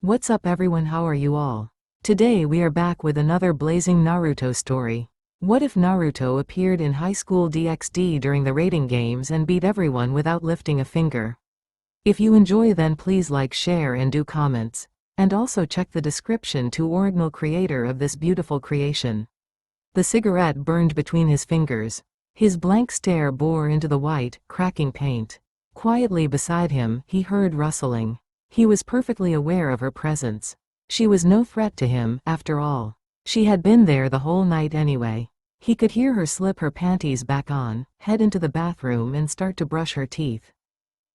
What's up everyone, how are you all? Today we are back with another blazing Naruto story. What if Naruto appeared in high school DxD during the rating games and beat everyone without lifting a finger? If you enjoy, then please like, share and do comments. And also check the description to original creator of this beautiful creation. The cigarette burned between his fingers. His blank stare bore into the white, cracking paint. Quietly beside him, he heard rustling. He was perfectly aware of her presence. She was no threat to him, after all. She had been there the whole night anyway. He could hear her slip her panties back on, head into the bathroom and start to brush her teeth.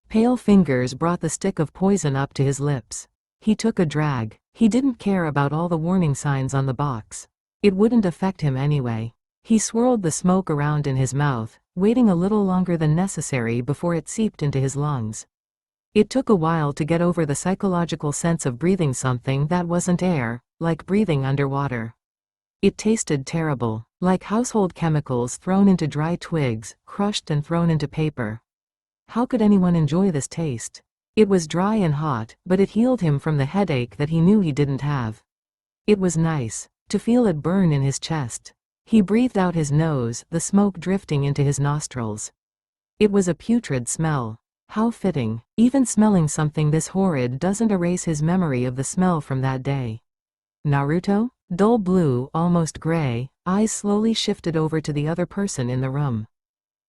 Pale fingers brought the stick of poison up to his lips. He took a drag. He didn't care about all the warning signs on the box. It wouldn't affect him anyway. He swirled the smoke around in his mouth, waiting a little longer than necessary before it seeped into his lungs. It took a while to get over the psychological sense of breathing something that wasn't air, like breathing underwater. It tasted terrible, like household chemicals thrown into dry twigs, crushed and thrown into paper. How could anyone enjoy this taste? It was dry and hot, but it healed him from the headache that he knew he didn't have. It was nice to feel it burn in his chest. He breathed out his nose, the smoke drifting into his nostrils. It was a putrid smell. How fitting. Even smelling something this horrid doesn't erase his memory of the smell from that day. Naruto? Dull blue, almost gray, eyes slowly shifted over to the other person in the room.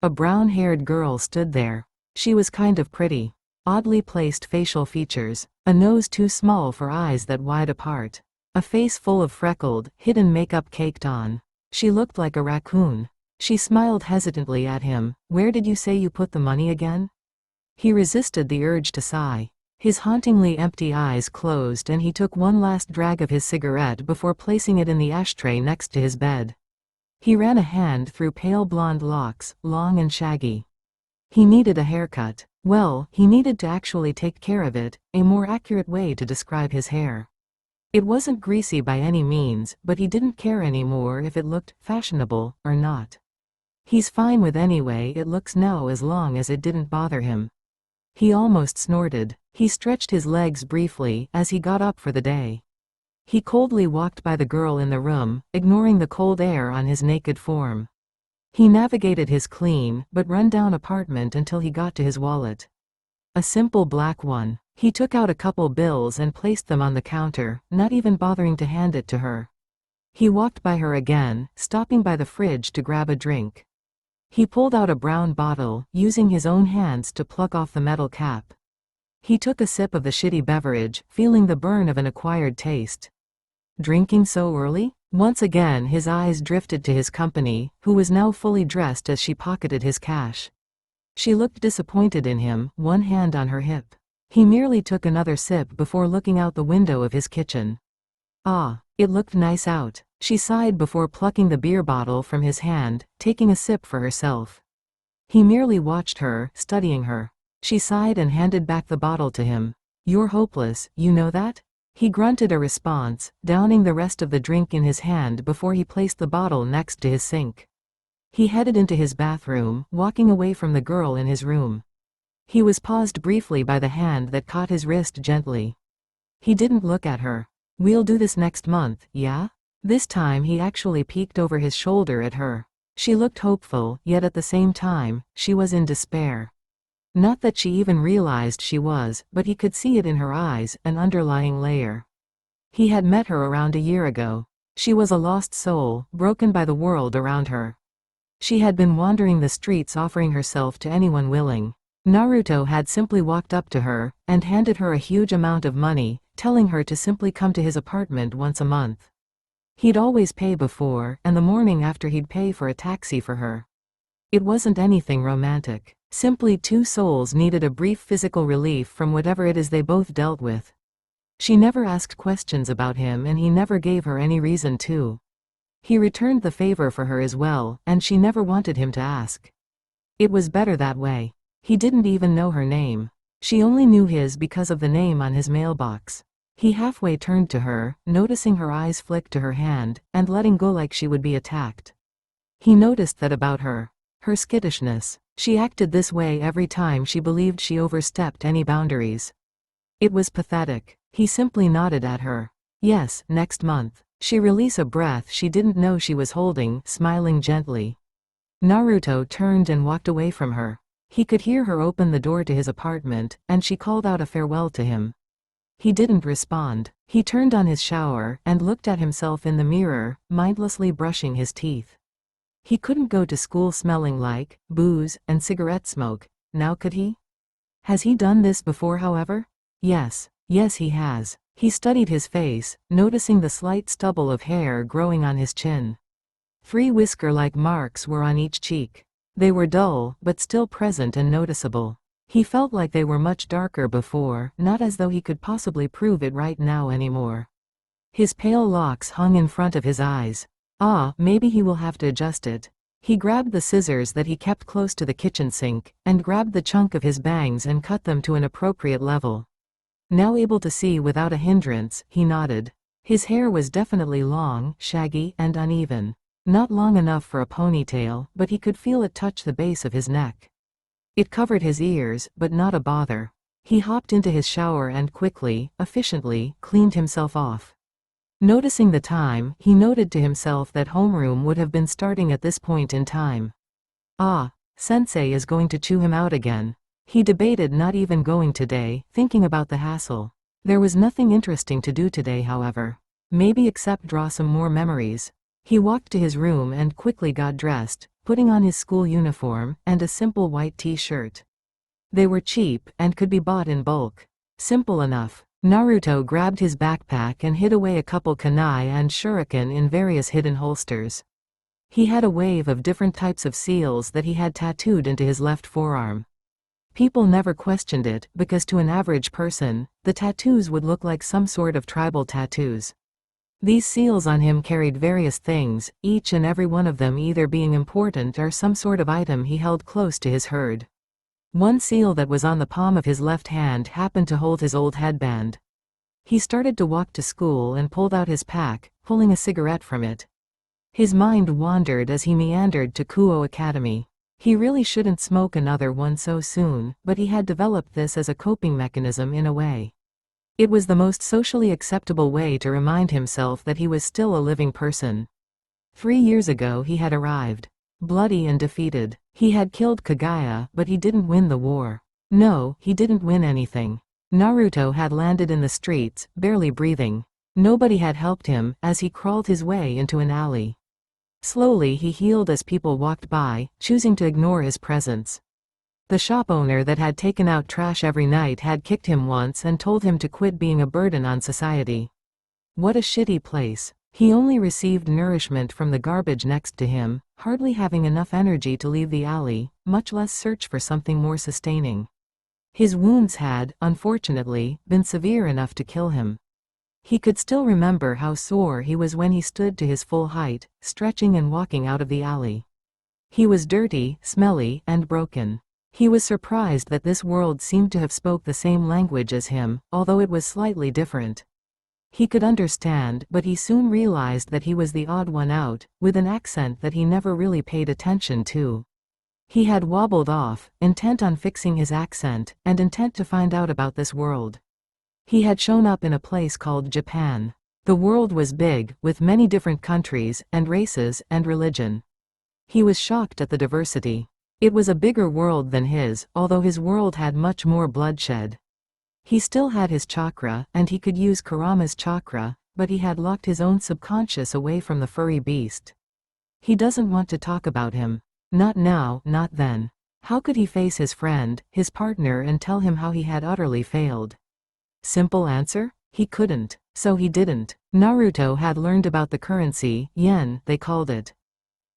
A brown-haired girl stood there. She was kind of pretty. Oddly placed facial features, a nose too small for eyes that wide apart. A face full of freckled, hidden makeup caked on. She looked like a raccoon. She smiled hesitantly at him. Where did you say you put the money again? He resisted the urge to sigh. His hauntingly empty eyes closed and he took one last drag of his cigarette before placing it in the ashtray next to his bed. He ran a hand through pale blonde locks, long and shaggy. He needed a haircut. Well, he needed to actually take care of it, a more accurate way to describe his hair. It wasn't greasy by any means, but he didn't care anymore if it looked fashionable or not. He's fine with anyway it looks now as long as it didn't bother him. He almost snorted. He stretched his legs briefly as he got up for the day. He coldly walked by the girl in the room, ignoring the cold air on his naked form. He navigated his clean but run-down apartment until he got to his wallet. A simple black one. He took out a couple bills and placed them on the counter, not even bothering to hand it to her. He walked by her again, stopping by the fridge to grab a drink. He pulled out a brown bottle, using his own hands to pluck off the metal cap. He took a sip of the shitty beverage, feeling the burn of an acquired taste. Drinking so early? Once again his eyes drifted to his company, who was now fully dressed as she pocketed his cash. She looked disappointed in him, one hand on her hip. He merely took another sip before looking out the window of his kitchen. Ah, it looked nice out. She sighed before plucking the beer bottle from his hand, taking a sip for herself. He merely watched her, studying her. She sighed and handed back the bottle to him. You're hopeless, you know that? He grunted a response, downing the rest of the drink in his hand before he placed the bottle next to his sink. He headed into his bathroom, walking away from the girl in his room. He was paused briefly by the hand that caught his wrist gently. He didn't look at her. We'll do this next month, yeah? This time he actually peeked over his shoulder at her. She looked hopeful, yet at the same time, she was in despair. Not that she even realized she was, but he could see it in her eyes, an underlying layer. He had met her around a year ago. She was a lost soul, broken by the world around her. She had been wandering the streets offering herself to anyone willing. Naruto had simply walked up to her, and handed her a huge amount of money, telling her to simply come to his apartment once a month. He'd always pay before, and the morning after he'd pay for a taxi for her. It wasn't anything romantic. Simply two souls needed a brief physical relief from whatever it is they both dealt with. She never asked questions about him and he never gave her any reason to. He returned the favor for her as well, and she never wanted him to ask. It was better that way. He didn't even know her name. She only knew his because of the name on his mailbox. He halfway turned to her, noticing her eyes flick to her hand, and letting go like she would be attacked. He noticed that about her. Her skittishness. She acted this way every time she believed she overstepped any boundaries. It was pathetic. He simply nodded at her. Yes, next month. She released a breath she didn't know she was holding, smiling gently. Naruto turned and walked away from her. He could hear her open the door to his apartment, and she called out a farewell to him. He didn't respond. He turned on his shower and looked at himself in the mirror, mindlessly brushing his teeth. He couldn't go to school smelling like booze and cigarette smoke, now could he? Has he done this before, however? Yes, he has. He studied his face, noticing the slight stubble of hair growing on his chin. 3 whisker-like marks were on each cheek. They were dull, but still present and noticeable. He felt like they were much darker before, not as though he could possibly prove it right now anymore. His pale locks hung in front of his eyes. Maybe he will have to adjust it. He grabbed the scissors that he kept close to the kitchen sink, and grabbed the chunk of his bangs and cut them to an appropriate level. Now able to see without a hindrance, he nodded. His hair was definitely long, shaggy, and uneven. Not long enough for a ponytail, but he could feel it touch the base of his neck. It covered his ears, but not a bother. He hopped into his shower and quickly, efficiently, cleaned himself off. Noticing the time, he noted to himself that homeroom would have been starting at this point in time. Sensei is going to chew him out again. He debated not even going today, thinking about the hassle. There was nothing interesting to do today, however. Maybe except draw some more memories. He walked to his room and quickly got dressed, putting on his school uniform and a simple white t-shirt. They were cheap and could be bought in bulk. Simple enough. Naruto grabbed his backpack and hid away a couple kunai and shuriken in various hidden holsters. He had a wave of different types of seals that he had tattooed into his left forearm. People never questioned it, because to an average person, the tattoos would look like some sort of tribal tattoos. These seals on him carried various things, each and every one of them either being important or some sort of item he held close to his herd. One seal that was on the palm of his left hand happened to hold his old headband. He started to walk to school and pulled out his pack, pulling a cigarette from it. His mind wandered as he meandered to Kuo Academy. He really shouldn't smoke another one so soon, but he had developed this as a coping mechanism in a way. It was the most socially acceptable way to remind himself that he was still a living person. 3 years ago he had arrived. Bloody and defeated. He had killed Kaguya, but he didn't win the war. No, he didn't win anything. Naruto had landed in the streets, barely breathing. Nobody had helped him, as he crawled his way into an alley. Slowly he healed as people walked by, choosing to ignore his presence. The shop owner that had taken out trash every night had kicked him once and told him to quit being a burden on society. What a shitty place. He only received nourishment from the garbage next to him, hardly having enough energy to leave the alley, much less search for something more sustaining. His wounds had, unfortunately, been severe enough to kill him. He could still remember how sore he was when he stood to his full height, stretching and walking out of the alley. He was dirty, smelly, and broken. He was surprised that this world seemed to have spoke the same language as him, although it was slightly different. He could understand, but he soon realized that he was the odd one out, with an accent that he never really paid attention to. He had wobbled off, intent on fixing his accent, and intent to find out about this world. He had shown up in a place called Japan. The world was big, with many different countries, and races, and religion. He was shocked at the diversity. It was a bigger world than his, although his world had much more bloodshed. He still had his chakra, and he could use Kurama's chakra, but he had locked his own subconscious away from the furry beast. He doesn't want to talk about him. Not now, not then. How could he face his friend, his partner, and tell him how he had utterly failed? Simple answer? He couldn't. So he didn't. Naruto had learned about the currency, yen, they called it.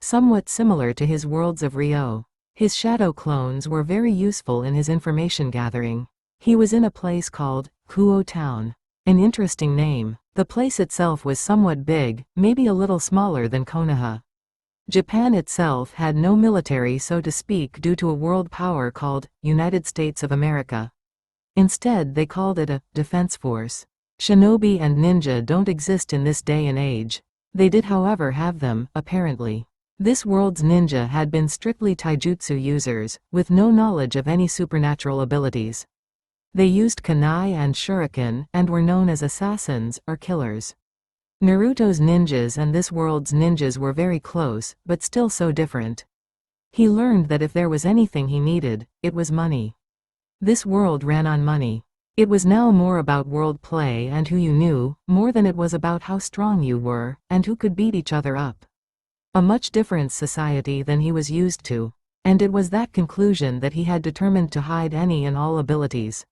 Somewhat similar to his worlds of Ryo. His shadow clones were very useful in his information gathering. He was in a place called Kuo Town. An interesting name. The place itself was somewhat big, maybe a little smaller than Konoha. Japan itself had no military, so to speak, due to a world power called United States of America. Instead, they called it a defense force. Shinobi and ninja don't exist in this day and age. They did, however, have them, apparently. This world's ninja had been strictly taijutsu users, with no knowledge of any supernatural abilities. They used kunai and shuriken, and were known as assassins, or killers. Naruto's ninjas and this world's ninjas were very close, but still so different. He learned that if there was anything he needed, it was money. This world ran on money. It was now more about world play and who you knew, more than it was about how strong you were, and who could beat each other up. A much different society than he was used to. And it was that conclusion that he had determined to hide any and all abilities.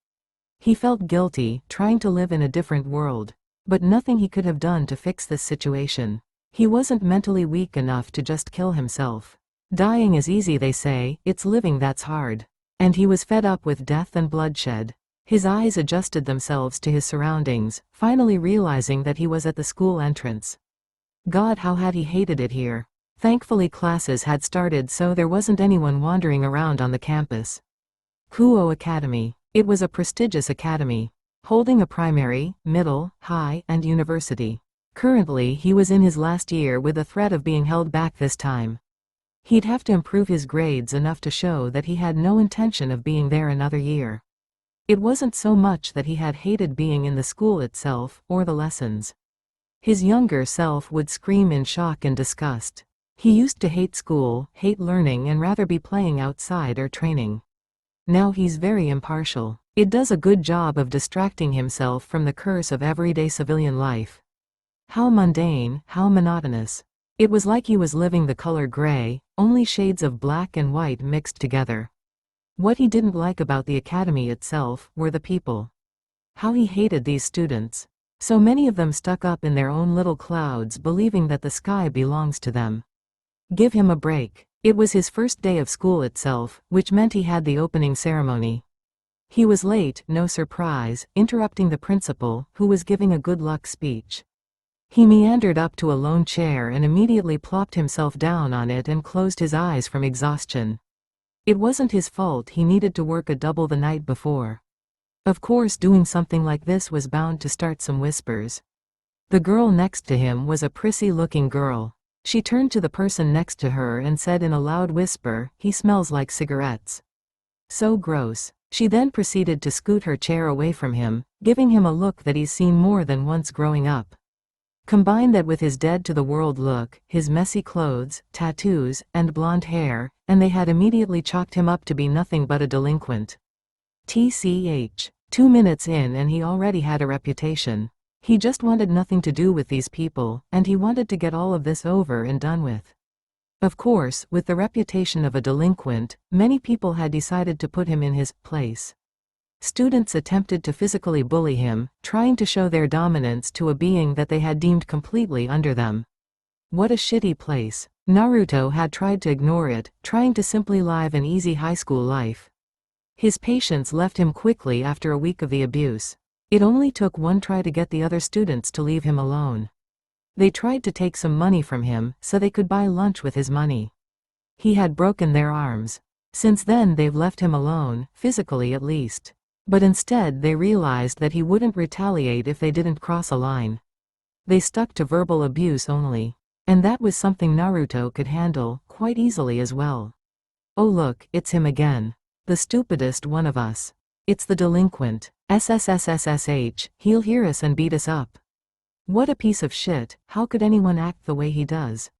He felt guilty, trying to live in a different world. But nothing he could have done to fix this situation. He wasn't mentally weak enough to just kill himself. Dying is easy, they say, it's living that's hard. And he was fed up with death and bloodshed. His eyes adjusted themselves to his surroundings, finally realizing that he was at the school entrance. God, how had he hated it here. Thankfully classes had started, so there wasn't anyone wandering around on the campus. Kuo Academy. It was a prestigious academy, holding a primary, middle, high, and university. Currently he was in his last year with the threat of being held back this time. He'd have to improve his grades enough to show that he had no intention of being there another year. It wasn't so much that he had hated being in the school itself, or the lessons. His younger self would scream in shock and disgust. He used to hate school, hate learning, and rather be playing outside or training. Now he's very impartial. It does a good job of distracting himself from the curse of everyday civilian life. How mundane, how monotonous. It was like he was living the color gray, only shades of black and white mixed together. What he didn't like about the academy itself were the people. How he hated these students. So many of them stuck up in their own little clouds, believing that the sky belongs to them. Give him a break. It was his first day of school itself, which meant he had the opening ceremony. He was late, no surprise, interrupting the principal, who was giving a good luck speech. He meandered up to a lone chair and immediately plopped himself down on it and closed his eyes from exhaustion. It wasn't his fault he needed to work a double the night before. Of course, doing something like this was bound to start some whispers. The girl next to him was a prissy-looking girl. She turned to the person next to her and said in a loud whisper, "He smells like cigarettes." So gross. She then proceeded to scoot her chair away from him, giving him a look that he's seen more than once growing up. Combine that with his dead-to-the-world look, his messy clothes, tattoos, and blonde hair, and they had immediately chalked him up to be nothing but a delinquent. TCH. 2 minutes in and he already had a reputation. He just wanted nothing to do with these people, and he wanted to get all of this over and done with. Of course, with the reputation of a delinquent, many people had decided to put him in his place. Students attempted to physically bully him, trying to show their dominance to a being that they had deemed completely under them. What a shitty place. Naruto had tried to ignore it, trying to simply live an easy high school life. His patience left him quickly after a week of the abuse. It only took one try to get the other students to leave him alone. They tried to take some money from him, so they could buy lunch with his money. He had broken their arms. Since then they've left him alone, physically at least. But instead they realized that he wouldn't retaliate if they didn't cross a line. They stuck to verbal abuse only. And that was something Naruto could handle, quite easily as well. Oh look, it's him again. The stupidest one of us. It's the delinquent. SSSSSH, he'll hear us and beat us up. What a piece of shit, how could anyone act the way he does?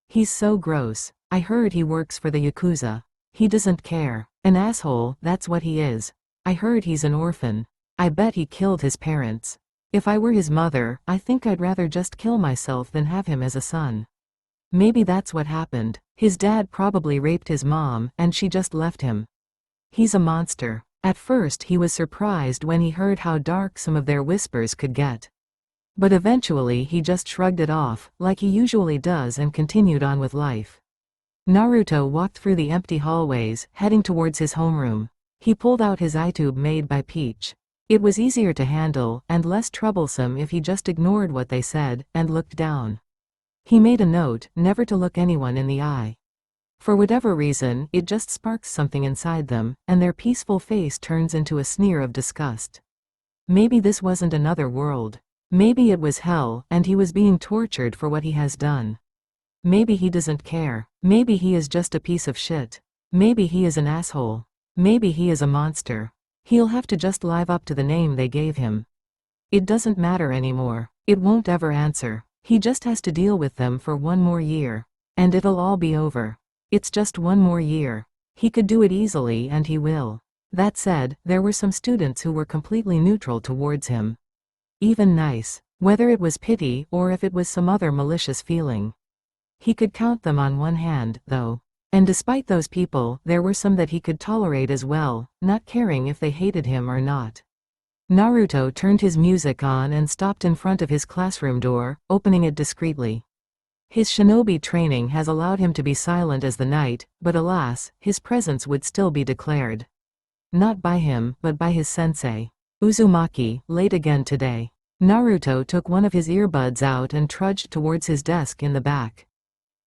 He's so gross. I heard he works for the Yakuza. He doesn't care. An asshole, that's what he is. I heard he's an orphan. I bet he killed his parents. If I were his mother, I think I'd rather just kill myself than have him as a son. Maybe that's what happened. His dad probably raped his mom, and she just left him. He's a monster. At first he was surprised when he heard how dark some of their whispers could get. But eventually he just shrugged it off, like he usually does, and continued on with life. Naruto walked through the empty hallways, heading towards his homeroom. He pulled out his eye tube made by Peach. It was easier to handle, and less troublesome if he just ignored what they said, and looked down. He made a note, never to look anyone in the eye. For whatever reason, it just sparks something inside them, and their peaceful face turns into a sneer of disgust. Maybe this wasn't another world. Maybe it was hell, and he was being tortured for what he has done. Maybe he doesn't care. Maybe he is just a piece of shit. Maybe he is an asshole. Maybe he is a monster. He'll have to just live up to the name they gave him. It doesn't matter anymore. It won't ever answer. He just has to deal with them for one more year. And it'll all be over. It's just one more year. He could do it easily and he will. That said, there were some students who were completely neutral towards him. Even nice. Whether it was pity or if it was some other malicious feeling. He could count them on one hand, though. And despite those people, there were some that he could tolerate as well, not caring if they hated him or not. Naruto turned his music on and stopped in front of his classroom door, opening it discreetly. His shinobi training has allowed him to be silent as the night, but alas, his presence would still be declared. Not by him, but by his sensei. Uzumaki, late again today. Naruto took one of his earbuds out and trudged towards his desk in the back.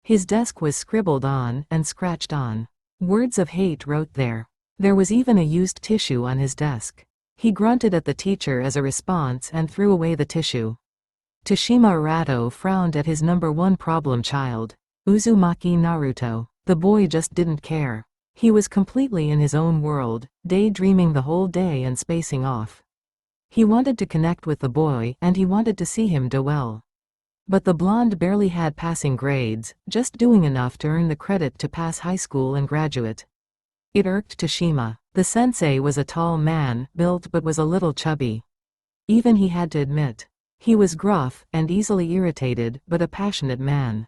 His desk was scribbled on and scratched on. Words of hate wrote there. There was even a used tissue on his desk. He grunted at the teacher as a response and threw away the tissue. Tashima Arato frowned at his number one problem child, Uzumaki Naruto. The boy just didn't care. He was completely in his own world, daydreaming the whole day and spacing off. He wanted to connect with the boy and he wanted to see him do well. But the blonde barely had passing grades, just doing enough to earn the credit to pass high school and graduate. It irked Tashima. The sensei was a tall man, built but was a little chubby. Even he had to admit. He was gruff and easily irritated, but a passionate man.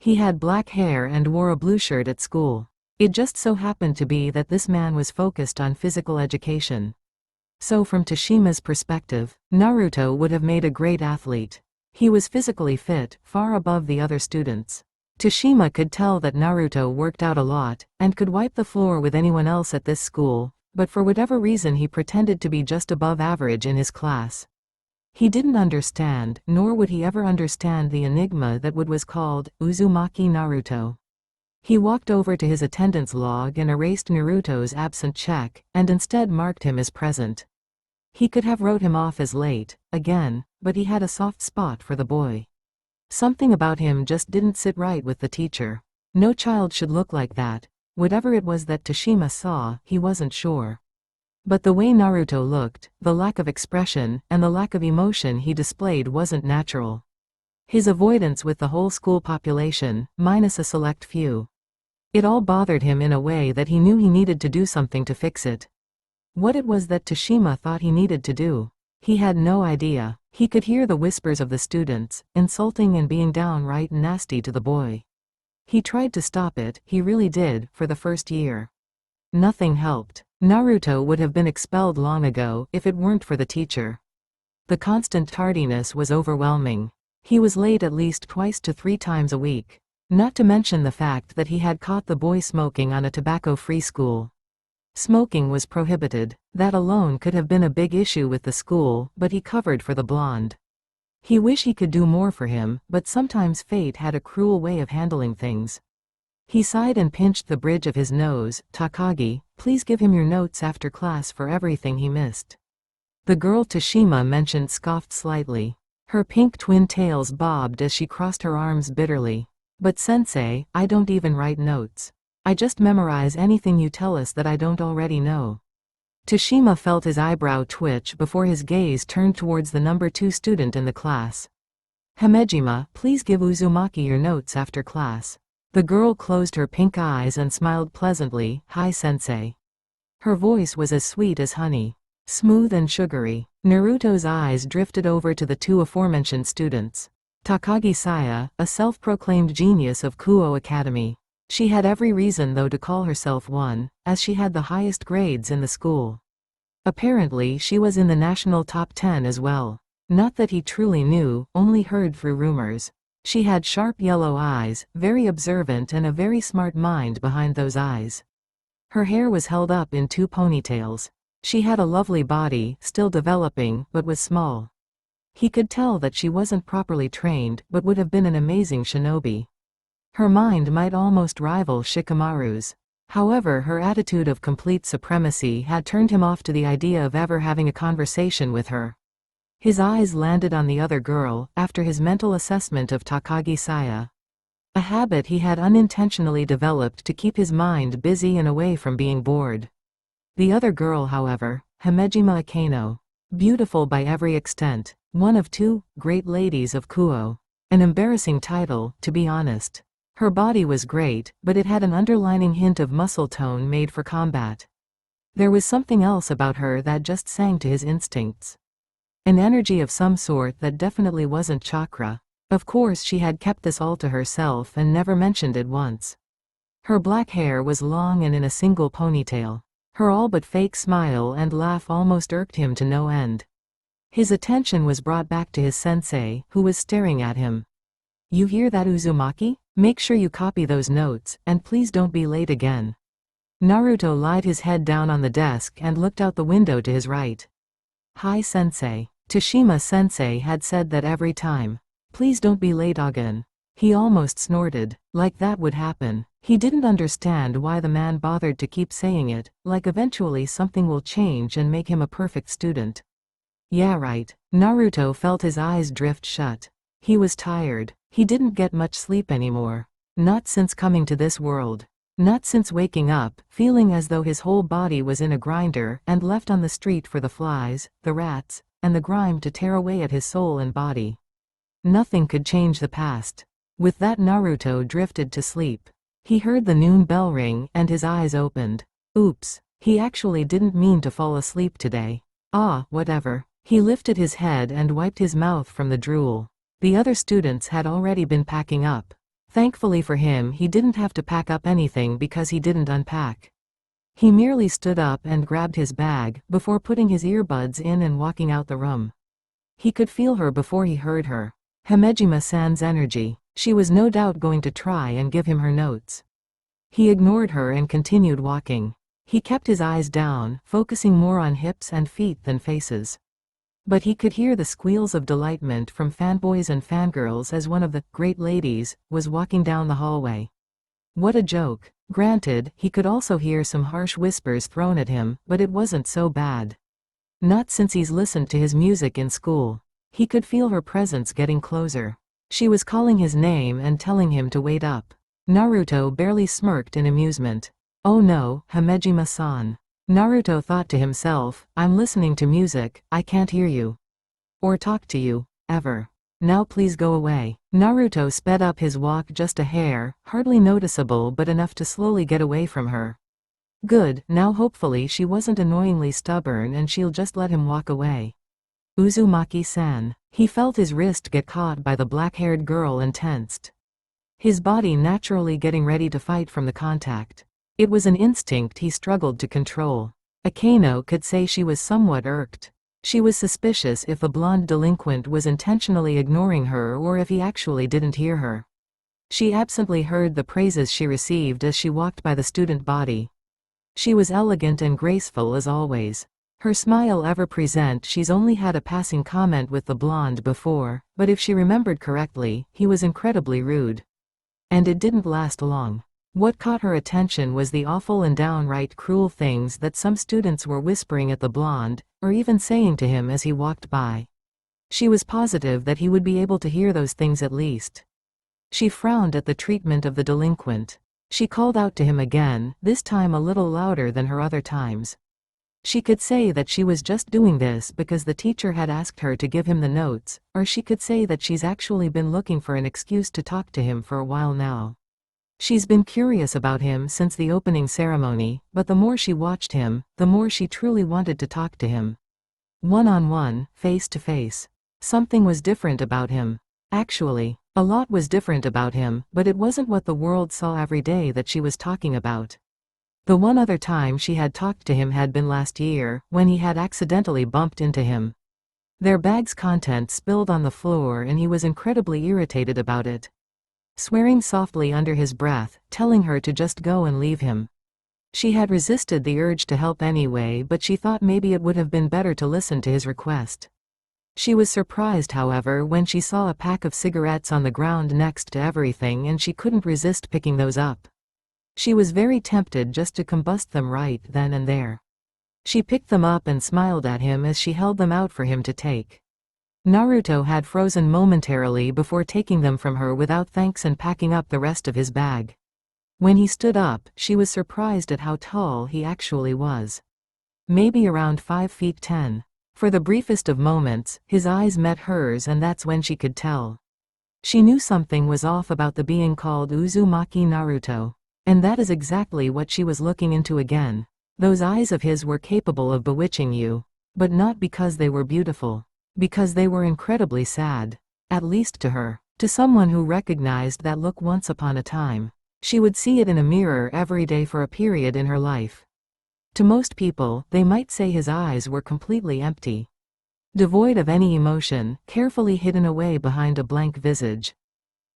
He had black hair and wore a blue shirt at school. It just so happened to be that this man was focused on physical education. So from Tashima's perspective, Naruto would have made a great athlete. He was physically fit, far above the other students. Tashima could tell that Naruto worked out a lot, and could wipe the floor with anyone else at this school, but for whatever reason he pretended to be just above average in his class. He didn't understand, nor would he ever understand the enigma that was called Uzumaki Naruto. He walked over to his attendance log and erased Naruto's absent check, and instead marked him as present. He could have wrote him off as late, again, but he had a soft spot for the boy. Something about him just didn't sit right with the teacher. No child should look like that. Whatever it was that Tashima saw, he wasn't sure. But the way Naruto looked, the lack of expression, and the lack of emotion he displayed wasn't natural. His avoidance with the whole school population, minus a select few. It all bothered him in a way that he knew he needed to do something to fix it. What it was that Tashima thought he needed to do, he had no idea. He could hear the whispers of the students, insulting and being downright nasty to the boy. He tried to stop it, he really did, for the first year. Nothing helped. Naruto would have been expelled long ago if it weren't for the teacher. The constant tardiness was overwhelming. He was late at least 2 to 3 times a week. Not to mention the fact that he had caught the boy smoking on a tobacco-free school. Smoking was prohibited. That alone could have been a big issue with the school, but he covered for the blonde. He wished he could do more for him, but sometimes fate had a cruel way of handling things. He sighed and pinched the bridge of his nose. Takagi, please give him your notes after class for everything he missed. The girl Tashima mentioned scoffed slightly. Her pink twin tails bobbed as she crossed her arms bitterly. But sensei, I don't even write notes. I just memorize anything you tell us that I don't already know. Tashima felt his eyebrow twitch before his gaze turned towards the number 2 student in the class. Hamejima, please give Uzumaki your notes after class. The girl closed her pink eyes and smiled pleasantly. Hi sensei. Her voice was as sweet as honey. Smooth and sugary. Naruto's eyes drifted over to the 2 aforementioned students. Takagi Saya, a self-proclaimed genius of Kuo Academy. She had every reason though to call herself one, as she had the highest grades in the school. Apparently she was in the national top 10 as well. Not that he truly knew, only heard through rumors. She had sharp yellow eyes, very observant and a very smart mind behind those eyes. Her hair was held up in 2 ponytails. She had a lovely body, still developing, but was small. He could tell that she wasn't properly trained, but would have been an amazing shinobi. Her mind might almost rival Shikamaru's. However, her attitude of complete supremacy had turned him off to the idea of ever having a conversation with her. His eyes landed on the other girl, after his mental assessment of Takagi Saya. A habit he had unintentionally developed to keep his mind busy and away from being bored. The other girl, however, Himejima Akano. Beautiful by every extent, one of two great ladies of Kuo. An embarrassing title, to be honest. Her body was great, but it had an underlining hint of muscle tone made for combat. There was something else about her that just sang to his instincts. An energy of some sort that definitely wasn't chakra. Of course she had kept this all to herself and never mentioned it once. Her black hair was long and in a single ponytail. Her all but fake smile and laugh almost irked him to no end. His attention was brought back to his sensei, who was staring at him. "You hear that, Uzumaki? Make sure you copy those notes, and please don't be late again." Naruto laid his head down on the desk and looked out the window to his right. "Hi, sensei." Tashima-sensei had said that every time. "Please don't be late again." He almost snorted, like that would happen. He didn't understand why the man bothered to keep saying it, like eventually something will change and make him a perfect student. Yeah, right. Naruto felt his eyes drift shut. He was tired. He didn't get much sleep anymore. Not since coming to this world. Not since waking up, feeling as though his whole body was in a grinder and left on the street for the flies, the rats, and the grime to tear away at his soul and body. Nothing could change the past. With that, Naruto drifted to sleep. He heard the noon bell ring and his eyes opened. Oops, he actually didn't mean to fall asleep today. Ah, whatever. He lifted his head and wiped his mouth from the drool. The other students had already been packing up. Thankfully for him, he didn't have to pack up anything because he didn't unpack. He merely stood up and grabbed his bag, before putting his earbuds in and walking out the room. He could feel her before he heard her. Himejima-san's energy. She was no doubt going to try and give him her notes. He ignored her and continued walking. He kept his eyes down, focusing more on hips and feet than faces. But he could hear the squeals of delightment from fanboys and fangirls as one of the great ladies was walking down the hallway. What a joke. Granted, he could also hear some harsh whispers thrown at him, but it wasn't so bad. Not since he's listened to his music in school. He could feel her presence getting closer. She was calling his name and telling him to wait up. Naruto barely smirked in amusement. Oh no, Himejima-san. Naruto thought to himself, I'm listening to music, I can't hear you. Or talk to you, ever. Now please go away. Naruto sped up his walk just a hair, hardly noticeable but enough to slowly get away from her. Good, now hopefully she wasn't annoyingly stubborn and she'll just let him walk away. Uzumaki-san. He felt his wrist get caught by the black-haired girl and tensed. His body naturally getting ready to fight from the contact. It was an instinct he struggled to control. Akano could say she was somewhat irked. She was suspicious if the blonde delinquent was intentionally ignoring her or if he actually didn't hear her. She absently heard the praises she received as she walked by the student body. She was elegant and graceful as always. Her smile ever present. She's only had a passing comment with the blonde before, but if she remembered correctly, he was incredibly rude. And it didn't last long. What caught her attention was the awful and downright cruel things that some students were whispering at the blonde, or even saying to him as he walked by. She was positive that he would be able to hear those things at least. She frowned at the treatment of the delinquent. She called out to him again, this time a little louder than her other times. She could say that she was just doing this because the teacher had asked her to give him the notes, or she could say that she's actually been looking for an excuse to talk to him for a while now. She's been curious about him since the opening ceremony, but the more she watched him, the more she truly wanted to talk to him. One-on-one, face-to-face. Something was different about him. Actually, a lot was different about him, but it wasn't what the world saw every day that she was talking about. The one other time she had talked to him had been last year, when he had accidentally bumped into him. Their bag's contents spilled on the floor and he was incredibly irritated about it. Swearing softly under his breath, telling her to just go and leave him. She had resisted the urge to help anyway, but she thought maybe it would have been better to listen to his request. She was surprised, however, when she saw a pack of cigarettes on the ground next to everything and she couldn't resist picking those up. She was very tempted just to combust them right then and there. She picked them up and smiled at him as she held them out for him to take. Naruto had frozen momentarily before taking them from her without thanks and packing up the rest of his bag. When he stood up, she was surprised at how tall he actually was. maybe around 5 feet 10. For the briefest of moments, his eyes met hers, and that's when she could tell. She knew something was off about the being called Uzumaki Naruto. And that is exactly what she was looking into again. Those eyes of his were capable of bewitching you. But not because they were beautiful. Because they were incredibly sad. At least to her. To someone who recognized that look once upon a time. She would see it in a mirror every day for a period in her life. To most people, they might say his eyes were completely empty. Devoid of any emotion, carefully hidden away behind a blank visage.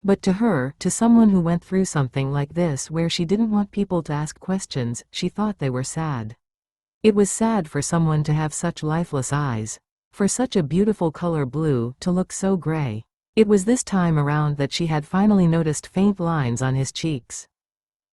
But to her, to someone who went through something like this where she didn't want people to ask questions, she thought they were sad. It was sad for someone to have such lifeless eyes. For such a beautiful color blue to look so gray. It was this time around that she had finally noticed faint lines on his cheeks.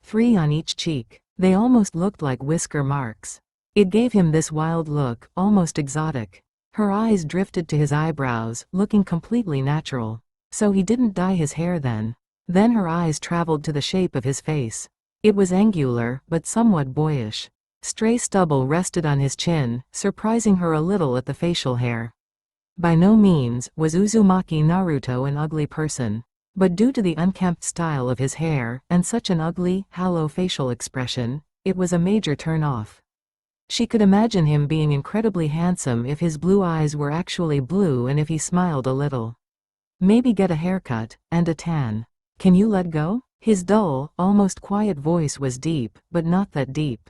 3 on each cheek. They almost looked like whisker marks. It gave him this wild look, almost exotic. Her eyes drifted to his eyebrows, looking completely natural. So he didn't dye his hair then. Then her eyes traveled to the shape of his face. It was angular, but somewhat boyish. Stray stubble rested on his chin, surprising her a little at the facial hair. By no means was Uzumaki Naruto an ugly person. But due to the unkempt style of his hair, and such an ugly, hollow facial expression, it was a major turn-off. She could imagine him being incredibly handsome if his blue eyes were actually blue and if he smiled a little. Maybe get a haircut, and a tan. Can you let go? His dull, almost quiet voice was deep, but not that deep.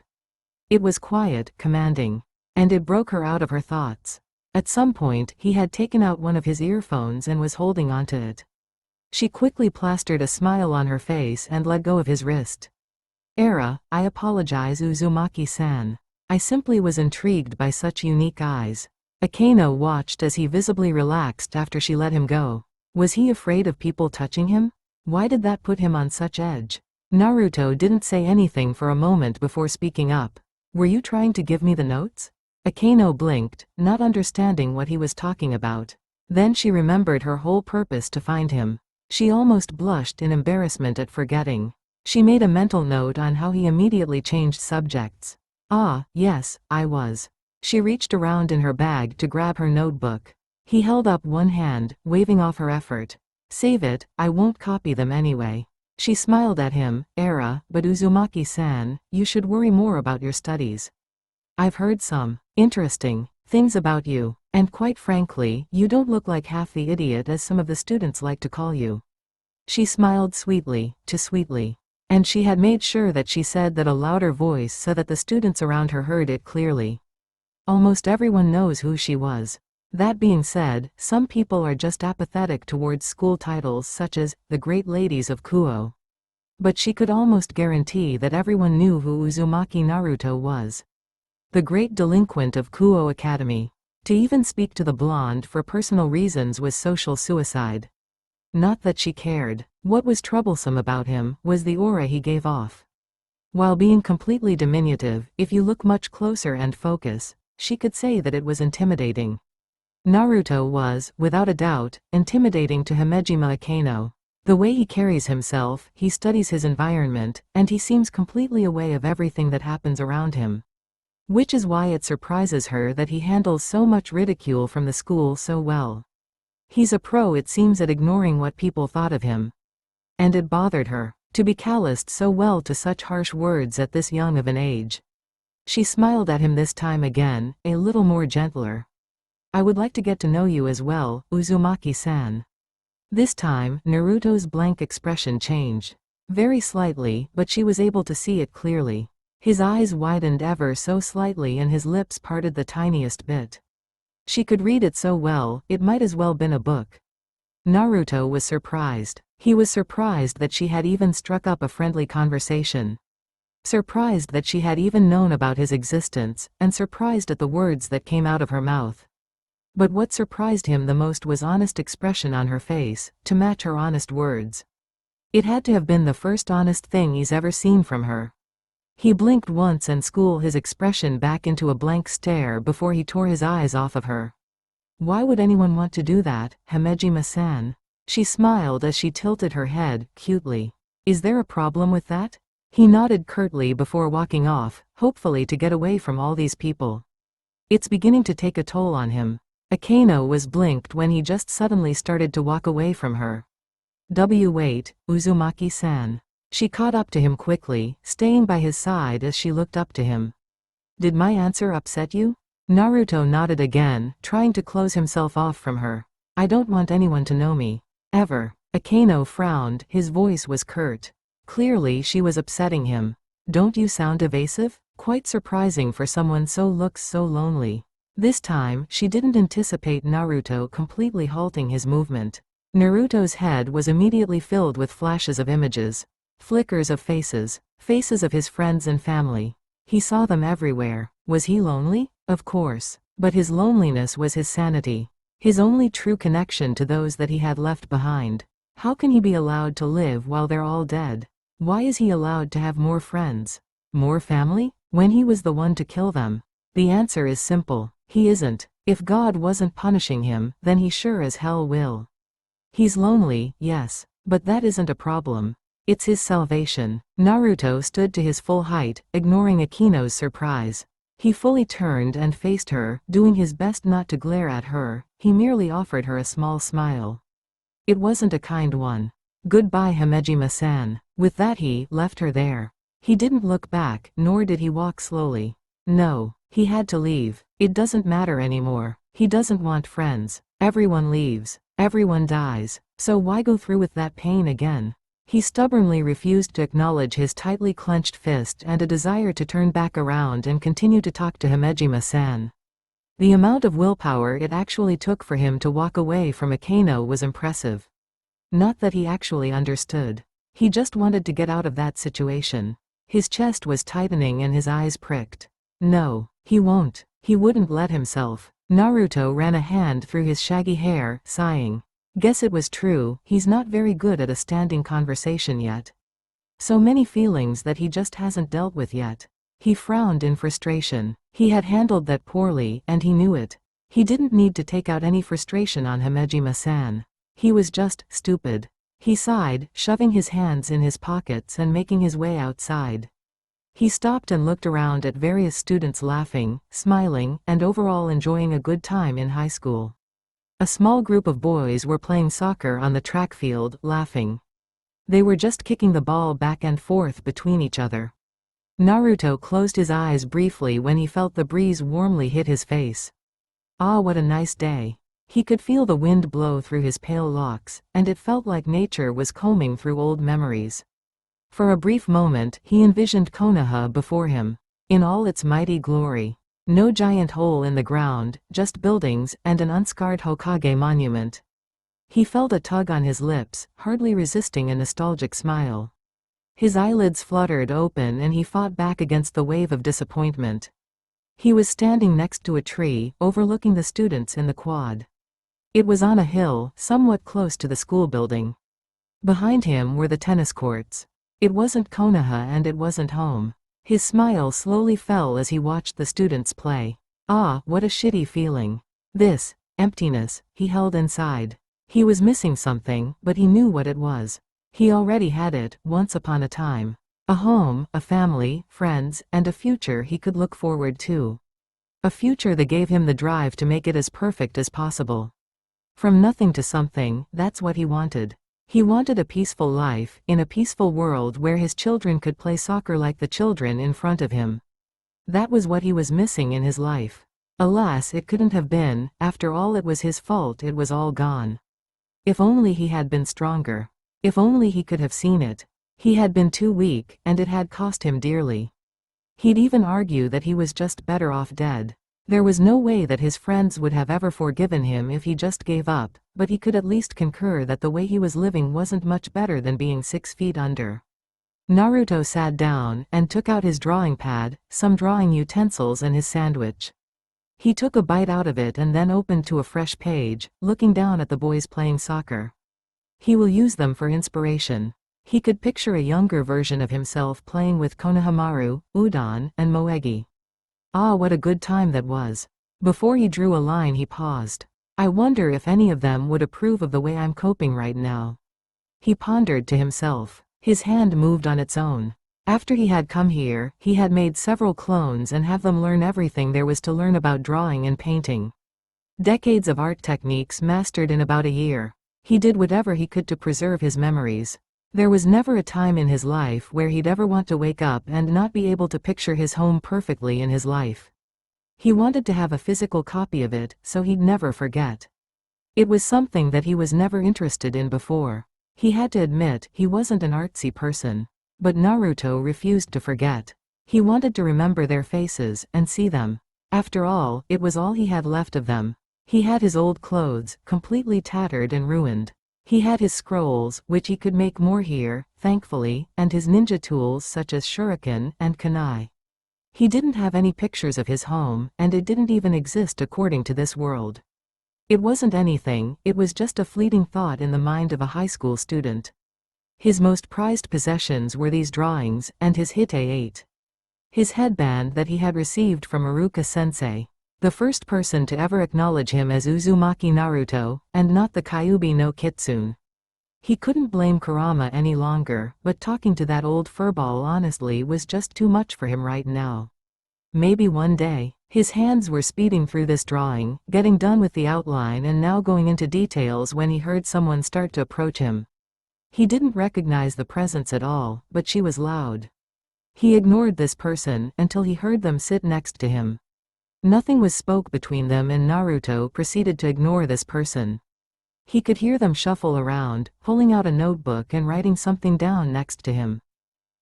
It was quiet, commanding. And it broke her out of her thoughts. At some point, he had taken out one of his earphones and was holding onto it. She quickly plastered a smile on her face and let go of his wrist. I apologize, Uzumaki-san. I simply was intrigued by such unique eyes. Aano watched as he visibly relaxed after she let him go. Was he afraid of people touching him? Why did that put him on such edge? Naruto didn't say anything for a moment before speaking up. Were you trying to give me the notes? Aano blinked, not understanding what he was talking about. Then she remembered her whole purpose to find him. She almost blushed in embarrassment at forgetting. She made a mental note on how he immediately changed subjects. Ah, yes, I was. She reached around in her bag to grab her notebook. He held up one hand, waving off her effort. Save it, I won't copy them anyway. She smiled at him. But Uzumaki-san, you should worry more about your studies. I've heard some interesting things about you. And quite frankly, you don't look like half the idiot as some of the students like to call you. She smiled sweetly, too sweetly. And she had made sure that she said that a louder voice so that the students around her heard it clearly. Almost everyone knows who she was. That being said, some people are just apathetic towards school titles such as, the Great Ladies of Kuo. But she could almost guarantee that everyone knew who Uzumaki Naruto was. The great delinquent of Kuo Academy. To even speak to the blonde for personal reasons was social suicide. Not that she cared. What was troublesome about him was the aura he gave off. While being completely diminutive, if you look much closer and focus, she could say that it was intimidating. Naruto was, without a doubt, intimidating to Himejima Aano. The way he carries himself, he studies his environment, and he seems completely aware of everything that happens around him. Which is why it surprises her that he handles so much ridicule from the school so well. He's a pro, it seems, at ignoring what people thought of him. And it bothered her, to be calloused so well to such harsh words at this young of an age. She smiled at him this time again, a little more gentler. I would like to get to know you as well, Uzumaki-san. This time, Naruto's blank expression changed. Very slightly, but she was able to see it clearly. His eyes widened ever so slightly and his lips parted the tiniest bit. She could read it so well, it might as well been a book. Naruto was surprised. He was surprised that she had even struck up a friendly conversation. Surprised that she had even known about his existence, and surprised at the words that came out of her mouth. But what surprised him the most was honest expression on her face, to match her honest words. It had to have been the first honest thing he's ever seen from her. He blinked once and schooled his expression back into a blank stare before he tore his eyes off of her. Why would anyone want to do that, Himejima-san? She smiled as she tilted her head, cutely. Is there a problem with that? He nodded curtly before walking off, hopefully to get away from all these people. It's beginning to take a toll on him. Aano was blinked when he just suddenly started to walk away from her. Wait, Uzumaki-san. She caught up to him quickly, staying by his side as she looked up to him. Did my answer upset you? Naruto nodded again, trying to close himself off from her. I don't want anyone to know me. Ever. Aano frowned, his voice was curt. Clearly she was upsetting him. Don't you sound evasive? Quite surprising for someone looks so lonely. This time, she didn't anticipate Naruto completely halting his movement. Naruto's head was immediately filled with flashes of images. Flickers of faces. Faces of his friends and family. He saw them everywhere. Was he lonely? Of course. But his loneliness was his sanity. His only true connection to those that he had left behind. How can he be allowed to live while they're all dead? Why is he allowed to have more friends? More family? When he was the one to kill them? The answer is simple. He isn't. If God wasn't punishing him, then he sure as hell will. He's lonely, yes. But that isn't a problem. It's his salvation. Naruto stood to his full height, ignoring Akino's surprise. He fully turned and faced her, doing his best not to glare at her. He merely offered her a small smile. It wasn't a kind one. Goodbye, Hamejima-san. With that he left her there. He didn't look back, nor did he walk slowly. No, he had to leave. It doesn't matter anymore. He doesn't want friends. Everyone leaves. Everyone dies. So why go through with that pain again? He stubbornly refused to acknowledge his tightly clenched fist and a desire to turn back around and continue to talk to Hamejima-san. The amount of willpower it actually took for him to walk away from Aano was impressive. Not that he actually understood. He just wanted to get out of that situation. His chest was tightening and his eyes pricked. No, he won't. He wouldn't let himself. Naruto ran a hand through his shaggy hair, sighing. Guess it was true, he's not very good at a standing conversation yet. So many feelings that he just hasn't dealt with yet. He frowned in frustration. He had handled that poorly, and he knew it. He didn't need to take out any frustration on Hamejima-san. He was just stupid. He sighed, shoving his hands in his pockets and making his way outside. He stopped and looked around at various students laughing, smiling, and overall enjoying a good time in high school. A small group of boys were playing soccer on the track field, laughing. They were just kicking the ball back and forth between each other. Naruto closed his eyes briefly when he felt the breeze warmly hit his face. Ah, what a nice day. He could feel the wind blow through his pale locks, and it felt like nature was combing through old memories. For a brief moment, he envisioned Konoha before him, in all its mighty glory. No giant hole in the ground, just buildings and an unscarred Hokage monument. He felt a tug on his lips, hardly resisting a nostalgic smile. His eyelids fluttered open and he fought back against the wave of disappointment. He was standing next to a tree, overlooking the students in the quad. It was on a hill, somewhat close to the school building. Behind him were the tennis courts. It wasn't Konoha and it wasn't home. His smile slowly fell as he watched the students play. Ah, what a shitty feeling. This emptiness he held inside. He was missing something, but he knew what it was. He already had it, once upon a time. A home, a family, friends, and a future he could look forward to. A future that gave him the drive to make it as perfect as possible. From nothing to something, that's what he wanted. He wanted a peaceful life, in a peaceful world where his children could play soccer like the children in front of him. That was what he was missing in his life. Alas, it couldn't have been. After all, it was his fault, it was all gone. If only he had been stronger. If only he could have seen it. He had been too weak, and it had cost him dearly. He'd even argue that he was just better off dead. There was no way that his friends would have ever forgiven him if he just gave up, but he could at least concur that the way he was living wasn't much better than being 6 feet under. Naruto sat down and took out his drawing pad, some drawing utensils and his sandwich. He took a bite out of it and then opened to a fresh page, looking down at the boys playing soccer. He will use them for inspiration. He could picture a younger version of himself playing with Konohamaru, Udon, and Moegi. Ah, what a good time that was. Before he drew a line he paused. I wonder if any of them would approve of the way I'm coping right now. He pondered to himself. His hand moved on its own. After he had come here, he had made several clones and have them learn everything there was to learn about drawing and painting. Decades of art techniques mastered in about a year. He did whatever he could to preserve his memories. There was never a time in his life where he'd ever want to wake up and not be able to picture his home perfectly in his life. He wanted to have a physical copy of it, so he'd never forget. It was something that he was never interested in before. He had to admit he wasn't an artsy person. But Naruto refused to forget. He wanted to remember their faces and see them. After all, it was all he had left of them. He had his old clothes, completely tattered and ruined. He had his scrolls, which he could make more here, thankfully, and his ninja tools such as shuriken and kunai. He didn't have any pictures of his home, and it didn't even exist according to this world. It wasn't anything, it was just a fleeting thought in the mind of a high school student. His most prized possessions were these drawings, and his Hite-8. His headband that he had received from Iruka-sensei. The first person to ever acknowledge him as Uzumaki Naruto, and not the Kyuubi no Kitsune. He couldn't blame Kurama any longer, but talking to that old furball honestly was just too much for him right now. Maybe one day. His hands were speeding through this drawing, getting done with the outline and now going into details when he heard someone start to approach him. He didn't recognize the presence at all, but she was loud. He ignored this person until he heard them sit next to him. Nothing was spoke between them and Naruto proceeded to ignore this person. He could hear them shuffle around, pulling out a notebook and writing something down next to him.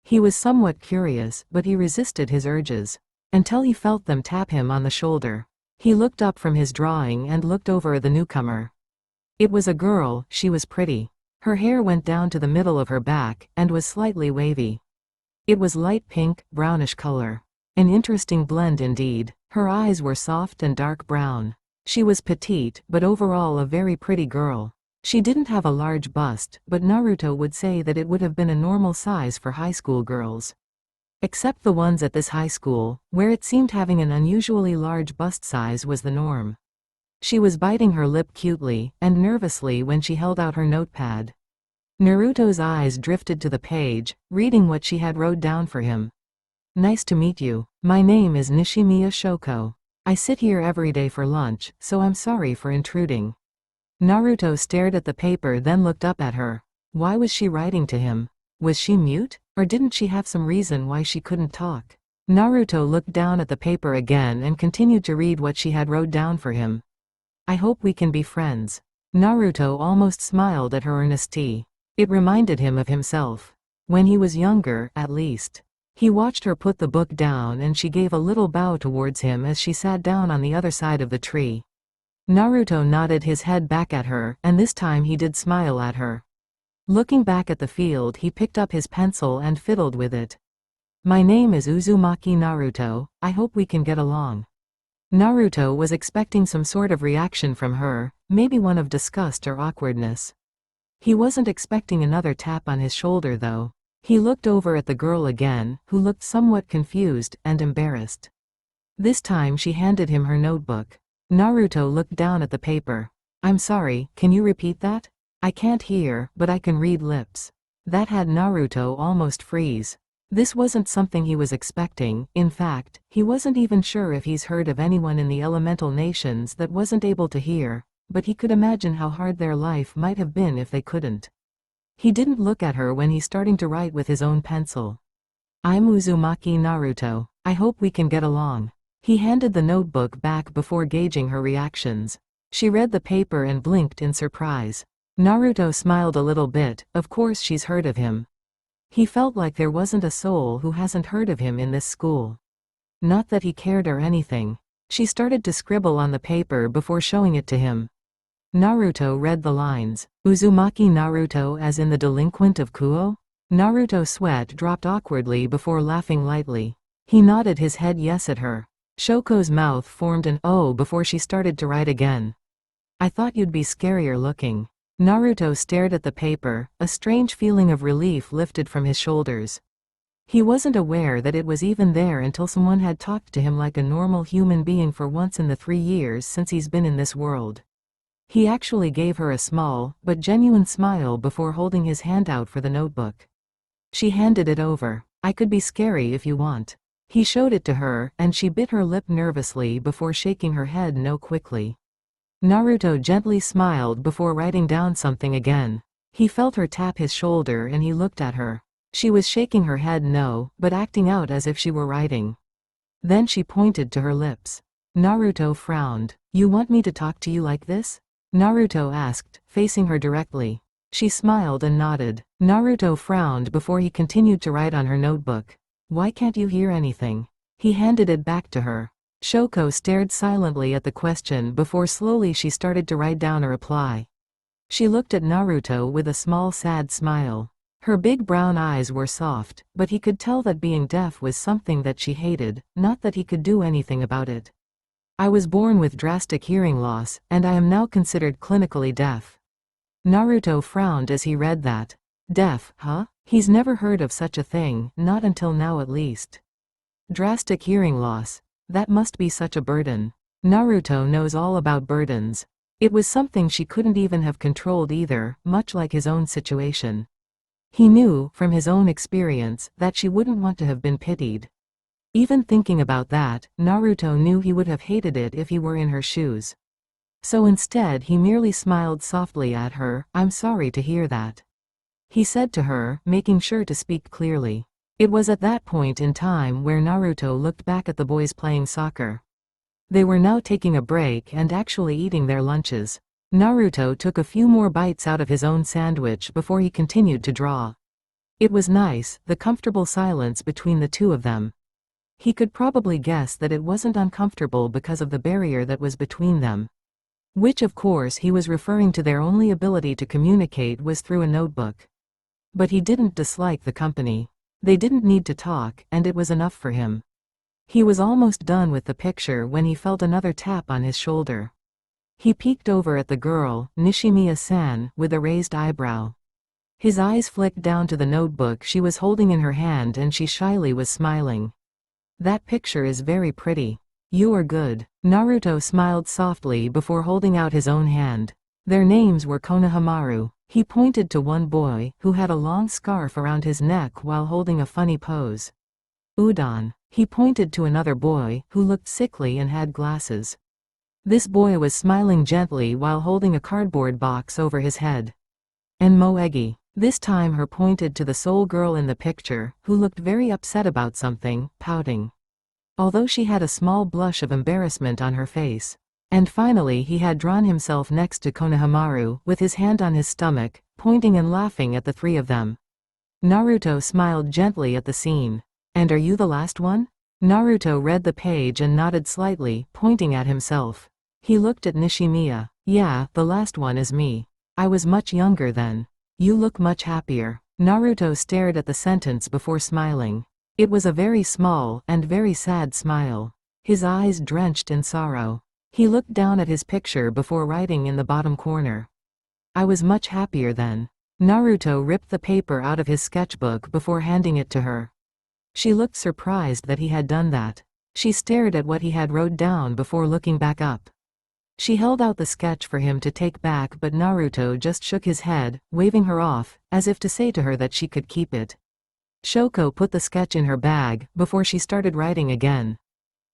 He was somewhat curious, but he resisted his urges. Until he felt them tap him on the shoulder. He looked up from his drawing and looked over at the newcomer. It was a girl, she was pretty. Her hair went down to the middle of her back, and was slightly wavy. It was light pink, brownish color. An interesting blend indeed. Her eyes were soft and dark brown. She was petite, but overall a very pretty girl. She didn't have a large bust, but Naruto would say that it would have been a normal size for high school girls. Except the ones at this high school, where it seemed having an unusually large bust size was the norm. She was biting her lip cutely and nervously when she held out her notepad. Naruto's eyes drifted to the page, reading what she had wrote down for him. Nice to meet you. My name is Nishimiya Shoko. I sit here every day for lunch, so I'm sorry for intruding. Naruto stared at the paper then looked up at her. Why was she writing to him? Was she mute? Or didn't she have some reason why she couldn't talk? Naruto looked down at the paper again and continued to read what she had wrote down for him. I hope we can be friends. Naruto almost smiled at her earnestly. It reminded him of himself. When he was younger, at least. He watched her put the book down and she gave a little bow towards him as she sat down on the other side of the tree. Naruto nodded his head back at her, and this time he did smile at her. Looking back at the field, he picked up his pencil and fiddled with it. My name is Uzumaki Naruto, I hope we can get along. Naruto was expecting some sort of reaction from her, maybe one of disgust or awkwardness. He wasn't expecting another tap on his shoulder though. He looked over at the girl again, who looked somewhat confused and embarrassed. This time she handed him her notebook. Naruto looked down at the paper. I'm sorry, can you repeat that? I can't hear, but I can read lips. That had Naruto almost freeze. This wasn't something he was expecting. In fact, he wasn't even sure if he's heard of anyone in the elemental nations that wasn't able to hear, but he could imagine how hard their life might have been if they couldn't. He didn't look at her when he's starting to write with his own pencil. I'm Uzumaki Naruto. I hope we can get along. He handed the notebook back before gauging her reactions. She read the paper and blinked in surprise. Naruto smiled a little bit. Of course she's heard of him. He felt like there wasn't a soul who hasn't heard of him in this school. Not that he cared or anything. She started to scribble on the paper before showing it to him. Naruto read the lines. Uzumaki Naruto as in the delinquent of Kuo? Naruto's sweat dropped awkwardly before laughing lightly. He nodded his head yes at her. Shoko's mouth formed an O before she started to write again. I thought you'd be scarier looking. Naruto stared at the paper, a strange feeling of relief lifted from his shoulders. He wasn't aware that it was even there until someone had talked to him like a normal human being for once in the 3 years since he's been in this world. He actually gave her a small, but genuine smile before holding his hand out for the notebook. She handed it over. I could be scary if you want. He showed it to her, and she bit her lip nervously before shaking her head no quickly. Naruto gently smiled before writing down something again. He felt her tap his shoulder and he looked at her. She was shaking her head no, but acting out as if she were writing. Then she pointed to her lips. Naruto frowned. You want me to talk to you like this? Naruto asked, facing her directly. She smiled and nodded. Naruto frowned before he continued to write on her notebook. Why can't you hear anything? He handed it back to her. Shoko stared silently at the question before slowly she started to write down a reply. She looked at Naruto with a small sad smile. Her big brown eyes were soft, but he could tell that being deaf was something that she hated, not that he could do anything about it. I was born with drastic hearing loss, and I am now considered clinically deaf. Naruto frowned as he read that. Deaf, huh? He's never heard of such a thing, not until now at least. Drastic hearing loss. That must be such a burden. Naruto knows all about burdens. It was something she couldn't even have controlled either, much like his own situation. He knew, from his own experience, that she wouldn't want to have been pitied. Even thinking about that, Naruto knew he would have hated it if he were in her shoes. So instead he merely smiled softly at her. I'm sorry to hear that. He said to her, making sure to speak clearly. It was at that point in time where Naruto looked back at the boys playing soccer. They were now taking a break and actually eating their lunches. Naruto took a few more bites out of his own sandwich before he continued to draw. It was nice, the comfortable silence between the two of them. He could probably guess that it wasn't uncomfortable because of the barrier that was between them. Which of course he was referring to their only ability to communicate was through a notebook. But he didn't dislike the company. They didn't need to talk, and it was enough for him. He was almost done with the picture when he felt another tap on his shoulder. He peeked over at the girl, Nishimiya-san, with a raised eyebrow. His eyes flicked down to the notebook she was holding in her hand and she shyly was smiling. That picture is very pretty. You are good. Naruto smiled softly before holding out his own hand. Their names were Konohamaru. He pointed to one boy, who had a long scarf around his neck while holding a funny pose. Udon. He pointed to another boy, who looked sickly and had glasses. This boy was smiling gently while holding a cardboard box over his head. And Moegi. This time her pointed to the sole girl in the picture, who looked very upset about something, pouting. Although she had a small blush of embarrassment on her face. And finally he had drawn himself next to Konohamaru, with his hand on his stomach, pointing and laughing at the three of them. Naruto smiled gently at the scene. And are you the last one? Naruto read the page and nodded slightly, pointing at himself. He looked at Nishimiya. Yeah, the last one is me. I was much younger then. You look much happier. Naruto stared at the sentence before smiling. It was a very small and very sad smile. His eyes drenched in sorrow. He looked down at his picture before writing in the bottom corner. I was much happier then. Naruto ripped the paper out of his sketchbook before handing it to her. She looked surprised that he had done that. She stared at what he had wrote down before looking back up. She held out the sketch for him to take back, but Naruto just shook his head, waving her off, as if to say to her that she could keep it. Shoko put the sketch in her bag, before she started writing again.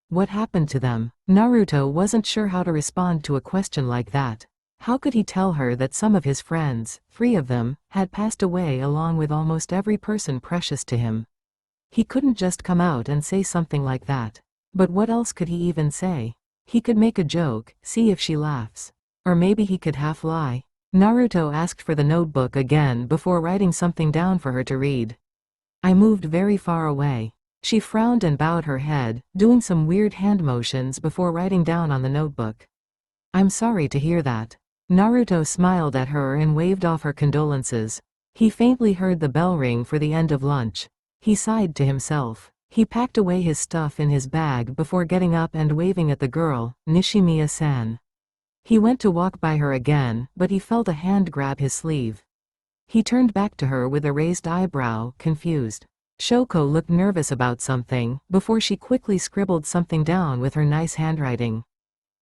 What happened to them? Naruto wasn't sure how to respond to a question like that. How could he tell her that some of his friends, 3 of them, had passed away along with almost every person precious to him? He couldn't just come out and say something like that. But what else could he even say? He could make a joke, see if she laughs. Or maybe he could half lie. Naruto asked for the notebook again before writing something down for her to read. I moved very far away. She frowned and bowed her head, doing some weird hand motions before writing down on the notebook. I'm sorry to hear that. Naruto smiled at her and waved off her condolences. He faintly heard the bell ring for the end of lunch. He sighed to himself. He packed away his stuff in his bag before getting up and waving at the girl, Nishimiya-san. He went to walk by her again, but he felt a hand grab his sleeve. He turned back to her with a raised eyebrow, confused. Shoko looked nervous about something, before she quickly scribbled something down with her nice handwriting.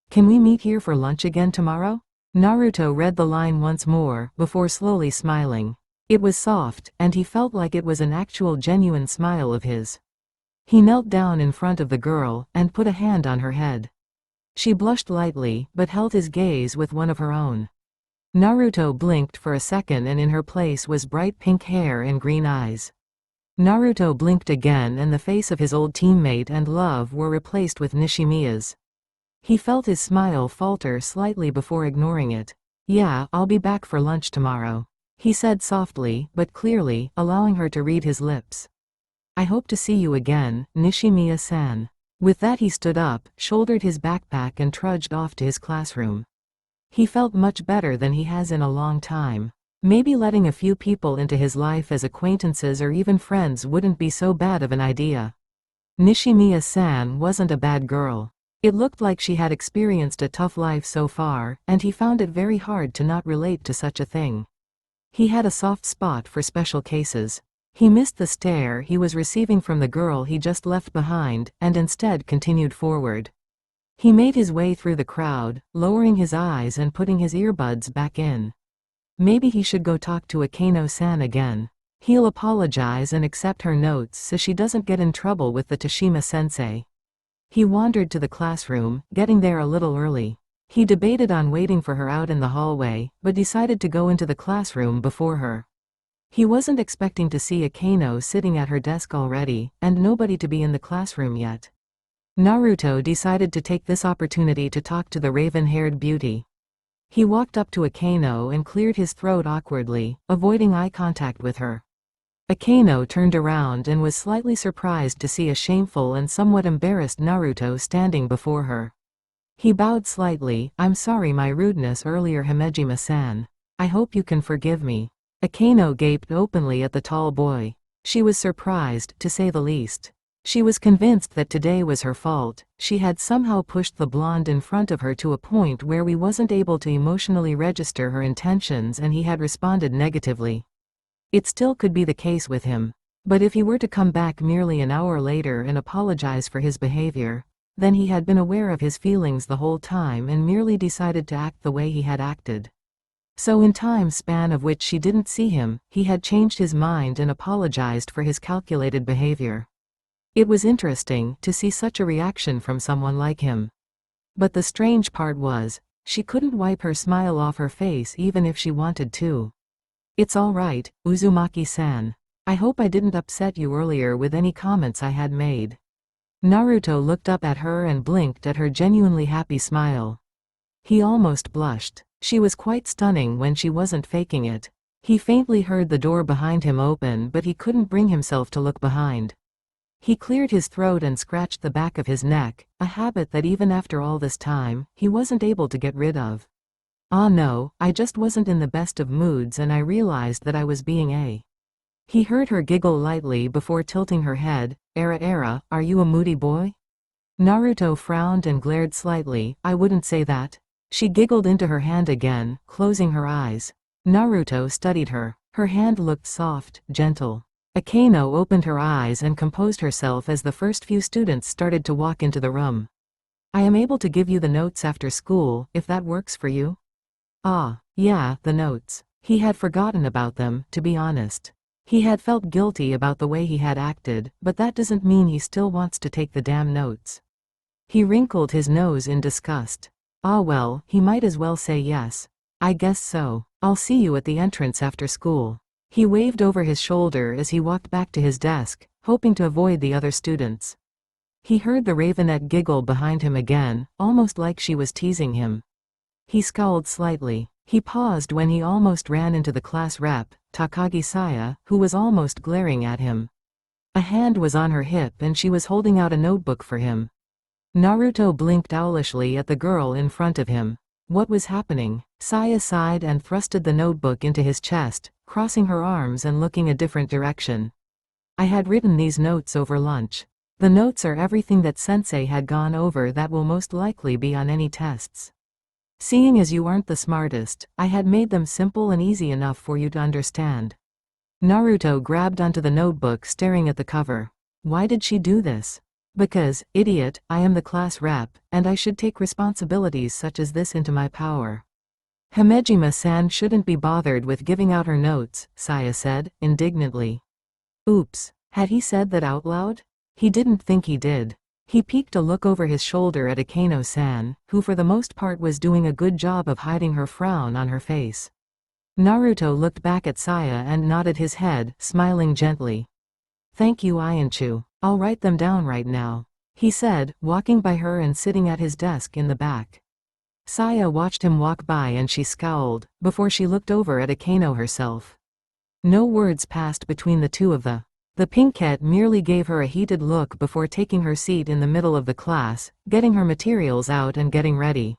Can we meet here for lunch again tomorrow? Naruto read the line once more, before slowly smiling. It was soft, and he felt like it was an actual genuine smile of his. He knelt down in front of the girl, and put a hand on her head. She blushed lightly, but held his gaze with one of her own. Naruto blinked for a second and in her place was bright pink hair and green eyes. Naruto blinked again and the face of his old teammate and love were replaced with Nishimiya's. He felt his smile falter slightly before ignoring it. "Yeah, I'll be back for lunch tomorrow," he said softly but clearly, allowing her to read his lips. "I hope to see you again, Nishimiya-san." With that he stood up, shouldered his backpack and trudged off to his classroom. He felt much better than he has in a long time. Maybe letting a few people into his life as acquaintances or even friends wouldn't be so bad of an idea. Nishimiya-san wasn't a bad girl. It looked like she had experienced a tough life so far, and he found it very hard to not relate to such a thing. He had a soft spot for special cases. He missed the stare he was receiving from the girl he just left behind, and instead continued forward. He made his way through the crowd, lowering his eyes and putting his earbuds back in. Maybe he should go talk to Aano-san again. He'll apologize and accept her notes so she doesn't get in trouble with the Tashima-sensei. He wandered to the classroom, getting there a little early. He debated on waiting for her out in the hallway, but decided to go into the classroom before her. He wasn't expecting to see Aano sitting at her desk already, and nobody to be in the classroom yet. Naruto decided to take this opportunity to talk to the raven-haired beauty. He walked up to Aano and cleared his throat awkwardly, avoiding eye contact with her. Aano turned around and was slightly surprised to see a shameful and somewhat embarrassed Naruto standing before her. He bowed slightly. "I'm sorry my rudeness earlier, Himejima-san. I hope you can forgive me." Aano gaped openly at the tall boy. She was surprised, to say the least. She was convinced that today was her fault. She had somehow pushed the blonde in front of her to a point where we wasn't able to emotionally register her intentions and he had responded negatively. It still could be the case with him. But if he were to come back merely an hour later and apologize for his behavior, then he had been aware of his feelings the whole time and merely decided to act the way he had acted. So in time span of which she didn't see him, he had changed his mind and apologized for his calculated behavior. It was interesting to see such a reaction from someone like him. But the strange part was, she couldn't wipe her smile off her face even if she wanted to. "It's all right, Uzumaki-san. I hope I didn't upset you earlier with any comments I had made." Naruto looked up at her and blinked at her genuinely happy smile. He almost blushed. She was quite stunning when she wasn't faking it. He faintly heard the door behind him open but he couldn't bring himself to look behind. He cleared his throat and scratched the back of his neck, a habit that even after all this time, he wasn't able to get rid of. "Ah no, I just wasn't in the best of moods and I realized that I was being a..." He heard her giggle lightly before tilting her head. Era, are you a moody boy?" Naruto frowned and glared slightly. "I wouldn't say that." She giggled into her hand again, closing her eyes. Naruto studied her. Her hand looked soft, gentle. Aano opened her eyes and composed herself as the first few students started to walk into the room. "I am able to give you the notes after school, if that works for you." Ah, yeah, the notes. He had forgotten about them, to be honest. He had felt guilty about the way he had acted, but that doesn't mean he still wants to take the damn notes. He wrinkled his nose in disgust. Ah well, he might as well say yes. "I guess so. I'll see you at the entrance after school." He waved over his shoulder as he walked back to his desk, hoping to avoid the other students. He heard the ravenette giggle behind him again, almost like she was teasing him. He scowled slightly. He paused when he almost ran into the class rep, Takagi Saya, who was almost glaring at him. A hand was on her hip and she was holding out a notebook for him. Naruto blinked owlishly at the girl in front of him. What was happening? Saya sighed and thrusted the notebook into his chest, crossing her arms and looking a different direction. "I had written these notes over lunch. The notes are everything that Sensei had gone over that will most likely be on any tests. Seeing as you aren't the smartest, I had made them simple and easy enough for you to understand." Naruto grabbed onto the notebook, staring at the cover. Why did she do this? "Because, idiot, I am the class rep, and I should take responsibilities such as this into my power." Himejima-san shouldn't be bothered with giving out her notes, Saya said, indignantly. Oops, had he said that out loud? He didn't think he did. He peeked a look over his shoulder at Akeno-san, who for the most part was doing a good job of hiding her frown on her face. Naruto looked back at Saya and nodded his head, smiling gently. Thank you, Ianchu. I'll write them down right now, he said, walking by her and sitting at his desk in the back. Saya watched him walk by and she scowled, before she looked over at Akeno herself. No words passed between the two of them. The pinkette merely gave her a heated look before taking her seat in the middle of the class, getting her materials out and getting ready.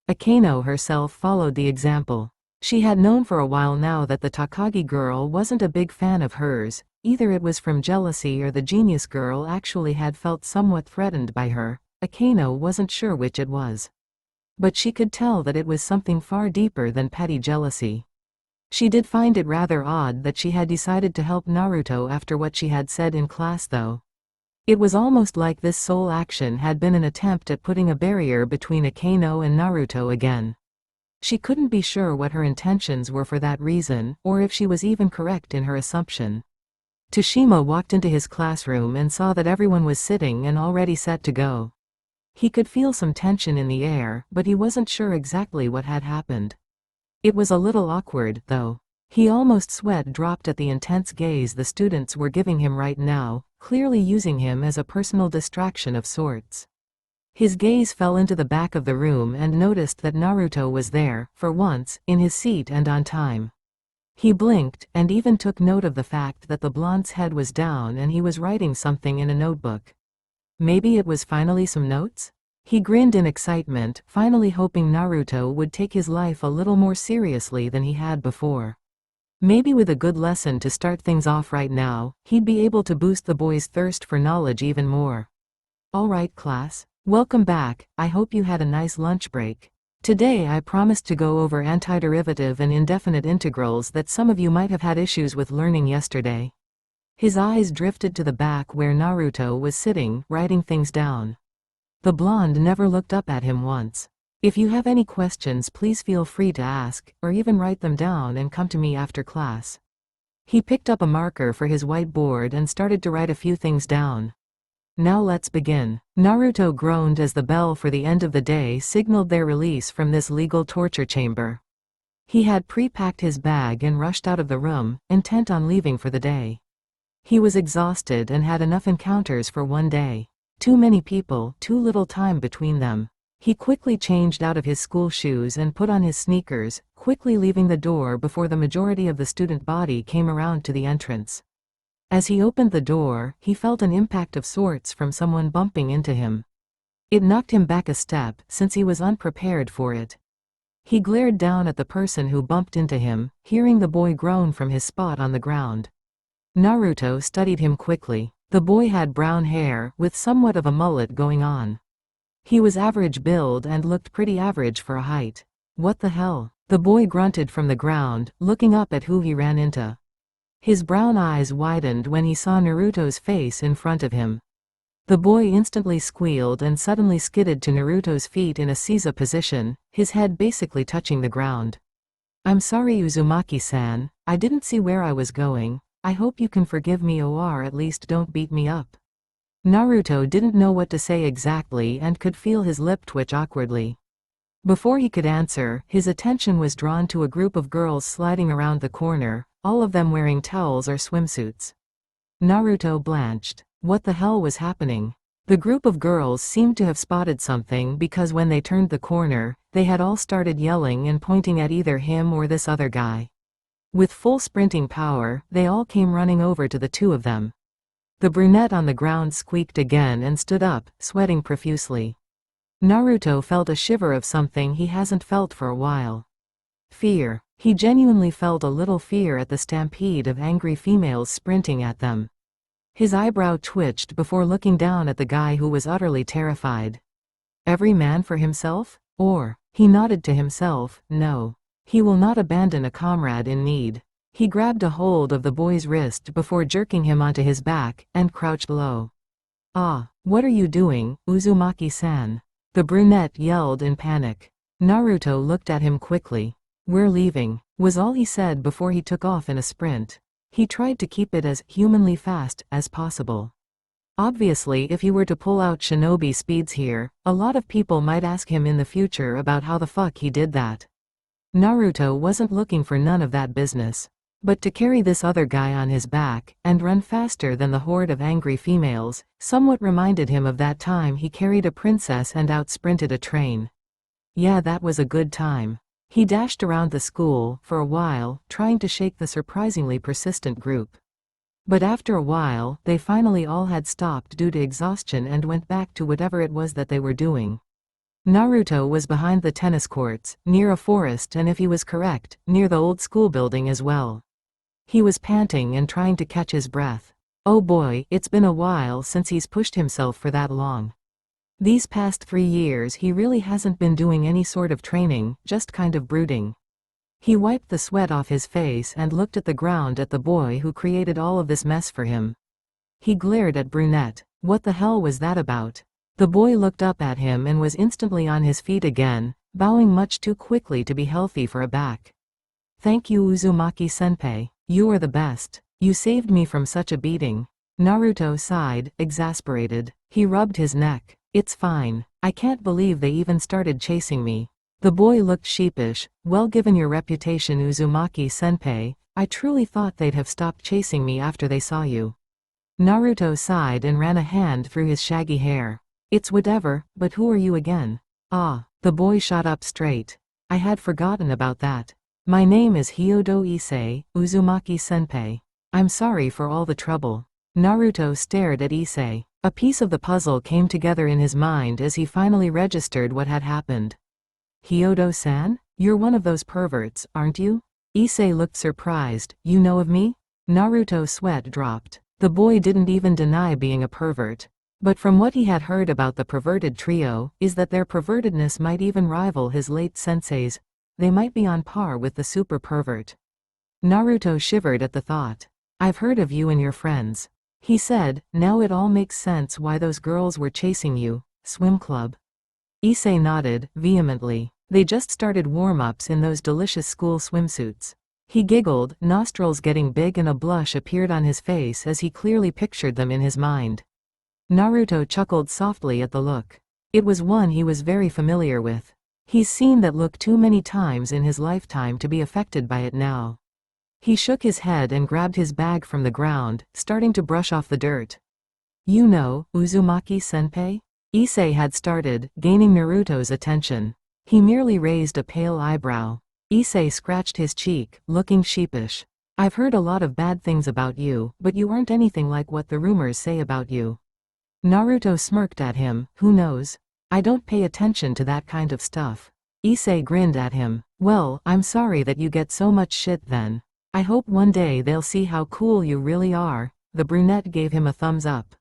Akeno herself followed the example. She had known for a while now that the Takagi girl wasn't a big fan of hers, either it was from jealousy or the genius girl actually had felt somewhat threatened by her. Akeno wasn't sure which it was. But she could tell that it was something far deeper than petty jealousy. She did find it rather odd that she had decided to help Naruto after what she had said in class though. It was almost like this sole action had been an attempt at putting a barrier between Akeno and Naruto again. She couldn't be sure what her intentions were for that reason, or if she was even correct in her assumption. Tsushima walked into his classroom and saw that everyone was sitting and already set to go. He could feel some tension in the air, but he wasn't sure exactly what had happened. It was a little awkward, though. He almost sweat dropped at the intense gaze the students were giving him right now, clearly using him as a personal distraction of sorts. His gaze fell into the back of the room and noticed that Naruto was there, for once, in his seat and on time. He blinked, and even took note of the fact that the blonde's head was down and he was writing something in a notebook. Maybe it was finally some notes? He grinned in excitement, finally hoping Naruto would take his life a little more seriously than he had before. Maybe with a good lesson to start things off right now, he'd be able to boost the boy's thirst for knowledge even more. Alright class, welcome back, I hope you had a nice lunch break. Today I promised to go over antiderivative and indefinite integrals that some of you might have had issues with learning yesterday. His eyes drifted to the back where Naruto was sitting, writing things down. The blonde never looked up at him once. If you have any questions, please feel free to ask, or even write them down and come to me after class. He picked up a marker for his whiteboard and started to write a few things down. Now let's begin. Naruto groaned as the bell for the end of the day signaled their release from this legal torture chamber. He had pre-packed his bag and rushed out of the room, intent on leaving for the day. He was exhausted and had enough encounters for one day. Too many people, too little time between them. He quickly changed out of his school shoes and put on his sneakers, quickly leaving the door before the majority of the student body came around to the entrance. As he opened the door, he felt an impact of sorts from someone bumping into him. It knocked him back a step, since he was unprepared for it. He glared down at the person who bumped into him, hearing the boy groan from his spot on the ground. Naruto studied him quickly. The boy had brown hair, with somewhat of a mullet going on. He was average build and looked pretty average for a height. What the hell? The boy grunted from the ground, looking up at who he ran into. His brown eyes widened when he saw Naruto's face in front of him. The boy instantly squealed and suddenly skidded to Naruto's feet in a seiza position, his head basically touching the ground. I'm sorry Uzumaki-san, I didn't see where I was going. I hope you can forgive me or at least don't beat me up. Naruto didn't know what to say exactly and could feel his lip twitch awkwardly. Before he could answer, his attention was drawn to a group of girls sliding around the corner, all of them wearing towels or swimsuits. Naruto blanched. What the hell was happening? The group of girls seemed to have spotted something because when they turned the corner, they had all started yelling and pointing at either him or this other guy. With full sprinting power, they all came running over to the two of them. The brunette on the ground squeaked again and stood up, sweating profusely. Naruto felt a shiver of something he hasn't felt for a while. Fear. He genuinely felt a little fear at the stampede of angry females sprinting at them. His eyebrow twitched before looking down at the guy who was utterly terrified. Every man for himself? Or, he nodded to himself, no. He will not abandon a comrade in need. He grabbed a hold of the boy's wrist before jerking him onto his back, and crouched low. Ah, what are you doing, Uzumaki-san? The brunette yelled in panic. Naruto looked at him quickly. "We're leaving," was all he said before he took off in a sprint. He tried to keep it as humanly fast as possible. Obviously, if he were to pull out shinobi speeds here, a lot of people might ask him in the future about how the fuck he did that. Naruto wasn't looking for none of that business. But to carry this other guy on his back, and run faster than the horde of angry females, somewhat reminded him of that time he carried a princess and out-sprinted a train. Yeah, that was a good time. He dashed around the school for a while, trying to shake the surprisingly persistent group. But after a while, they finally all had stopped due to exhaustion and went back to whatever it was that they were doing. Naruto was behind the tennis courts, near a forest, and if he was correct, near the old school building as well. He was panting and trying to catch his breath. Oh boy, it's been a while since he's pushed himself for that long. These past 3 years he really hasn't been doing any sort of training, just kind of brooding. He wiped the sweat off his face and looked at the ground at the boy who created all of this mess for him. He glared at Brunette. What the hell was that about? The boy looked up at him and was instantly on his feet again, bowing much too quickly to be healthy for a back. "Thank you, Uzumaki-senpai. You are the best. You saved me from such a beating." Naruto sighed, exasperated. He rubbed his neck. "It's fine. I can't believe they even started chasing me." The boy looked sheepish. "Well, given your reputation, Uzumaki-senpai, I truly thought they'd have stopped chasing me after they saw you." Naruto sighed and ran a hand through his shaggy hair. "It's whatever, but who are you again?" "Ah." The boy shot up straight. "I had forgotten about that. My name is Hyodo Issei, Uzumaki-senpai. I'm sorry for all the trouble." Naruto stared at Issei. A piece of the puzzle came together in his mind as he finally registered what had happened. "Hyodo-san? You're one of those perverts, aren't you?" Issei looked surprised. "You know of me?" Naruto's sweat dropped. The boy didn't even deny being a pervert. But from what he had heard about the perverted trio, is that their pervertedness might even rival his late sensei's. They might be on par with the super pervert. Naruto shivered at the thought. "I've heard of you and your friends," he said. "Now it all makes sense why those girls were chasing you. Swim club?" Issei nodded, vehemently. "They just started warm-ups in those delicious school swimsuits." He giggled, nostrils getting big, and a blush appeared on his face as he clearly pictured them in his mind. Naruto chuckled softly at the look. It was one he was very familiar with. He's seen that look too many times in his lifetime to be affected by it now. He shook his head and grabbed his bag from the ground, starting to brush off the dirt. "You know, Uzumaki-senpai?" Issei had started, gaining Naruto's attention. He merely raised a pale eyebrow. Issei scratched his cheek, looking sheepish. "I've heard a lot of bad things about you, but you aren't anything like what the rumors say about you." Naruto smirked at him. "Who knows? I don't pay attention to that kind of stuff." Issei grinned at him. "Well, I'm sorry that you get so much shit then. I hope one day they'll see how cool you really are." The brunette gave him a thumbs up.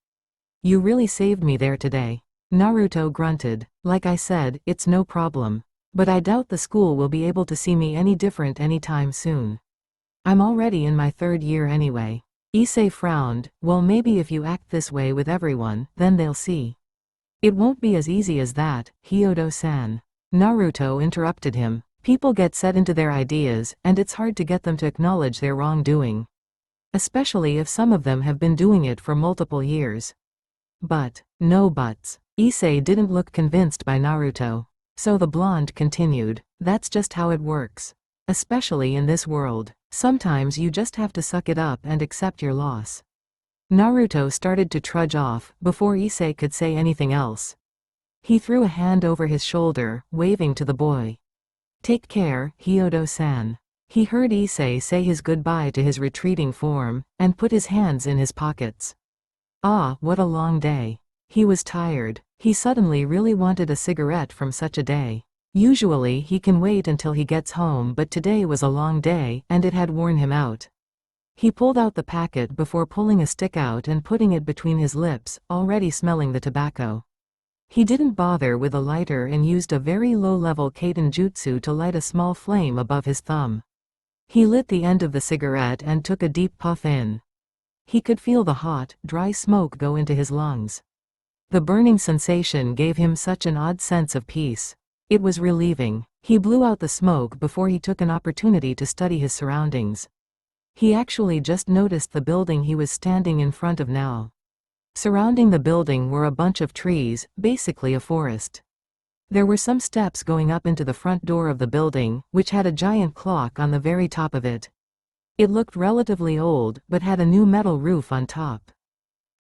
"You really saved me there today." Naruto grunted. "Like I said, it's no problem. But I doubt the school will be able to see me any different anytime soon. I'm already in my 3rd year anyway." Issei frowned. "Well, maybe if you act this way with everyone, then they'll see." "It won't be as easy as that, Hyodo-san." Naruto interrupted him. "People get set into their ideas, and it's hard to get them to acknowledge their wrongdoing. Especially if some of them have been doing it for multiple years." "But." "No buts." Issei didn't look convinced by Naruto. So the blonde continued. "That's just how it works. Especially in this world. Sometimes you just have to suck it up and accept your loss." Naruto started to trudge off, before Issei could say anything else. He threw a hand over his shoulder, waving to the boy. "Take care, Hyodo-san." He heard Issei say his goodbye to his retreating form, and put his hands in his pockets. Ah, what a long day. He was tired. He suddenly really wanted a cigarette from such a day. Usually he can wait until he gets home, but today was a long day, and it had worn him out. He pulled out the packet before pulling a stick out and putting it between his lips, already smelling the tobacco. He didn't bother with a lighter and used a very low-level Kaiten jutsu to light a small flame above his thumb. He lit the end of the cigarette and took a deep puff in. He could feel the hot, dry smoke go into his lungs. The burning sensation gave him such an odd sense of peace. It was relieving. He blew out the smoke before he took an opportunity to study his surroundings. He actually just noticed the building he was standing in front of now. Surrounding the building were a bunch of trees, basically a forest. There were some steps going up into the front door of the building, which had a giant clock on the very top of it. It looked relatively old, but had a new metal roof on top.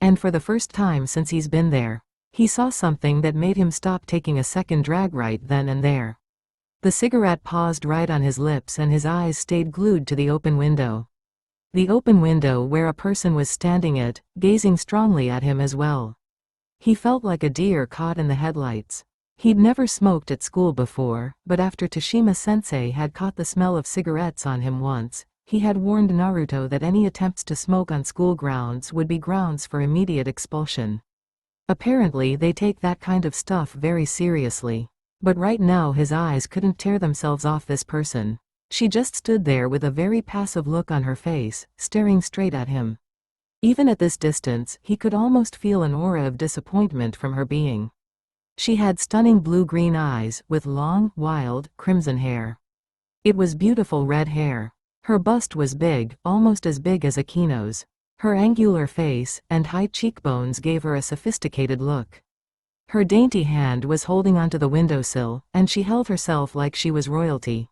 And for the first time since he's been there, he saw something that made him stop taking a second drag right then and there. The cigarette paused right on his lips and his eyes stayed glued to the open window. The open window where a person was standing at, gazing strongly at him as well. He felt like a deer caught in the headlights. He'd never smoked at school before, but after Tashima-sensei had caught the smell of cigarettes on him once, he had warned Naruto that any attempts to smoke on school grounds would be grounds for immediate expulsion. Apparently they take that kind of stuff very seriously. But right now his eyes couldn't tear themselves off this person. She just stood there with a very passive look on her face, staring straight at him. Even at this distance, he could almost feel an aura of disappointment from her being. She had stunning blue-green eyes, with long, wild, crimson hair. It was beautiful red hair. Her bust was big, almost as big as Akino's. Her angular face and high cheekbones gave her a sophisticated look. Her dainty hand was holding onto the windowsill, and she held herself like she was royalty.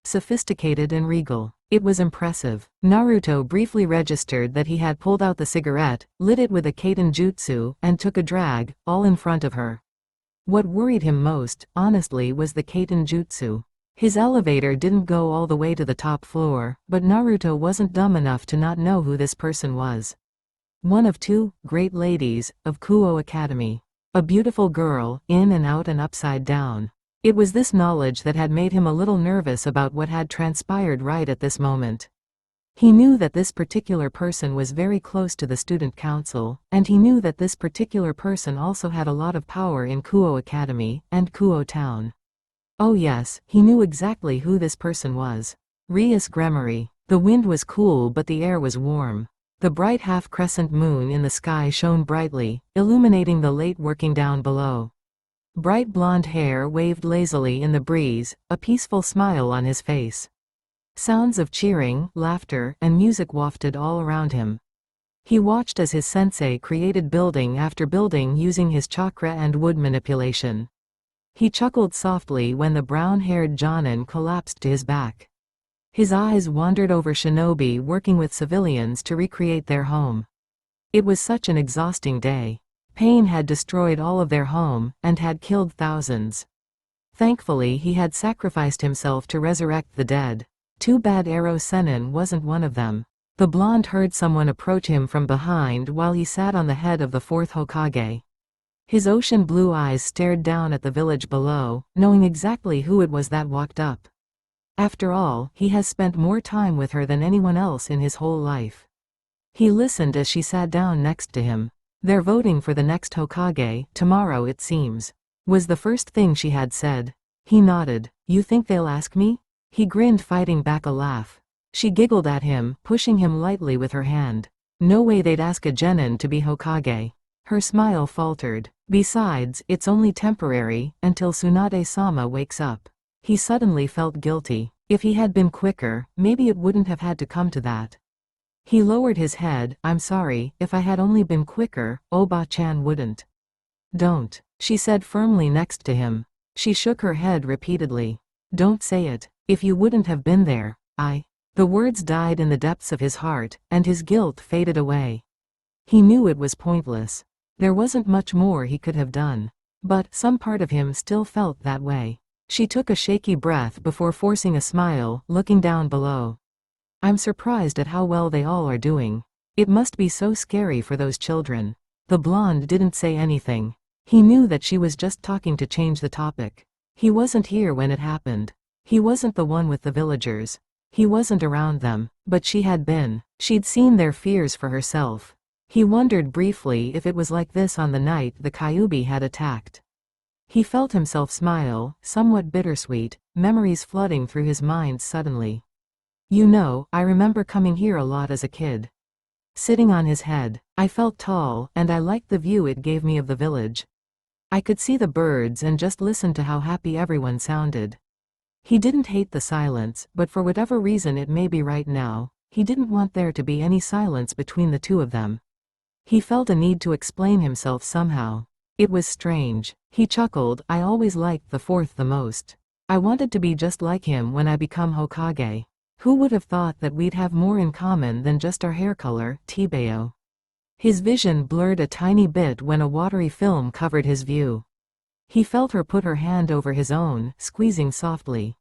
Sophisticated and regal. It was impressive. Naruto briefly registered that he had pulled out the cigarette, lit it with a Kaiten jutsu, and took a drag, all in front of her. What worried him most, honestly, was the Kaiten jutsu. His elevator didn't go all the way to the top floor, but Naruto wasn't dumb enough to not know who this person was. One of two great ladies of Kuo Academy. A beautiful girl, in and out and upside down. It was this knowledge that had made him a little nervous about what had transpired right at this moment. He knew that this particular person was very close to the student council, and he knew that this particular person also had a lot of power in Kuo Academy and Kuo Town. Oh yes, he knew exactly who this person was. Rias Gremory. The wind was cool but the air was warm. The bright half-crescent moon in the sky shone brightly, illuminating the late working down below. Bright blonde hair waved lazily in the breeze, a peaceful smile on his face. Sounds of cheering, laughter, and music wafted all around him. He watched as his sensei created building after building using his chakra and wood manipulation. He chuckled softly when the brown-haired Jonin collapsed to his back. His eyes wandered over shinobi working with civilians to recreate their home. It was such an exhausting day. Pain had destroyed all of their home, and had killed thousands. Thankfully he had sacrificed himself to resurrect the dead. Too bad Ero Sennin wasn't one of them. The blonde heard someone approach him from behind while he sat on the head of the fourth Hokage. His ocean blue eyes stared down at the village below, knowing exactly who it was that walked up. After all, he has spent more time with her than anyone else in his whole life. He listened as she sat down next to him. They're voting for the next Hokage, tomorrow it seems, was the first thing she had said. He nodded. You think they'll ask me? He grinned, fighting back a laugh. She giggled at him, pushing him lightly with her hand. No way they'd ask a genin to be Hokage. Her smile faltered. Besides, it's only temporary, until Tsunade-sama wakes up. He suddenly felt guilty. If he had been quicker, maybe it wouldn't have had to come to that. He lowered his head. I'm sorry, if I had only been quicker, Oba-chan wouldn't. Don't, she said firmly next to him. She shook her head repeatedly. Don't say it. If you wouldn't have been there, The words died in the depths of his heart, and his guilt faded away. He knew it was pointless. There wasn't much more he could have done. But some part of him still felt that way. She took a shaky breath before forcing a smile, looking down below. I'm surprised at how well they all are doing. It must be so scary for those children. The blonde didn't say anything. He knew that she was just talking to change the topic. He wasn't here when it happened. He wasn't the one with the villagers. He wasn't around them, but she had been. She'd seen their fears for herself. He wondered briefly if it was like this on the night the Kyuubi had attacked. He felt himself smile, somewhat bittersweet, memories flooding through his mind suddenly. You know, I remember coming here a lot as a kid. Sitting on his head, I felt tall, and I liked the view it gave me of the village. I could see the birds and just listen to how happy everyone sounded. He didn't hate the silence, but for whatever reason, it may be right now, he didn't want there to be any silence between the two of them. He felt a need to explain himself somehow. It was strange. He chuckled, I always liked the fourth the most. I wanted to be just like him when I become Hokage. Who would have thought that we'd have more in common than just our hair color, Tibeo? His vision blurred a tiny bit when a watery film covered his view. He felt her put her hand over his own, squeezing softly.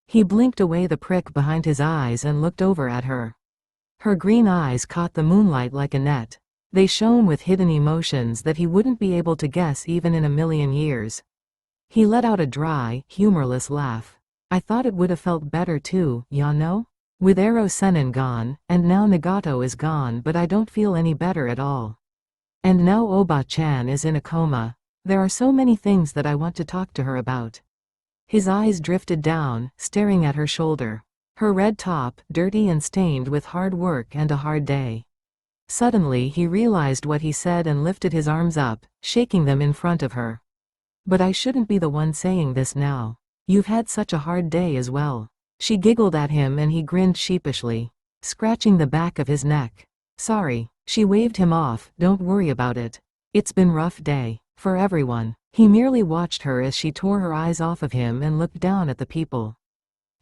He blinked away the prick behind his eyes and looked over at her. Her green eyes caught the moonlight like a net. They shone with hidden emotions that he wouldn't be able to guess even in a million years. He let out a dry, humorless laugh. I thought it would have felt better too, ya know? With Ero Sennin gone, and now Nagato is gone, but I don't feel any better at all. And now Oba-chan is in a coma. There are so many things that I want to talk to her about. His eyes drifted down, staring at her shoulder. Her red top, dirty and stained with hard work and a hard day. Suddenly he realized what he said and lifted his arms up, shaking them in front of her. But I shouldn't be the one saying this now. You've had such a hard day as well. She giggled at him and he grinned sheepishly, scratching the back of his neck. Sorry. She waved him off, don't worry about it. It's been a rough day. For everyone. He merely watched her as she tore her eyes off of him and looked down at the people.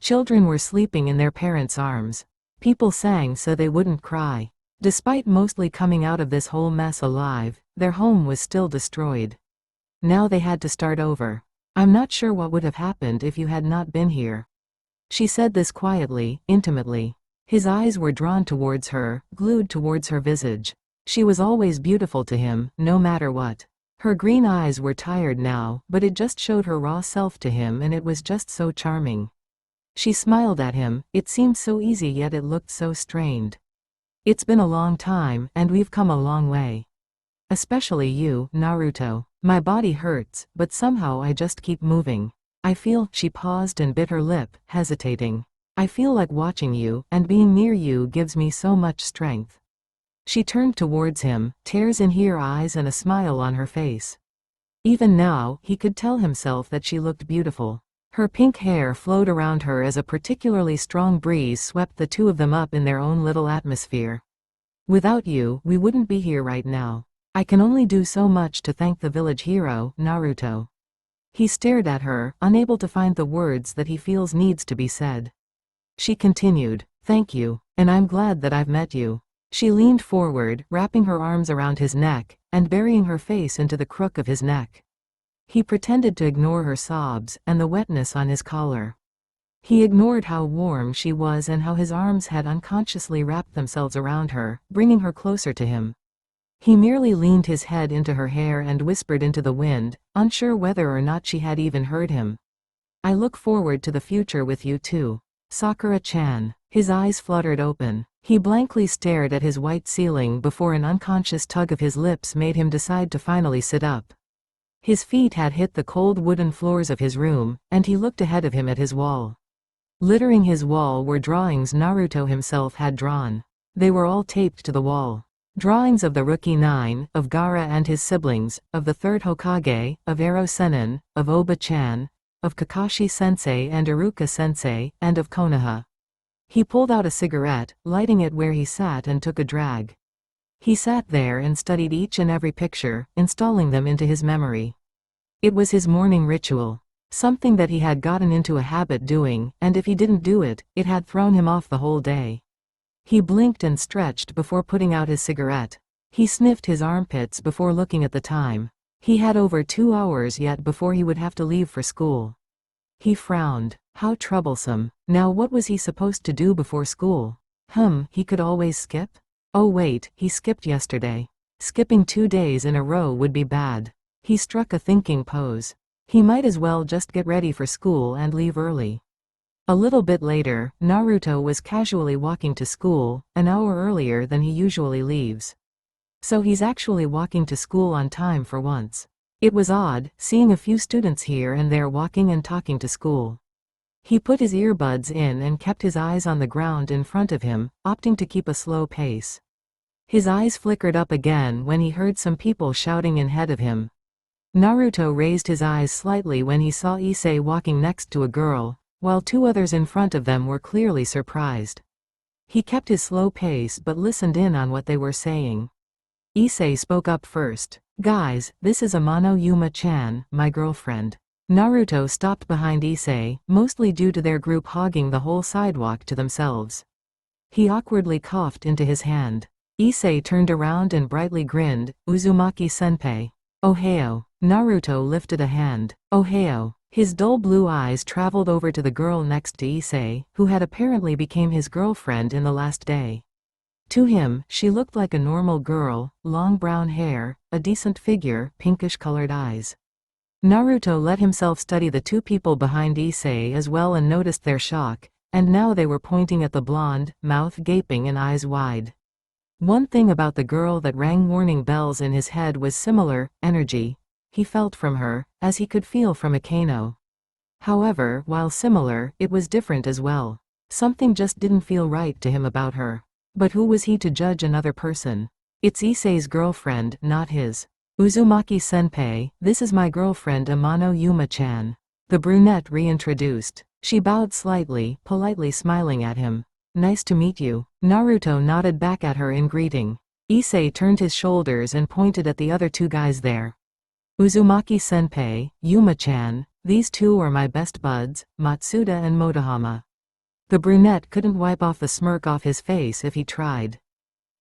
Children were sleeping in their parents' arms. People sang so they wouldn't cry. Despite mostly coming out of this whole mess alive, their home was still destroyed. Now they had to start over. I'm not sure what would have happened if you had not been here. She said this quietly, intimately. His eyes were drawn towards her, glued towards her visage. She was always beautiful to him, no matter what. Her green eyes were tired now, but it just showed her raw self to him and it was just so charming. She smiled at him, it seemed so easy yet it looked so strained. It's been a long time, and we've come a long way. Especially you, Naruto. My body hurts, but somehow I just keep moving. I feel, she paused and bit her lip, hesitating. I feel like watching you, and being near you gives me so much strength. She turned towards him, tears in her eyes and a smile on her face. Even now, he could tell himself that she looked beautiful. Her pink hair flowed around her as a particularly strong breeze swept the two of them up in their own little atmosphere. Without you, we wouldn't be here right now. I can only do so much to thank the village hero, Naruto. He stared at her, unable to find the words that he feels needs to be said. She continued, thank you, and I'm glad that I've met you. She leaned forward, wrapping her arms around his neck, and burying her face into the crook of his neck. He pretended to ignore her sobs, and the wetness on his collar. He ignored how warm she was and how his arms had unconsciously wrapped themselves around her, bringing her closer to him. He merely leaned his head into her hair and whispered into the wind, unsure whether or not she had even heard him. I look forward to the future with you too. Sakura-chan. His eyes fluttered open. He blankly stared at his white ceiling before an unconscious tug of his lips made him decide to finally sit up. His feet had hit the cold wooden floors of his room, and he looked ahead of him at his wall. Littering his wall were drawings Naruto himself had drawn. They were all taped to the wall. Drawings of the Rookie 9, of Gaara and his siblings, of the third Hokage, of Ero Sennin, of Oba-chan, of Kakashi-sensei and Iruka-sensei, and of Konoha. He pulled out a cigarette, lighting it where he sat and took a drag. He sat there and studied each and every picture, installing them into his memory. It was his morning ritual. Something that he had gotten into a habit doing, and if he didn't do it, it had thrown him off the whole day. He blinked and stretched before putting out his cigarette. He sniffed his armpits before looking at the time. He had over 2 hours yet before he would have to leave for school. He frowned. How troublesome. Now what was he supposed to do before school? He could always skip? Oh wait, he skipped yesterday. Skipping 2 days in a row would be bad. He struck a thinking pose. He might as well just get ready for school and leave early. A little bit later, Naruto was casually walking to school, an hour earlier than he usually leaves. So he's actually walking to school on time for once. It was odd, seeing a few students here and there walking and talking to school. He put his earbuds in and kept his eyes on the ground in front of him, opting to keep a slow pace. His eyes flickered up again when he heard some people shouting ahead of him. Naruto raised his eyes slightly when he saw Issei walking next to a girl, while two others in front of them were clearly surprised. He kept his slow pace but listened in on what they were saying. Issei spoke up first. Guys, this is Amano Yuma-chan, my girlfriend. Naruto stopped behind Issei, mostly due to their group hogging the whole sidewalk to themselves. He awkwardly coughed into his hand. Issei turned around and brightly grinned. Uzumaki-senpai. Ohio. Naruto lifted a hand. Ohio. His dull blue eyes traveled over to the girl next to Issei, who had apparently become his girlfriend in the last day. To him, she looked like a normal girl, long brown hair, a decent figure, pinkish-colored eyes. Naruto let himself study the two people behind Issei as well and noticed their shock, and now they were pointing at the blonde, mouth gaping and eyes wide. One thing about the girl that rang warning bells in his head was similar energy he felt from her, as he could feel from Aano. However, while similar, it was different as well. Something just didn't feel right to him about her. But who was he to judge another person? It's Issei's girlfriend, not his. Uzumaki-senpai, this is my girlfriend Amano Yuma-chan. The brunette reintroduced. She bowed slightly, politely smiling at him. Nice to meet you. Naruto nodded back at her in greeting. Issei turned his shoulders and pointed at the other two guys there. Uzumaki-senpai, Yuma-chan, these two are my best buds, Matsuda and Motohama. The brunette couldn't wipe off the smirk off his face if he tried.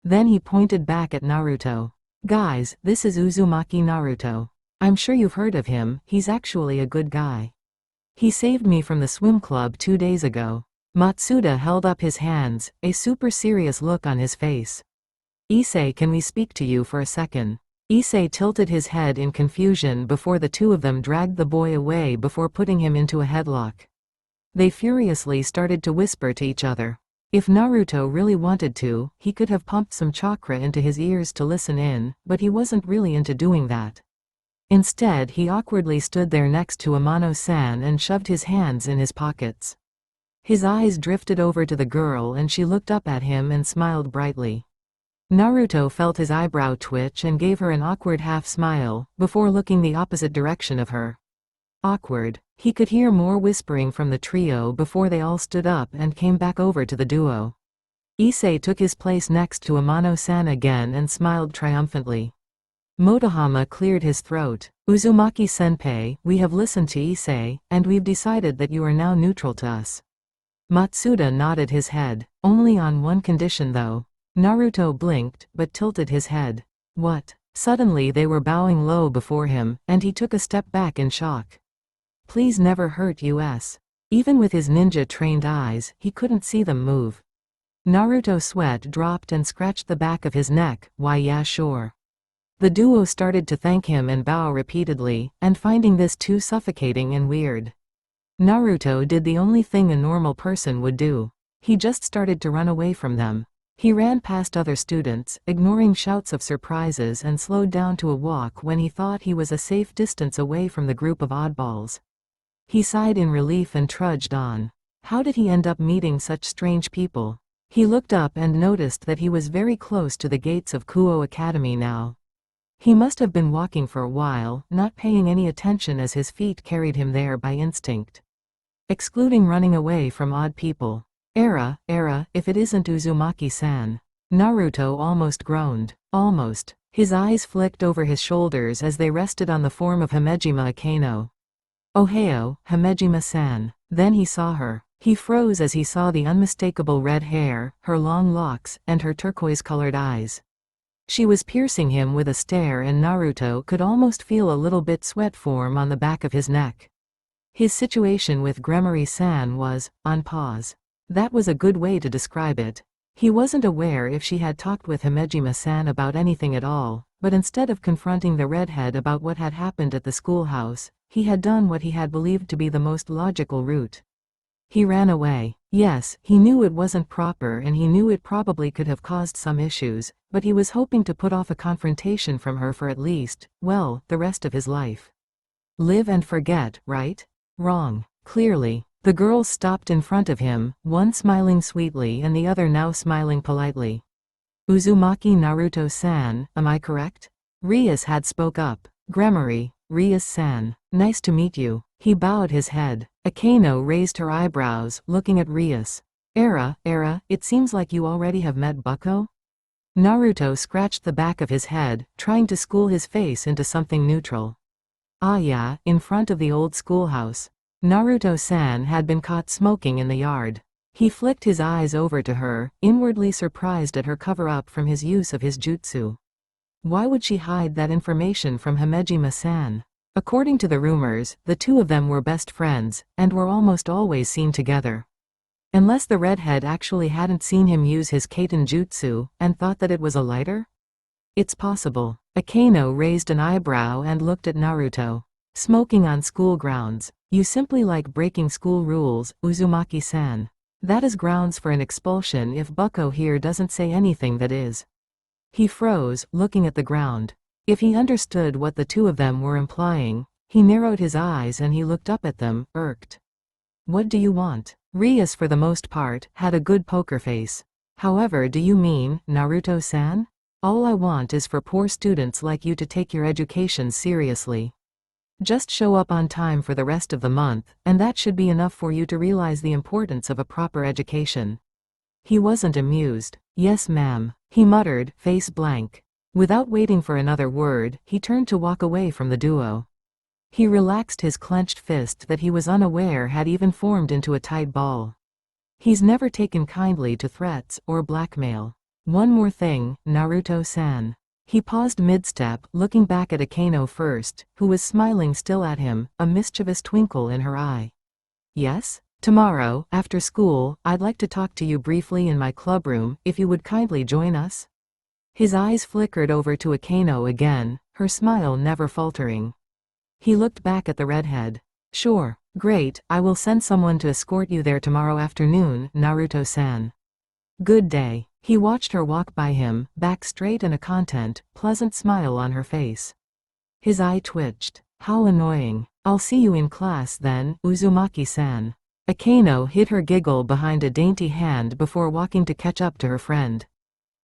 Then he pointed back at Naruto. Guys, this is Uzumaki Naruto. I'm sure you've heard of him, he's actually a good guy. He saved me from the swim club 2 days ago. Matsuda held up his hands, a super serious look on his face. Issei, can we speak to you for a second? Issei tilted his head in confusion before the two of them dragged the boy away before putting him into a headlock. They furiously started to whisper to each other. If Naruto really wanted to, he could have pumped some chakra into his ears to listen in, but he wasn't really into doing that. Instead, he awkwardly stood there next to Amano-san and shoved his hands in his pockets. His eyes drifted over to the girl and she looked up at him and smiled brightly. Naruto felt his eyebrow twitch and gave her an awkward half-smile, before looking the opposite direction of her. Awkward. He could hear more whispering from the trio before they all stood up and came back over to the duo. Issei took his place next to Amano-san again and smiled triumphantly. Motohama cleared his throat. Uzumaki-senpai, we have listened to Issei, and we've decided that you are now neutral to us. Matsuda nodded his head. Only on one condition though. Naruto blinked, but tilted his head. What? Suddenly they were bowing low before him, and he took a step back in shock. Please never hurt us. Even with his ninja-trained eyes, he couldn't see them move. Naruto's sweat dropped and scratched the back of his neck. Why yeah sure. The duo started to thank him and bow repeatedly, and finding this too suffocating and weird. Naruto did the only thing a normal person would do. He just started to run away from them. He ran past other students, ignoring shouts of surprises and slowed down to a walk when he thought he was a safe distance away from the group of oddballs. He sighed in relief and trudged on. How did he end up meeting such strange people? He looked up and noticed that he was very close to the gates of Kuo Academy now. He must have been walking for a while, not paying any attention as his feet carried him there by instinct. Excluding running away from odd people. Era, if it isn't Uzumaki-san. Naruto almost groaned. Almost. His eyes flicked over his shoulders as they rested on the form of Himejima Aano. Ohio, Himejima-san. Then he saw her. He froze as he saw the unmistakable red hair, her long locks, and her turquoise-colored eyes. She was piercing him with a stare and Naruto could almost feel a little bit sweat form on the back of his neck. His situation with Gremory-san was, on pause. That was a good way to describe it. He wasn't aware if she had talked with Himejima-san about anything at all, but instead of confronting the redhead about what had happened at the schoolhouse, he had done what he had believed to be the most logical route. He ran away. Yes, he knew it wasn't proper and he knew it probably could have caused some issues, but he was hoping to put off a confrontation from her for at least, well, the rest of his life. Live and forget, right? Wrong. Clearly. The girls stopped in front of him, one smiling sweetly and the other now smiling politely. Uzumaki Naruto-san, am I correct? Rias had spoke up. Gremory, Rias-san. Nice to meet you. He bowed his head. Aano raised her eyebrows, looking at Rias. Era, it seems like you already have met Bucko? Naruto scratched the back of his head, trying to school his face into something neutral. Ah yeah, in front of the old schoolhouse. Naruto-san had been caught smoking in the yard. He flicked his eyes over to her, inwardly surprised at her cover-up from his use of his jutsu. Why would she hide that information from Himejima-san? According to the rumors, the two of them were best friends, and were almost always seen together. Unless the redhead actually hadn't seen him use his Kaiten jutsu, and thought that it was a lighter? It's possible. Aano raised an eyebrow and looked at Naruto. Smoking on school grounds. You simply like breaking school rules, Uzumaki-san. That is grounds for an expulsion if Bucko here doesn't say anything that is. He froze, looking at the ground. If he understood what the two of them were implying, he narrowed his eyes and he looked up at them, irked. What do you want? Rias for the most part, had a good poker face. However, do you mean, Naruto-san? All I want is for poor students like you to take your education seriously. Just show up on time for the rest of the month, and that should be enough for you to realize the importance of a proper education. He wasn't amused. Yes ma'am, he muttered, face blank. Without waiting for another word, he turned to walk away from the duo. He relaxed his clenched fist that he was unaware had even formed into a tight ball. He's never taken kindly to threats or blackmail. One more thing, Naruto-san. He paused mid-step, looking back at Aano first, who was smiling still at him, a mischievous twinkle in her eye. Yes? Tomorrow, after school, I'd like to talk to you briefly in my clubroom, if you would kindly join us? His eyes flickered over to Aano again, her smile never faltering. He looked back at the redhead. Sure, great, I will send someone to escort you there tomorrow afternoon, Naruto-san. Good day. He watched her walk by him, back straight and a content, pleasant smile on her face. His eye twitched. How annoying. I'll see you in class then, Uzumaki-san. Aano hid her giggle behind a dainty hand before walking to catch up to her friend.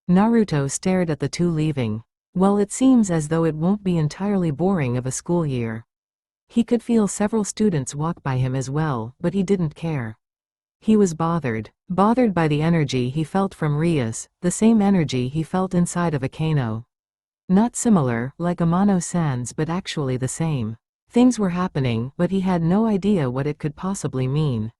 Naruto stared at the two leaving. Well, it seems as though it won't be entirely boring of a school year. He could feel several students walk by him as well, but he didn't care. He was bothered by the energy he felt from Rias, the same energy he felt inside of Aano. Not similar, like Amano-san's, but actually the same. Things were happening, but he had no idea what it could possibly mean.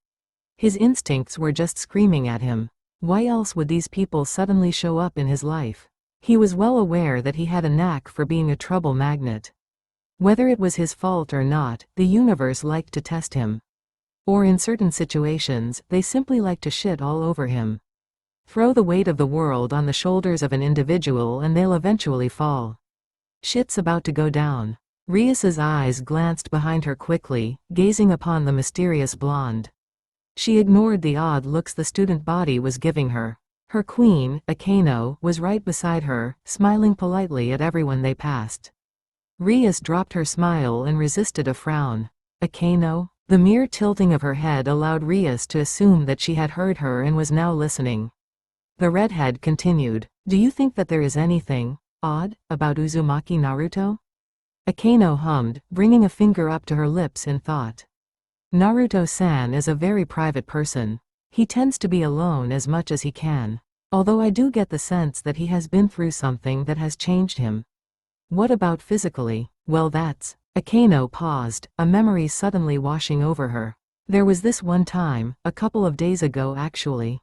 His instincts were just screaming at him. Why else would these people suddenly show up in his life? He was well aware that he had a knack for being a trouble magnet. Whether it was his fault or not, the universe liked to test him. Or in certain situations, they simply like to shit all over him. Throw the weight of the world on the shoulders of an individual and they'll eventually fall. Shit's about to go down. Rias's eyes glanced behind her quickly, gazing upon the mysterious blonde. She ignored the odd looks the student body was giving her. Her queen, Aano, was right beside her, smiling politely at everyone they passed. Rias dropped her smile and resisted a frown. Aano? The mere tilting of her head allowed Rias to assume that she had heard her and was now listening. The redhead continued. Do you think that there is anything odd about Uzumaki Naruto? Aano hummed, bringing a finger up to her lips in thought. Naruto-san is a very private person. He tends to be alone as much as he can. Although I do get the sense that he has been through something that has changed him. What about physically? Well, that's... Aano paused, a memory suddenly washing over her. There was this one time, a couple of days ago actually.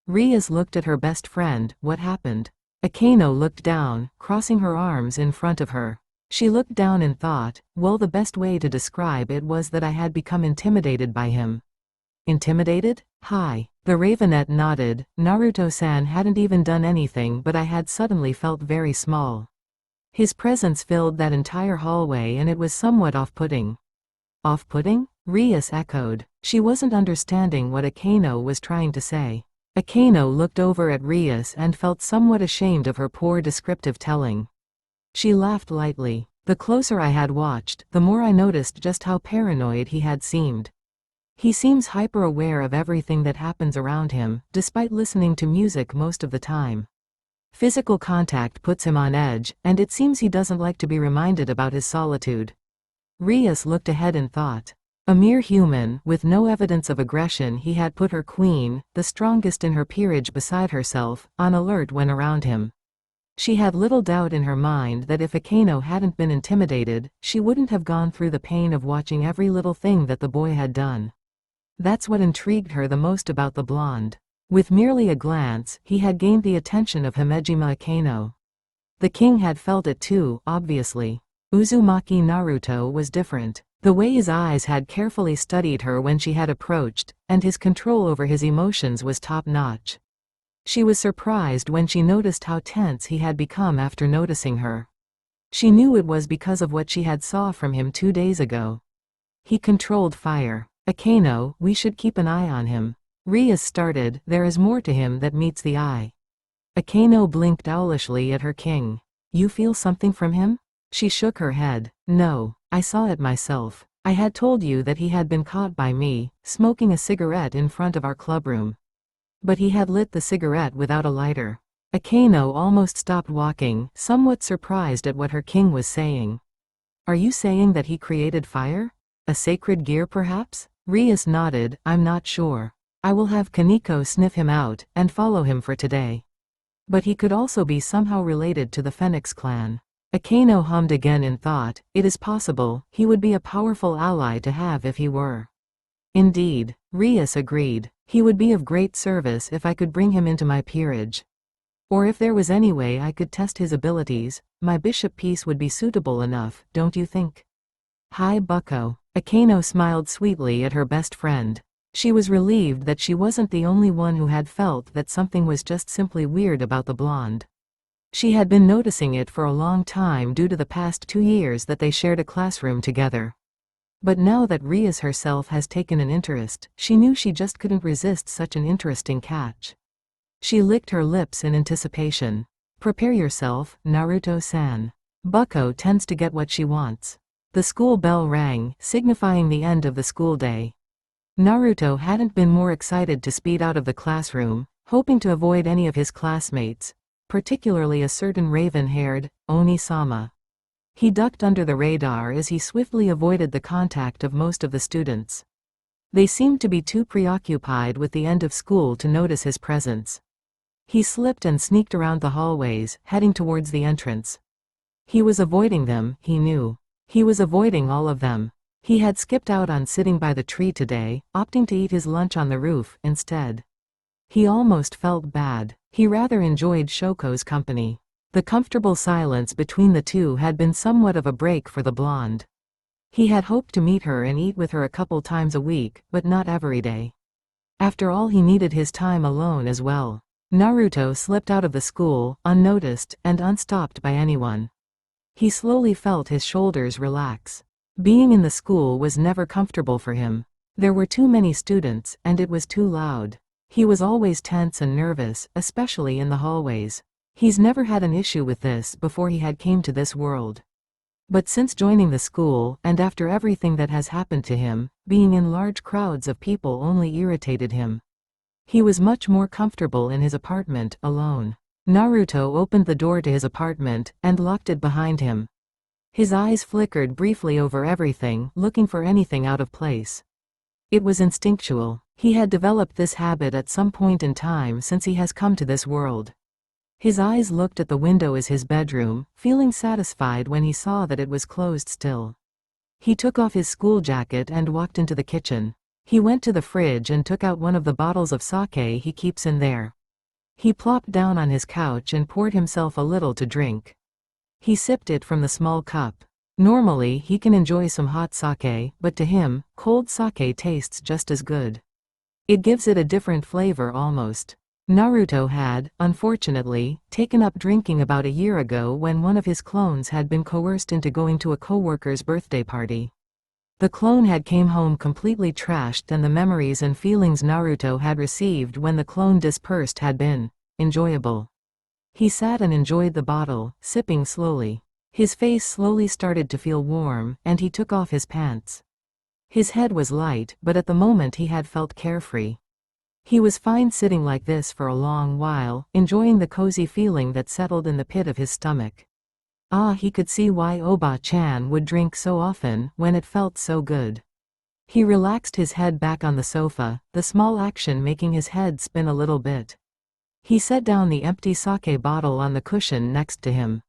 Rias looked at her best friend. What happened? Aano looked down, crossing her arms in front of her. She looked down and thought, well, the best way to describe it was that I had become intimidated by him. Intimidated? Hi. The Ravenet nodded. Naruto-san hadn't even done anything, but I had suddenly felt very small. His presence filled that entire hallway and it was somewhat off-putting. Off-putting? Rias echoed. She wasn't understanding what Aano was trying to say. Aano looked over at Rias and felt somewhat ashamed of her poor descriptive telling. She laughed lightly. The closer I had watched, the more I noticed just how paranoid he had seemed. He seems hyper-aware of everything that happens around him, despite listening to music most of the time. Physical contact puts him on edge, and it seems he doesn't like to be reminded about his solitude. Rias looked ahead and thought. A mere human, with no evidence of aggression, he had put her queen, the strongest in her peerage, beside herself, on alert when around him. She had little doubt in her mind that if Aano hadn't been intimidated, she wouldn't have gone through the pain of watching every little thing that the boy had done. That's what intrigued her the most about the blonde. With merely a glance, he had gained the attention of Himejima Aano. The king had felt it too, obviously. Uzumaki Naruto was different. The way his eyes had carefully studied her when she had approached, and his control over his emotions was top-notch. She was surprised when she noticed how tense he had become after noticing her. She knew it was because of what she had saw from him 2 days ago. He controlled fire. Aano, we should keep an eye on him. Rias started, there is more to him that meets the eye. Aano blinked owlishly at her king. You feel something from him? She shook her head. No, I saw it myself. I had told you that he had been caught by me, smoking a cigarette in front of our clubroom. But he had lit the cigarette without a lighter. Aano almost stopped walking, somewhat surprised at what her king was saying. Are you saying that he created fire? A sacred gear perhaps? Rias nodded, I'm not sure. I will have Kaneko sniff him out, and follow him for today. But he could also be somehow related to the Phoenix clan. Aano hummed again in thought, it is possible, he would be a powerful ally to have if he were. Indeed, Rias agreed. He would be of great service if I could bring him into my peerage. Or if there was any way I could test his abilities, my bishop piece would be suitable enough, don't you think? Hi bucko. Aano smiled sweetly at her best friend. She was relieved that she wasn't the only one who had felt that something was just simply weird about the blonde. She had been noticing it for a long time due to the past 2 years that they shared a classroom together. But now that Rias herself has taken an interest, she knew she just couldn't resist such an interesting catch. She licked her lips in anticipation. Prepare yourself, Naruto-san. Bucko tends to get what she wants. The school bell rang, signifying the end of the school day. Naruto hadn't been more excited to speed out of the classroom, hoping to avoid any of his classmates, particularly a certain raven-haired, Oni-sama. He ducked under the radar as he swiftly avoided the contact of most of the students. They seemed to be too preoccupied with the end of school to notice his presence. He slipped and sneaked around the hallways, heading towards the entrance. He was avoiding them, he knew. He was avoiding all of them. He had skipped out on sitting by the tree today, opting to eat his lunch on the roof instead. He almost felt bad. He rather enjoyed Shoko's company. The comfortable silence between the two had been somewhat of a break for the blonde. He had hoped to meet her and eat with her a couple times a week, but not every day. After all, he needed his time alone as well. Naruto slipped out of the school, unnoticed, and unstopped by anyone. He slowly felt his shoulders relax. Being in the school was never comfortable for him. There were too many students, and it was too loud. He was always tense and nervous, especially in the hallways. He's never had an issue with this before he had came to this world. But since joining the school, and after everything that has happened to him, being in large crowds of people only irritated him. He was much more comfortable in his apartment, alone. Naruto opened the door to his apartment, and locked it behind him. His eyes flickered briefly over everything, looking for anything out of place. It was instinctual. He had developed this habit at some point in time since he has come to this world. His eyes looked at the window as his bedroom, feeling satisfied when he saw that it was closed still. He took off his school jacket and walked into the kitchen. He went to the fridge and took out one of the bottles of sake he keeps in there. He plopped down on his couch and poured himself a little to drink. He sipped it from the small cup. Normally he can enjoy some hot sake, but to him, cold sake tastes just as good. It gives it a different flavor almost. Naruto had, unfortunately, taken up drinking about a year ago when one of his clones had been coerced into going to a coworker's birthday party. The clone had came home completely trashed, and the memories and feelings Naruto had received when the clone dispersed had been enjoyable. He sat and enjoyed the bottle, sipping slowly. His face slowly started to feel warm, and he took off his pants. His head was light, but at the moment he had felt carefree. He was fine sitting like this for a long while, enjoying the cozy feeling that settled in the pit of his stomach. He could see why Oba-chan would drink so often, when it felt so good. He relaxed his head back on the sofa, the small action making his head spin a little bit. He set down the empty sake bottle on the cushion next to him.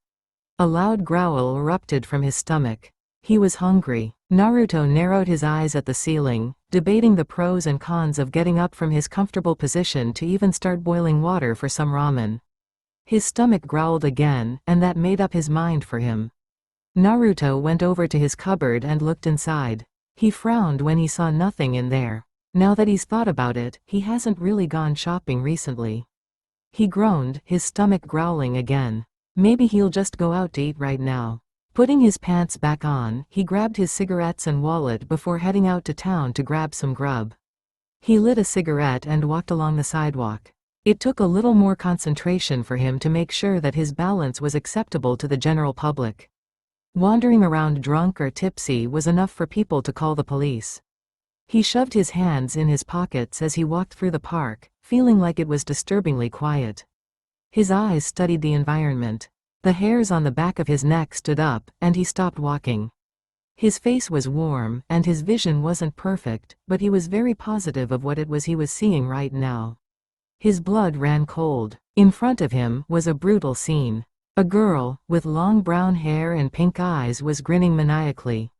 A loud growl erupted from his stomach. He was hungry. Naruto narrowed his eyes at the ceiling, debating the pros and cons of getting up from his comfortable position to even start boiling water for some ramen. His stomach growled again, and that made up his mind for him. Naruto went over to his cupboard and looked inside. He frowned when he saw nothing in there. Now that he's thought about it, he hasn't really gone shopping recently. He groaned, his stomach growling again. Maybe he'll just go out to eat right now. Putting his pants back on, he grabbed his cigarettes and wallet before heading out to town to grab some grub. He lit a cigarette and walked along the sidewalk. It took a little more concentration for him to make sure that his balance was acceptable to the general public. Wandering around drunk or tipsy was enough for people to call the police. He shoved his hands in his pockets as he walked through the park, feeling like it was disturbingly quiet. His eyes studied the environment. The hairs on the back of his neck stood up, and he stopped walking. His face was warm, and his vision wasn't perfect, but he was very positive of what it was he was seeing right now. His blood ran cold. In front of him was a brutal scene. A girl, with long brown hair and pink eyes, was grinning maniacally.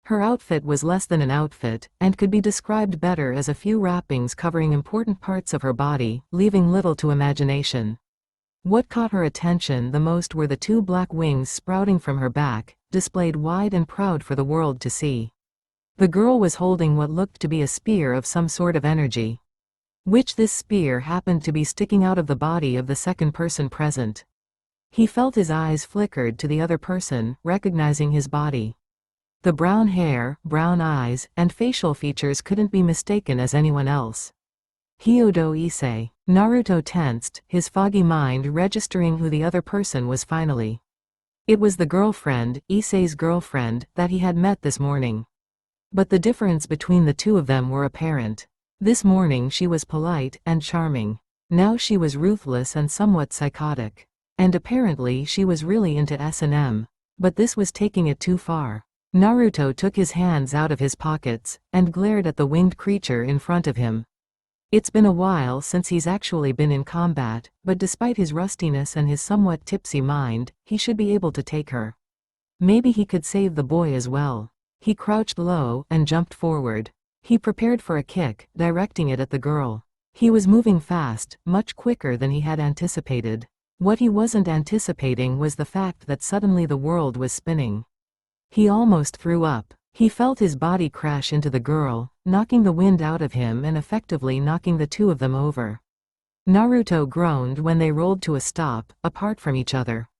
Her outfit was less than an outfit, and could be described better as a few wrappings covering important parts of her body, leaving little to imagination. What caught her attention the most were the two black wings sprouting from her back, displayed wide and proud for the world to see. The girl was holding what looked to be a spear of some sort of energy. Which this spear happened to be sticking out of the body of the second person present. He felt his eyes flickered to the other person, recognizing his body. The brown hair, brown eyes, and facial features couldn't be mistaken as anyone else. Hyodo Issei. Naruto tensed, his foggy mind registering who the other person was finally. It was the girlfriend, Issei's girlfriend, that he had met this morning. But the difference between the two of them were apparent. This morning she was polite and charming. Now she was ruthless and somewhat psychotic. And apparently she was really into S&M. But this was taking it too far. Naruto took his hands out of his pockets, and glared at the winged creature in front of him. It's been a while since he's actually been in combat, but despite his rustiness and his somewhat tipsy mind, he should be able to take her. Maybe he could save the boy as well. He crouched low, and jumped forward. He prepared for a kick, directing it at the girl. He was moving fast, much quicker than he had anticipated. What he wasn't anticipating was the fact that suddenly the world was spinning. He almost threw up. He felt his body crash into the girl, knocking the wind out of him and effectively knocking the two of them over. Naruto groaned when they rolled to a stop, apart from each other.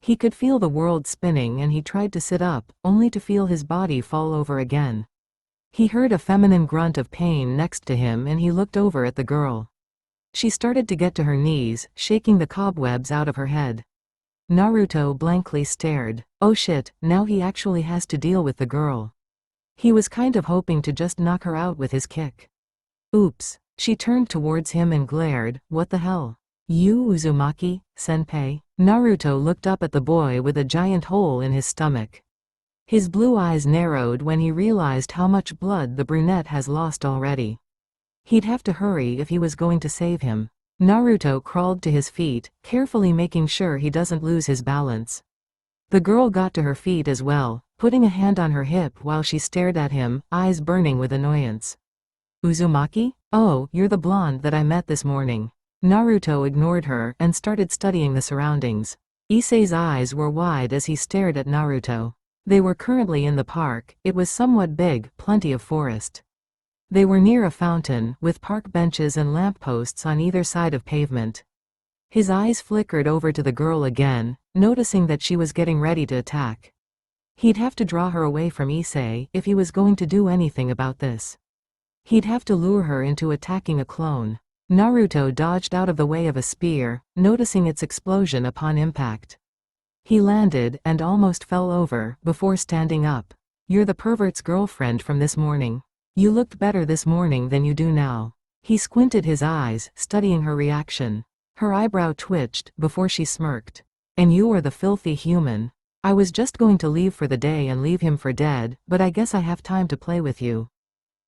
He could feel the world spinning and he tried to sit up, only to feel his body fall over again. He heard a feminine grunt of pain next to him and he looked over at the girl. She started to get to her knees, shaking the cobwebs out of her head. Naruto blankly stared. Oh shit, now he actually has to deal with the girl. He was kind of hoping to just knock her out with his kick. Oops. She turned towards him and glared. What the hell? You Uzumaki, senpai? Naruto looked up at the boy with a giant hole in his stomach. His blue eyes narrowed when he realized how much blood the brunette has lost already. He'd have to hurry if he was going to save him. Naruto crawled to his feet, carefully making sure he doesn't lose his balance. The girl got to her feet as well, putting a hand on her hip while she stared at him, eyes burning with annoyance. Uzumaki? Oh, you're the blonde that I met this morning. Naruto ignored her and started studying the surroundings. Issei's eyes were wide as he stared at Naruto. They were currently in the park. It was somewhat big, plenty of forest. They were near a fountain, with park benches and lampposts on either side of pavement. His eyes flickered over to the girl again, noticing that she was getting ready to attack. He'd have to draw her away from Issei if he was going to do anything about this. He'd have to lure her into attacking a clone. Naruto dodged out of the way of a spear, noticing its explosion upon impact. He landed and almost fell over before standing up. You're the pervert's girlfriend from this morning. You looked better this morning than you do now. He squinted his eyes, studying her reaction. Her eyebrow twitched before she smirked. And you are the filthy human. I was just going to leave for the day and leave him for dead, but I guess I have time to play with you.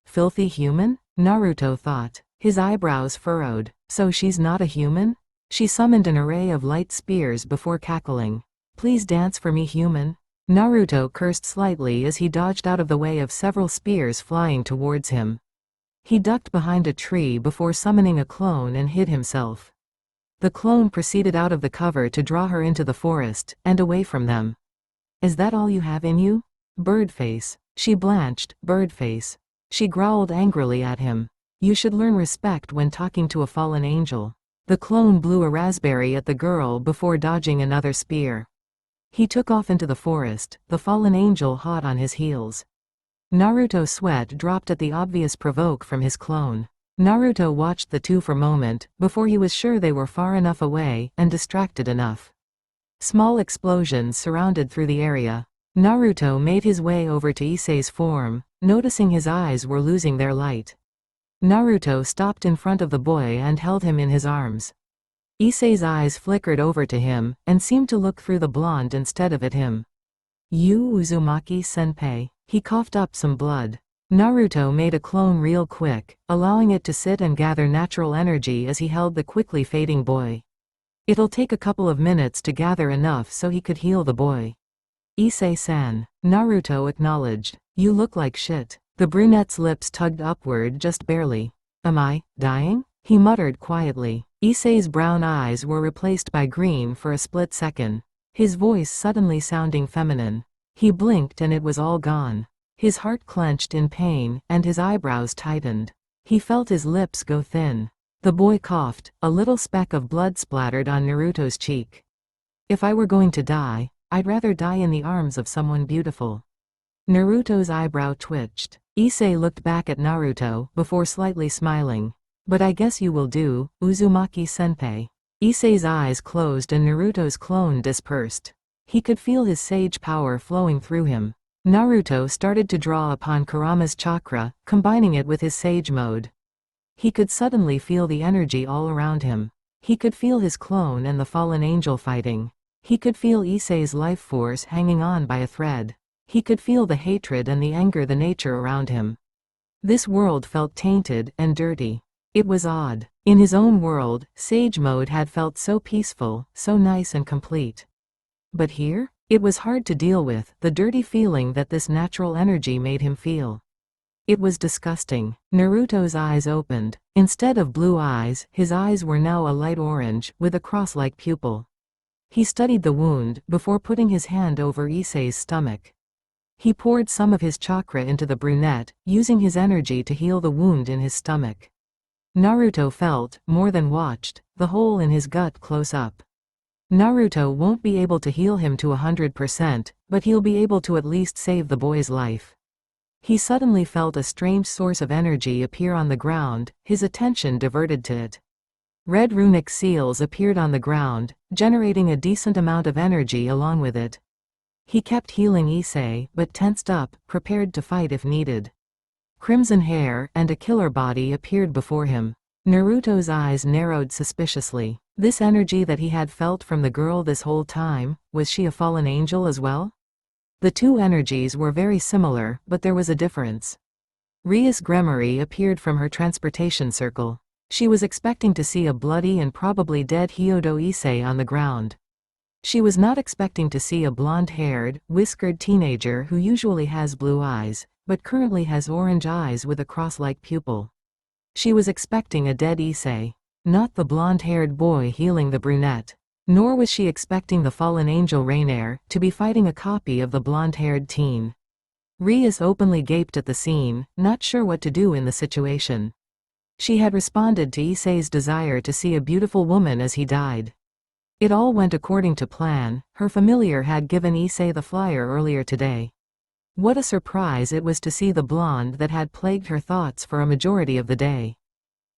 Filthy human? Naruto thought. His eyebrows furrowed. So she's not a human? She summoned an array of light spears before cackling. Please dance for me, human. Naruto cursed slightly as he dodged out of the way of several spears flying towards him. He ducked behind a tree before summoning a clone and hid himself. The clone proceeded out of the cover to draw her into the forest, and away from them. Is that all you have in you? Birdface. She blanched. Birdface. She growled angrily at him. You should learn respect when talking to a fallen angel. The clone blew a raspberry at the girl before dodging another spear. He took off into the forest, the fallen angel hot on his heels. Naruto's sweat dropped at the obvious provoke from his clone. Naruto watched the two for a moment, before he was sure they were far enough away, and distracted enough. Small explosions surrounded through the area. Naruto made his way over to Issei's form, noticing his eyes were losing their light. Naruto stopped in front of the boy and held him in his arms. Issei's eyes flickered over to him, and seemed to look through the blonde instead of at him. You Uzumaki-senpai. He coughed up some blood. Naruto made a clone real quick, allowing it to sit and gather natural energy as he held the quickly fading boy. It'll take a couple of minutes to gather enough so he could heal the boy. Issei-san. Naruto acknowledged. You look like shit. The brunette's lips tugged upward just barely. Am I dying? He muttered quietly. Issei's brown eyes were replaced by green for a split second, his voice suddenly sounding feminine. He blinked and it was all gone. His heart clenched in pain, and his eyebrows tightened. He felt his lips go thin. The boy coughed, a little speck of blood splattered on Naruto's cheek. If I were going to die, I'd rather die in the arms of someone beautiful. Naruto's eyebrow twitched. Issei looked back at Naruto, before slightly smiling. But I guess you will do, Uzumaki-senpai. Issei's eyes closed and Naruto's clone dispersed. He could feel his sage power flowing through him. Naruto started to draw upon Kurama's chakra, combining it with his sage mode. He could suddenly feel the energy all around him. He could feel his clone and the fallen angel fighting. He could feel Issei's life force hanging on by a thread. He could feel the hatred and the anger the nature around him. This world felt tainted and dirty. It was odd. In his own world, sage mode had felt so peaceful, so nice and complete. But here? It was hard to deal with, the dirty feeling that this natural energy made him feel. It was disgusting. Naruto's eyes opened. Instead of blue eyes, his eyes were now a light orange, with a cross-like pupil. He studied the wound, before putting his hand over Issei's stomach. He poured some of his chakra into the brunette, using his energy to heal the wound in his stomach. Naruto felt, more than watched, the hole in his gut close up. Naruto won't be able to heal him to 100%, but he'll be able to at least save the boy's life. He suddenly felt a strange source of energy appear on the ground, his attention diverted to it. Red runic seals appeared on the ground, generating a decent amount of energy along with it. He kept healing Issei, but tensed up, prepared to fight if needed. Crimson hair and a killer body appeared before him. Naruto's eyes narrowed suspiciously. This energy that he had felt from the girl this whole time, was she a fallen angel as well? The two energies were very similar, but there was a difference. Rias Gremory appeared from her transportation circle. She was expecting to see a bloody and probably dead Hyodo Issei on the ground. She was not expecting to see a blonde-haired, whiskered teenager who usually has blue eyes, but currently has orange eyes with a cross-like pupil. She was expecting a dead Issei, not the blonde-haired boy healing the brunette. Nor was she expecting the fallen angel Rainier to be fighting a copy of the blonde-haired teen. Rias openly gaped at the scene, not sure what to do in the situation. She had responded to Issei's desire to see a beautiful woman as he died. It all went according to plan. Her familiar had given Issei the flyer earlier today. What a surprise it was to see the blonde that had plagued her thoughts for a majority of the day.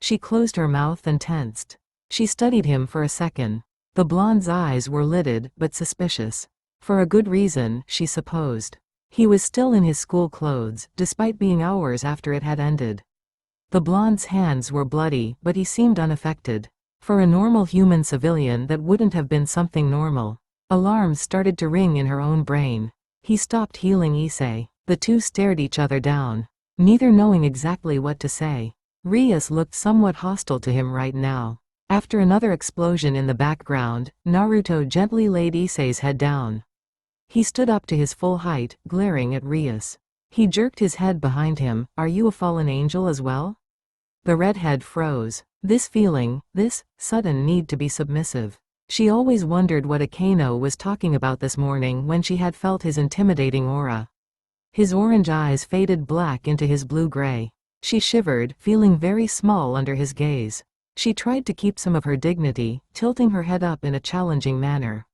She closed her mouth and tensed. She studied him for a second. The blonde's eyes were lidded, but suspicious. For a good reason, she supposed. He was still in his school clothes, despite being hours after it had ended. The blonde's hands were bloody, but he seemed unaffected. For a normal human civilian, that wouldn't have been something normal. Alarms started to ring in her own brain. He stopped healing Issei. The two stared each other down. neither knowing exactly what to say. Rias looked somewhat hostile to him right now. After another explosion in the background, Naruto gently laid Issei's head down. He stood up to his full height, glaring at Rias. He jerked his head behind him. Are you a fallen angel as well? The redhead froze. This feeling, this sudden need to be submissive. She always wondered what Aano was talking about this morning when she had felt his intimidating aura. His orange eyes faded black into his blue-gray. She shivered, feeling very small under his gaze. She tried to keep some of her dignity, tilting her head up in a challenging manner.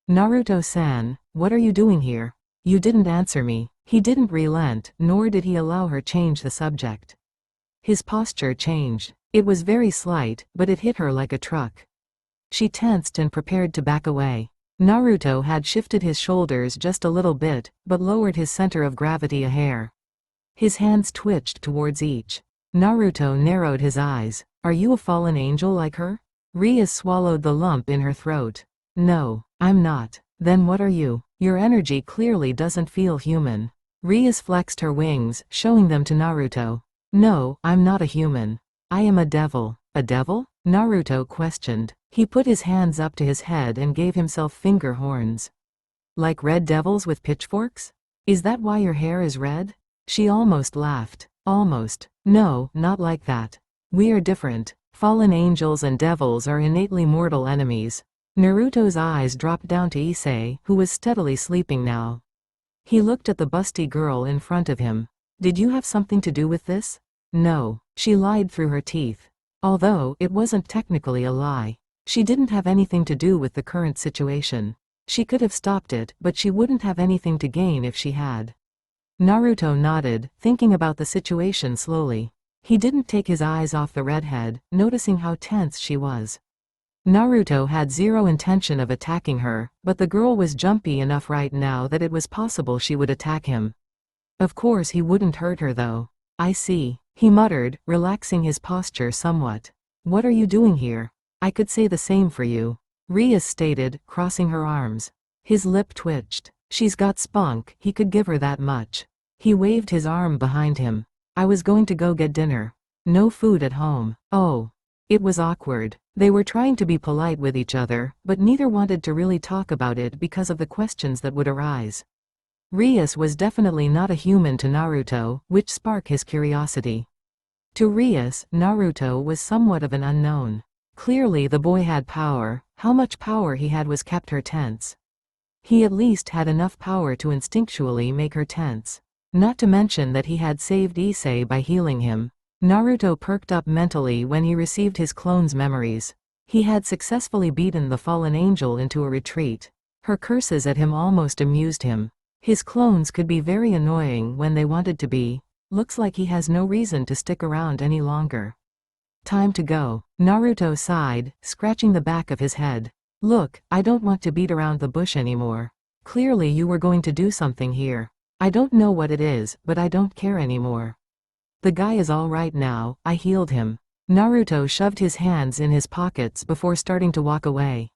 Naruto-san, what are you doing here? You didn't answer me. He didn't relent, nor did he allow her change the subject. His posture changed. It was very slight, but it hit her like a truck. She tensed and prepared to back away. Naruto had shifted his shoulders just a little bit, but lowered his center of gravity a hair. His hands twitched towards each. Naruto narrowed his eyes. Are you a fallen angel like her? Rias swallowed the lump in her throat. No, I'm not. Then what are you? Your energy clearly doesn't feel human. Rias flexed her wings, showing them to Naruto. No, I'm not a human. I am a devil. A devil? Naruto questioned. He put his hands up to his head and gave himself finger horns. Like red devils with pitchforks? Is that why your hair is red? She almost laughed. Almost. No, not like that. We are different. Fallen angels and devils are innately mortal enemies. Naruto's eyes dropped down to Issei, who was steadily sleeping now. He looked at the busty girl in front of him. Did you have something to do with this? No, she lied through her teeth. Although it wasn't technically a lie. She didn't have anything to do with the current situation. She could have stopped it, but she wouldn't have anything to gain if she had. Naruto nodded, thinking about the situation slowly. He didn't take his eyes off the redhead, noticing how tense she was. Naruto had zero intention of attacking her, but the girl was jumpy enough right now that it was possible she would attack him. Of course he wouldn't hurt her though. I see, he muttered, relaxing his posture somewhat. What are you doing here? I could say the same for you. Rias stated, crossing her arms. His lip twitched. She's got spunk, he could give her that much. He waved his arm behind him. I was going to go get dinner. No food at home. Oh. It was awkward. They were trying to be polite with each other, but neither wanted to really talk about it because of the questions that would arise. Rias was definitely not a human to Naruto, which sparked his curiosity. To Rias, Naruto was somewhat of an unknown. Clearly the boy had power. How much power he had was kept her tense. He at least had enough power to instinctually make her tense. Not to mention that he had saved Issei by healing him. Naruto perked up mentally when he received his clone's memories. He had successfully beaten the fallen angel into a retreat. Her curses at him almost amused him. His clones could be very annoying when they wanted to be. Looks like he has no reason to stick around any longer. Time to go. Naruto sighed, scratching the back of his head. Look, I don't want to beat around the bush anymore. Clearly you were going to do something here. I don't know what it is, but I don't care anymore. The guy is all right now, I healed him. Naruto shoved his hands in his pockets before starting to walk away.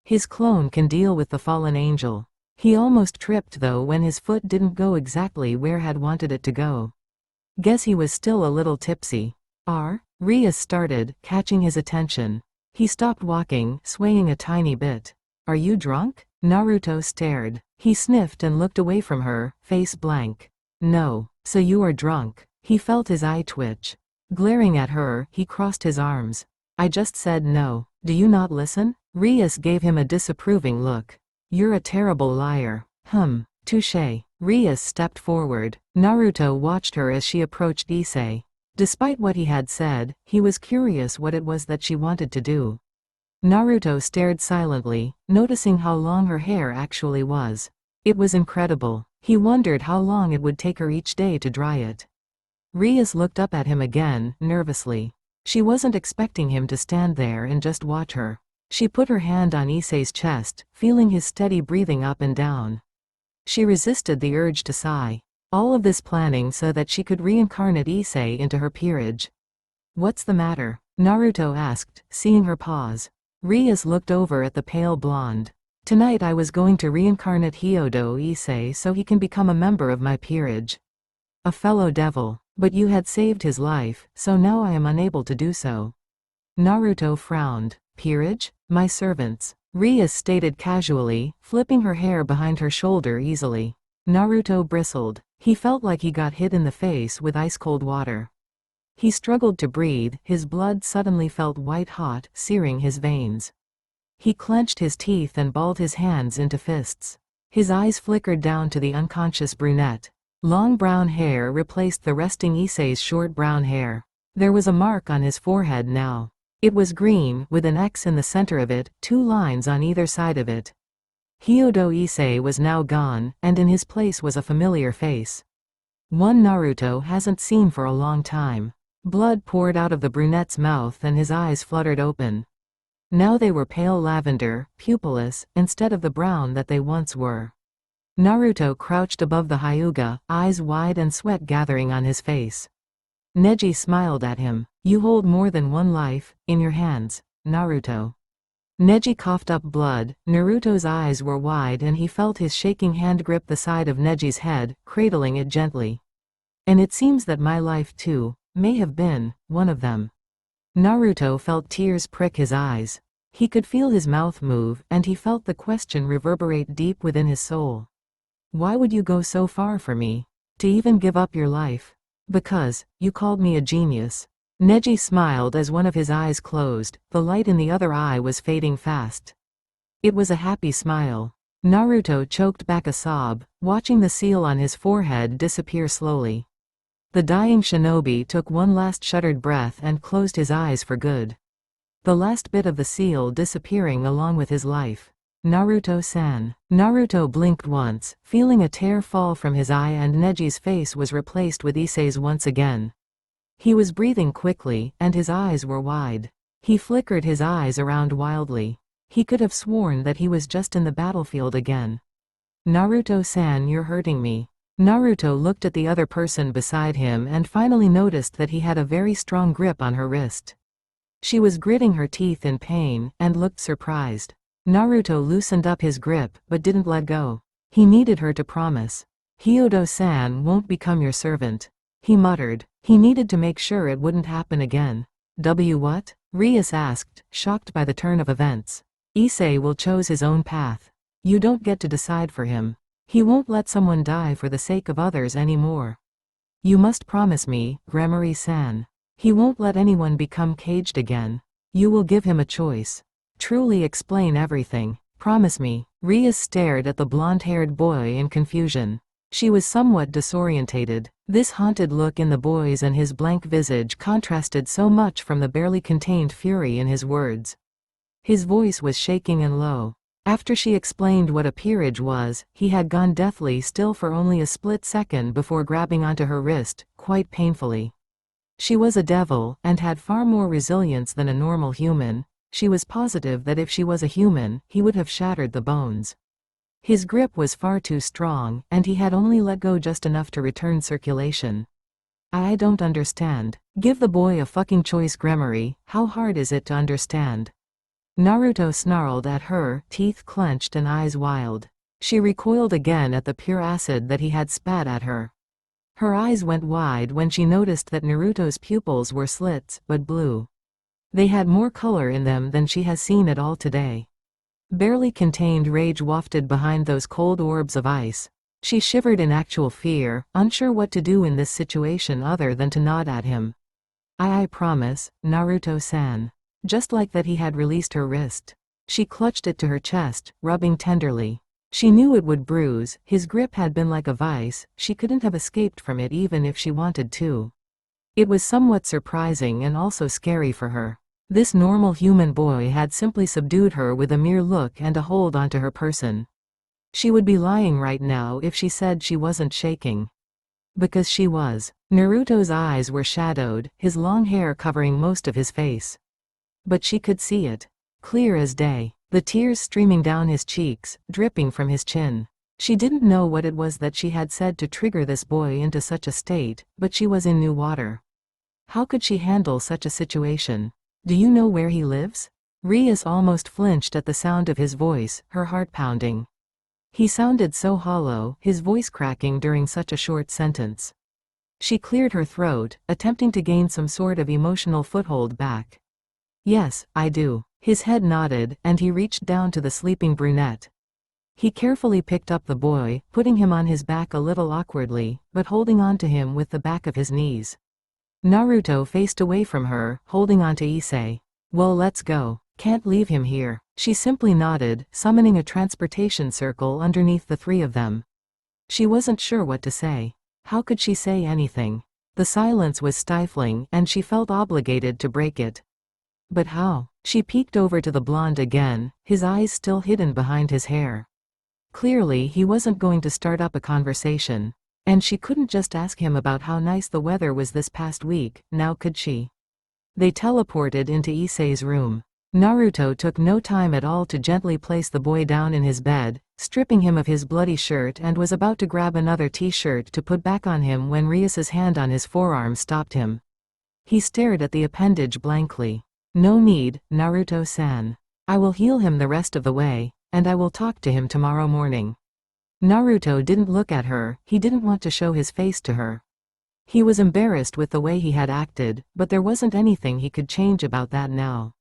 His clone can deal with the fallen angel. He almost tripped though when his foot didn't go exactly where had wanted it to go. Guess he was still a little tipsy. Rias started, catching his attention. He stopped walking, swaying a tiny bit. Are you drunk? Naruto stared. He sniffed and looked away from her, face blank. No, so you are drunk. He felt his eye twitch. Glaring at her, he crossed his arms. I just said no. Do you not listen? Rias gave him a disapproving look. You're a terrible liar. Touché. Rias stepped forward. Naruto watched her as she approached Issei. Despite what he had said, he was curious what it was that she wanted to do. Naruto stared silently, noticing how long her hair actually was. It was incredible. He wondered how long it would take her each day to dry it. Rias looked up at him again, nervously. She wasn't expecting him to stand there and just watch her. She put her hand on Issei's chest, feeling his steady breathing up and down. She resisted the urge to sigh. All of this planning so that she could reincarnate Issei into her peerage. What's the matter? Naruto asked, seeing her pause. Rias looked over at the pale blonde. Tonight I was going to reincarnate Hyodo Issei so he can become a member of my peerage. A fellow devil. But you had saved his life, so now I am unable to do so. Naruto frowned. Peerage? My servants. Rias stated casually, flipping her hair behind her shoulder easily. Naruto bristled. He felt like he got hit in the face with ice-cold water. He struggled to breathe, his blood suddenly felt white-hot, searing his veins. He clenched his teeth and balled his hands into fists. His eyes flickered down to the unconscious brunette. Long brown hair replaced the resting Issei's short brown hair. There was a mark on his forehead now. It was green, with an X in the center of it, 2 lines on either side of it. Hyodo Issei was now gone, and in his place was a familiar face. One Naruto hasn't seen for a long time. Blood poured out of the brunette's mouth and his eyes fluttered open. Now they were pale lavender, pupilless, instead of the brown that they once were. Naruto crouched above the Hyuga, eyes wide and sweat gathering on his face. Neji smiled at him. You hold more than one life, in your hands, Naruto. Neji coughed up blood. Naruto's eyes were wide and he felt his shaking hand grip the side of Neji's head, cradling it gently. And it seems that my life too, may have been, one of them. Naruto felt tears prick his eyes. He could feel his mouth move, and he felt the question reverberate deep within his soul. Why would you go so far for me? To even give up your life? Because, you called me a genius. Neji smiled as one of his eyes closed, the light in the other eye was fading fast. It was a happy smile. Naruto choked back a sob, watching the seal on his forehead disappear slowly. The dying shinobi took one last shuddered breath and closed his eyes for good. The last bit of the seal disappearing along with his life. Naruto-san. Naruto blinked once, feeling a tear fall from his eye, and Neji's face was replaced with Issei's once again. He was breathing quickly, and his eyes were wide. He flickered his eyes around wildly. He could have sworn that he was just in the battlefield again. Naruto-san, you're hurting me. Naruto looked at the other person beside him and finally noticed that he had a very strong grip on her wrist. She was gritting her teeth in pain, and looked surprised. Naruto loosened up his grip, but didn't let go. He needed her to promise. Hyodo-san won't become your servant. He muttered. He needed to make sure it wouldn't happen again. What? Rias asked, shocked by the turn of events. Issei will choose his own path. You don't get to decide for him. He won't let someone die for the sake of others anymore. You must promise me, Gremory-san. He won't let anyone become caged again. You will give him a choice. Truly explain everything. Promise me. Rias stared at the blonde-haired boy in confusion. She was somewhat disorientated. This haunted look in the boy's and his blank visage contrasted so much from the barely contained fury in his words. His voice was shaking and low. After she explained what a peerage was, he had gone deathly still for only a split second before grabbing onto her wrist, quite painfully. She was a devil, and had far more resilience than a normal human. She was positive that if she was a human, he would have shattered the bones. His grip was far too strong, and he had only let go just enough to return circulation. I don't understand. Give the boy a fucking choice, Gremory. How hard is it to understand? Naruto snarled at her, teeth clenched and eyes wild. She recoiled again at the pure acid that he had spat at her. Her eyes went wide when she noticed that Naruto's pupils were slits, but blue. They had more color in them than she has seen at all today. Barely contained rage wafted behind those cold orbs of ice. She shivered in actual fear, unsure what to do in this situation other than to nod at him. I promise, Naruto-san. Just like that he had released her wrist. She clutched it to her chest, rubbing tenderly. She knew it would bruise, his grip had been like a vice, she couldn't have escaped from it even if she wanted to. It was somewhat surprising and also scary for her. This normal human boy had simply subdued her with a mere look and a hold onto her person. She would be lying right now if she said she wasn't shaking. Because she was. Naruto's eyes were shadowed, his long hair covering most of his face. But she could see it. Clear as day. The tears streaming down his cheeks, dripping from his chin. She didn't know what it was that she had said to trigger this boy into such a state, but she was in new water. How could she handle such a situation? Do you know where he lives? Rias almost flinched at the sound of his voice, her heart pounding. He sounded so hollow, his voice cracking during such a short sentence. She cleared her throat, attempting to gain some sort of emotional foothold back. Yes, I do. His head nodded, and he reached down to the sleeping brunette. He carefully picked up the boy, putting him on his back a little awkwardly, but holding on to him with the back of his knees. Naruto faced away from her, holding on to Issei. Well, let's go. Can't leave him here. She simply nodded, summoning a transportation circle underneath the three of them. She wasn't sure what to say. How could she say anything? The silence was stifling, and she felt obligated to break it. But how? She peeked over to the blonde again, his eyes still hidden behind his hair. Clearly he wasn't going to start up a conversation. And she couldn't just ask him about how nice the weather was this past week, now could she? They teleported into Issei's room. Naruto took no time at all to gently place the boy down in his bed, stripping him of his bloody shirt, and was about to grab another t-shirt to put back on him when Rias's hand on his forearm stopped him. He stared at the appendage blankly. No need, Naruto-san. I will heal him the rest of the way, and I will talk to him tomorrow morning. Naruto didn't look at her, he didn't want to show his face to her. He was embarrassed with the way he had acted, but there wasn't anything he could change about that now.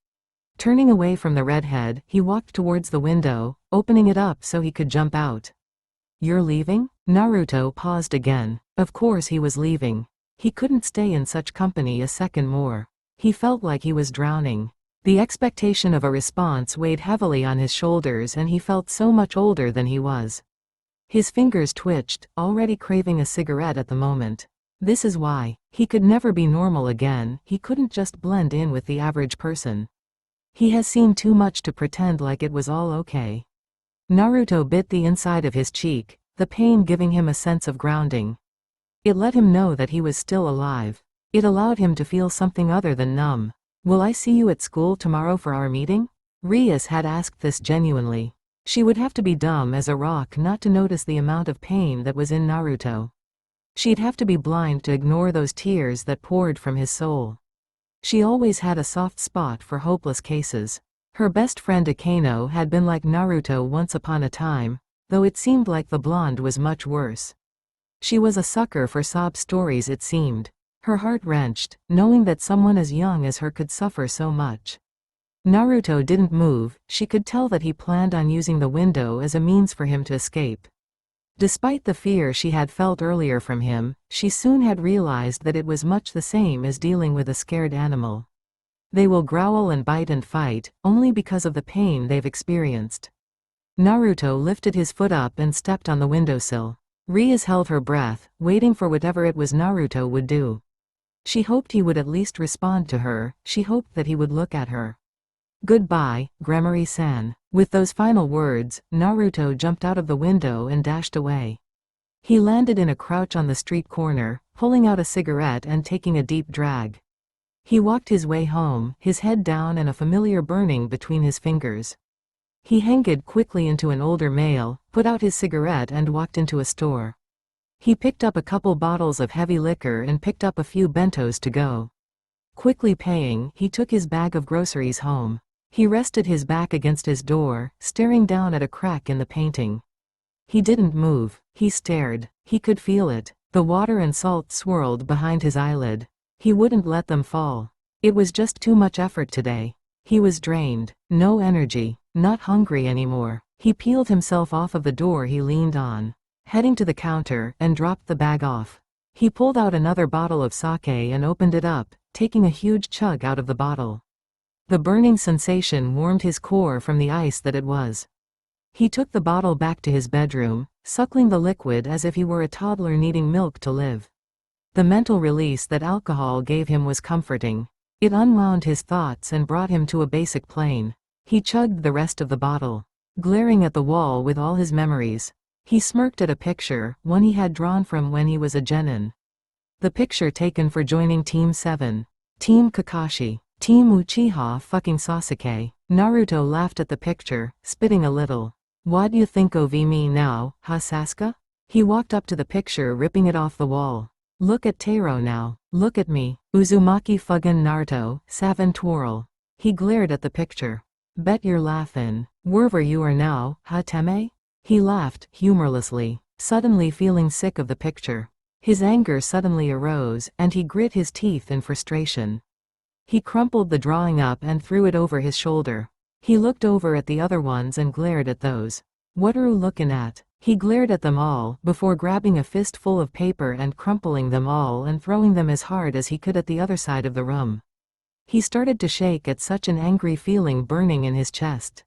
Turning away from the redhead, he walked towards the window, opening it up so he could jump out. You're leaving? Naruto paused again. Of course he was leaving. He couldn't stay in such company a second more. He felt like he was drowning. The expectation of a response weighed heavily on his shoulders, and he felt so much older than he was. His fingers twitched, already craving a cigarette at the moment. This is why. He could never be normal again, he couldn't just blend in with the average person. He has seen too much to pretend like it was all okay. Naruto bit the inside of his cheek, the pain giving him a sense of grounding. It let him know that he was still alive. It allowed him to feel something other than numb. Will I see you at school tomorrow for our meeting? Rias had asked this genuinely. She would have to be dumb as a rock not to notice the amount of pain that was in Naruto. She'd have to be blind to ignore those tears that poured from his soul. She always had a soft spot for hopeless cases. Her best friend Aano had been like Naruto once upon a time, though it seemed like the blonde was much worse. She was a sucker for sob stories, it seemed. Her heart wrenched, knowing that someone as young as her could suffer so much. Naruto didn't move, she could tell that he planned on using the window as a means for him to escape. Despite the fear she had felt earlier from him, she soon had realized that it was much the same as dealing with a scared animal. They will growl and bite and fight, only because of the pain they've experienced. Naruto lifted his foot up and stepped on the windowsill. Rias held her breath, waiting for whatever it was Naruto would do. She hoped he would at least respond to her, she hoped that he would look at her. Goodbye, Gremory-san. With those final words, Naruto jumped out of the window and dashed away. He landed in a crouch on the street corner, pulling out a cigarette and taking a deep drag. He walked his way home, his head down and a familiar burning between his fingers. He hanged quickly into an older male, put out his cigarette and walked into a store. He picked up a couple bottles of heavy liquor and picked up a few bentos to go. Quickly paying, he took his bag of groceries home. He rested his back against his door, staring down at a crack in the painting. He didn't move, he stared. He could feel it. The water and salt swirled behind his eyelid. He wouldn't let them fall. It was just too much effort today. He was drained. No energy. Not hungry anymore. He peeled himself off of the door he leaned on, heading to the counter, and dropped the bag off. He pulled out another bottle of sake and opened it up, taking a huge chug out of the bottle. The burning sensation warmed his core from the ice that it was. He took the bottle back to his bedroom, suckling the liquid as if he were a toddler needing milk to live. The mental release that alcohol gave him was comforting. It unwound his thoughts and brought him to a basic plane. He chugged the rest of the bottle, glaring at the wall with all his memories. He smirked at a picture, one he had drawn from when he was a genin. The picture taken for joining Team 7. Team Kakashi. Team Uchiha fucking Sasuke. Naruto laughed at the picture, spitting a little. What do you think of me now, huh Sasuke? He walked up to the picture, ripping it off the wall. Look at Teiro now. Look at me. Uzumaki fucking Naruto, Savin twirl. He glared at the picture. Bet you're laughin'. Wherever you are now, huh Teme? He laughed, humorlessly, suddenly feeling sick of the picture. His anger suddenly arose, and he grit his teeth in frustration. He crumpled the drawing up and threw it over his shoulder. He looked over at the other ones and glared at those. "What are you looking at?" He glared at them all, before grabbing a fistful of paper and crumpling them all and throwing them as hard as he could at the other side of the room. He started to shake at such an angry feeling burning in his chest.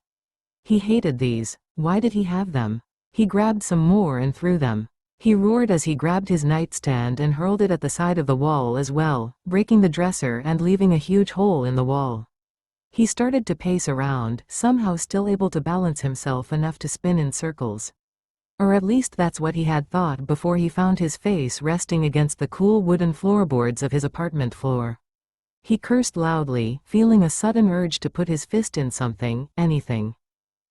He hated these. Why did he have them? He grabbed some more and threw them. He roared as he grabbed his nightstand and hurled it at the side of the wall as well, breaking the dresser and leaving a huge hole in the wall. He started to pace around, somehow still able to balance himself enough to spin in circles. Or at least that's what he had thought before he found his face resting against the cool wooden floorboards of his apartment floor. He cursed loudly, feeling a sudden urge to put his fist in something, anything.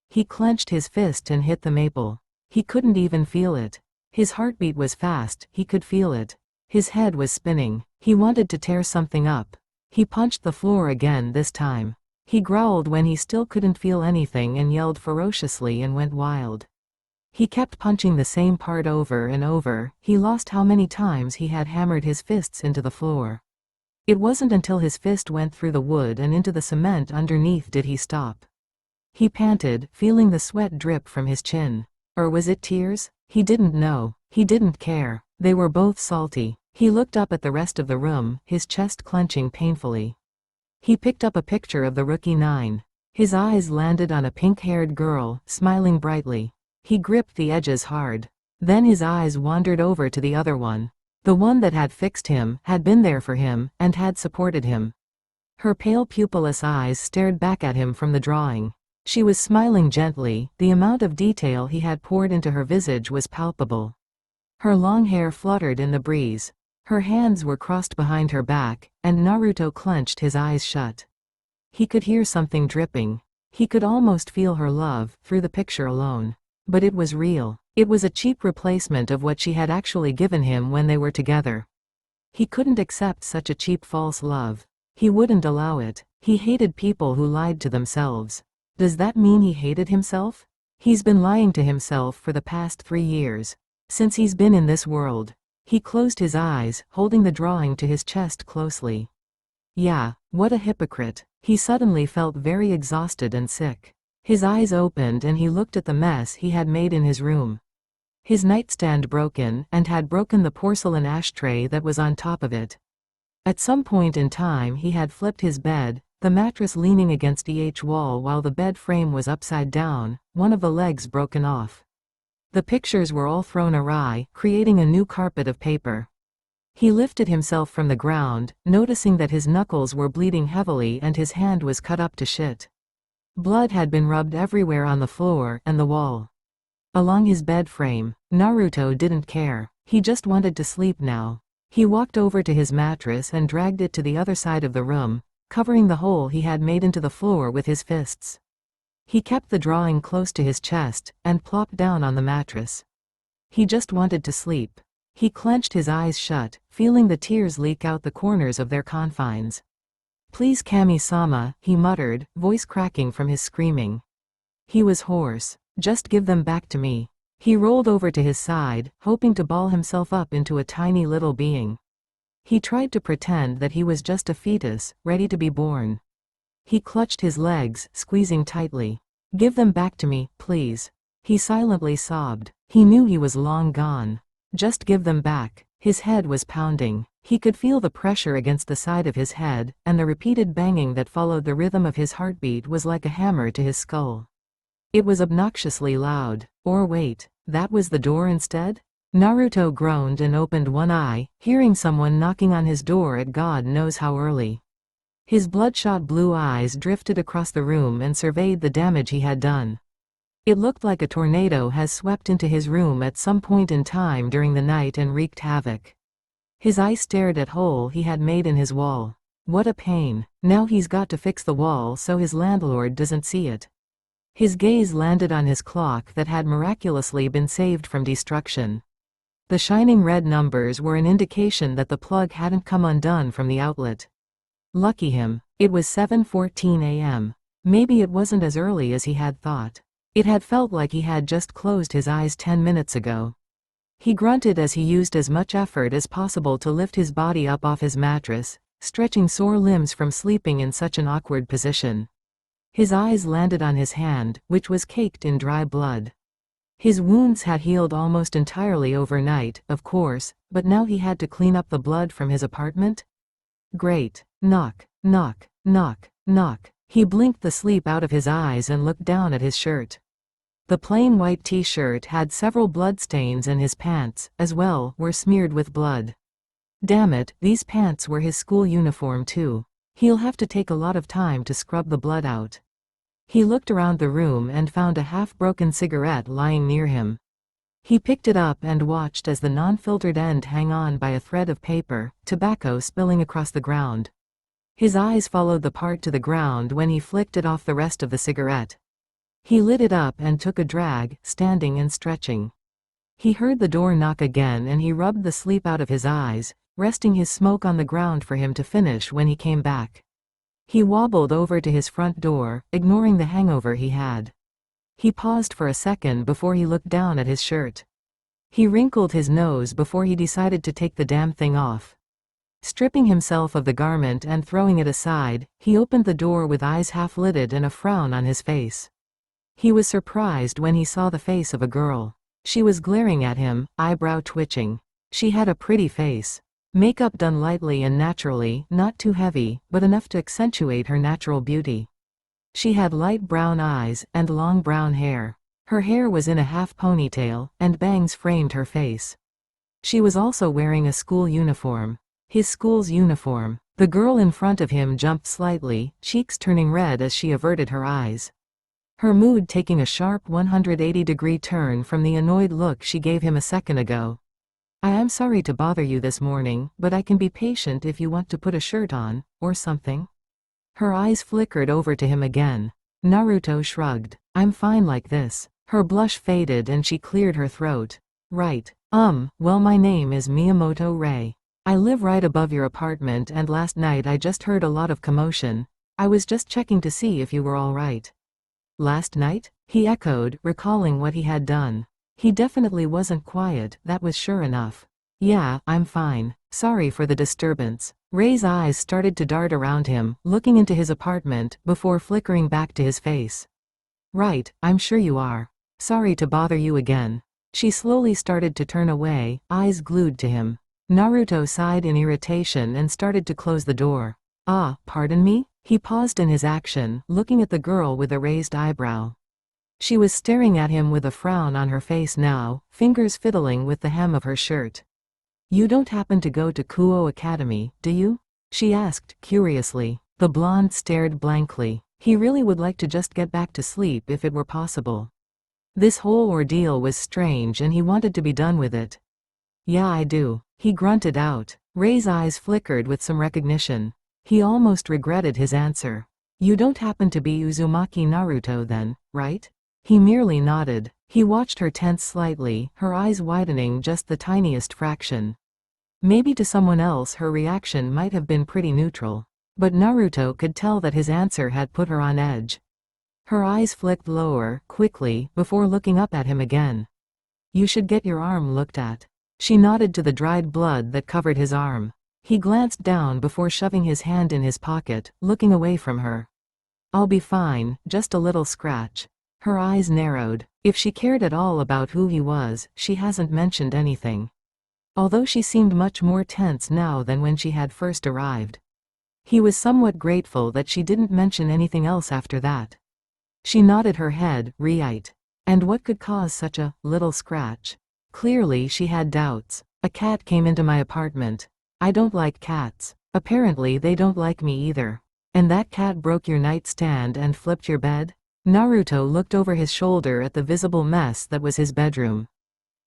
He clenched his fist and hit the maple. He couldn't even feel it. His heartbeat was fast, he could feel it. His head was spinning. He wanted to tear something up. He punched the floor again this time. He growled when he still couldn't feel anything and yelled ferociously and went wild. He kept punching the same part over and over. He lost how many times he had hammered his fists into the floor. It wasn't until his fist went through the wood and into the cement underneath did he stop. He panted, feeling the sweat drip from his chin. Or was it tears? He didn't know. He didn't care. They were both salty. He looked up at the rest of the room, his chest clenching painfully. He picked up a picture of the rookie 9. His eyes landed on a pink-haired girl, smiling brightly. He gripped the edges hard. Then his eyes wandered over to the other one. The one that had fixed him, had been there for him, and had supported him. Her pale pupilless eyes stared back at him from the drawing. She was smiling gently. The amount of detail he had poured into her visage was palpable. Her long hair fluttered in the breeze. Her hands were crossed behind her back, and Naruto clenched his eyes shut. He could hear something dripping. He could almost feel her love, through the picture alone. But it was real. It was a cheap replacement of what she had actually given him when they were together. He couldn't accept such a cheap false love. He wouldn't allow it. He hated people who lied to themselves. Does that mean he hated himself? He's been lying to himself for the past 3 years. Since he's been in this world. He closed his eyes, holding the drawing to his chest closely. Yeah, what a hypocrite. He suddenly felt very exhausted and sick. His eyes opened and he looked at the mess he had made in his room. His nightstand broken, and had broken the porcelain ashtray that was on top of it. At some point in time he had flipped his bed, the mattress leaning against each wall while the bed frame was upside down, one of the legs broken off. The pictures were all thrown awry, creating a new carpet of paper. He lifted himself from the ground, noticing that his knuckles were bleeding heavily and his hand was cut up to shit. Blood had been rubbed everywhere on the floor and the wall. Along his bed frame. Naruto didn't care. He just wanted to sleep now. He walked over to his mattress and dragged it to the other side of the room, covering the hole he had made into the floor with his fists. He kept the drawing close to his chest, and plopped down on the mattress. He just wanted to sleep. He clenched his eyes shut, feeling the tears leak out the corners of their confines. "Please Kami-sama," he muttered, voice cracking from his screaming. He was hoarse. "Just give them back to me." He rolled over to his side, hoping to ball himself up into a tiny little being. He tried to pretend that he was just a fetus, ready to be born. He clutched his legs, squeezing tightly. "Give them back to me, please." He silently sobbed. He knew he was long gone. Just give them back. His head was pounding. He could feel the pressure against the side of his head, and the repeated banging that followed the rhythm of his heartbeat was like a hammer to his skull. It was obnoxiously loud. Or wait, that was the door instead? Naruto groaned and opened one eye, hearing someone knocking on his door at God knows how early. His bloodshot blue eyes drifted across the room and surveyed the damage he had done. It looked like a tornado has swept into his room at some point in time during the night and wreaked havoc. His eyes stared at hole he had made in his wall. What a pain. Now he's got to fix the wall so his landlord doesn't see it. His gaze landed on his clock that had miraculously been saved from destruction. The shining red numbers were an indication that the plug hadn't come undone from the outlet. Lucky him. It was 7:14 a.m. Maybe it wasn't as early as he had thought. It had felt like he had just closed his eyes 10 minutes ago. He grunted as he used as much effort as possible to lift his body up off his mattress, stretching sore limbs from sleeping in such an awkward position. His eyes landed on his hand, which was caked in dry blood. His wounds had healed almost entirely overnight, of course, but now he had to clean up the blood from his apartment? Great. Knock, knock, knock, knock. He blinked the sleep out of his eyes and looked down at his shirt. The plain white t-shirt had several bloodstains and his pants, as well, were smeared with blood. Damn it, these pants were his school uniform too. He'll have to take a lot of time to scrub the blood out. He looked around the room and found a half-broken cigarette lying near him. He picked it up and watched as the non-filtered end hung on by a thread of paper, tobacco spilling across the ground. His eyes followed the part to the ground when he flicked it off the rest of the cigarette. He lit it up and took a drag, standing and stretching. He heard the door knock again and he rubbed the sleep out of his eyes, resting his smoke on the ground for him to finish when he came back. He wobbled over to his front door, ignoring the hangover he had. He paused for a second before he looked down at his shirt. He wrinkled his nose before he decided to take the damn thing off. Stripping himself of the garment and throwing it aside, he opened the door with eyes half-lidded and a frown on his face. He was surprised when he saw the face of a girl. She was glaring at him, eyebrow twitching. She had a pretty face. Makeup done lightly and naturally, not too heavy, but enough to accentuate her natural beauty. She had light brown eyes and long brown hair. Her hair was in a half ponytail, and bangs framed her face. She was also wearing a school uniform. His school's uniform. The girl in front of him jumped slightly, cheeks turning red as she averted her eyes. Her mood taking a sharp 180-degree turn from the annoyed look she gave him a second ago. I am sorry to bother you this morning, but I can be patient if you want to put a shirt on, or something. Her eyes flickered over to him again. Naruto shrugged. I'm fine like this. Her blush faded and she cleared her throat. Right. Well, my name is Miyamoto Ray. I live right above your apartment and last night I just heard a lot of commotion. I was just checking to see if you were all right. Last night? He echoed, recalling what he had done. He definitely wasn't quiet, that was sure enough. Yeah, I'm fine. Sorry for the disturbance. Ray's eyes started to dart around him, looking into his apartment, before flickering back to his face. Right, I'm sure you are. Sorry to bother you again. She slowly started to turn away, eyes glued to him. Naruto sighed in irritation and started to close the door. Ah, pardon me? He paused in his action, looking at the girl with a raised eyebrow. She was staring at him with a frown on her face now, fingers fiddling with the hem of her shirt. You don't happen to go to Kuo Academy, do you? She asked, curiously. The blonde stared blankly. He really would like to just get back to sleep if it were possible. This whole ordeal was strange and he wanted to be done with it. Yeah, I do. He grunted out. Ray's eyes flickered with some recognition. He almost regretted his answer. You don't happen to be Uzumaki Naruto then, right? He merely nodded. He watched her tense slightly, her eyes widening just the tiniest fraction. Maybe to someone else her reaction might have been pretty neutral. But Naruto could tell that his answer had put her on edge. Her eyes flicked lower, quickly, before looking up at him again. You should get your arm looked at. She nodded to the dried blood that covered his arm. He glanced down before shoving his hand in his pocket, looking away from her. I'll be fine, just a little scratch. Her eyes narrowed. If she cared at all about who he was, she hasn't mentioned anything. Although she seemed much more tense now than when she had first arrived. He was somewhat grateful that she didn't mention anything else after that. She nodded her head, right. And what could cause such a little scratch? Clearly she had doubts. A cat came into my apartment. I don't like cats. Apparently they don't like me either. And that cat broke your nightstand and flipped your bed? Naruto looked over his shoulder at the visible mess that was his bedroom.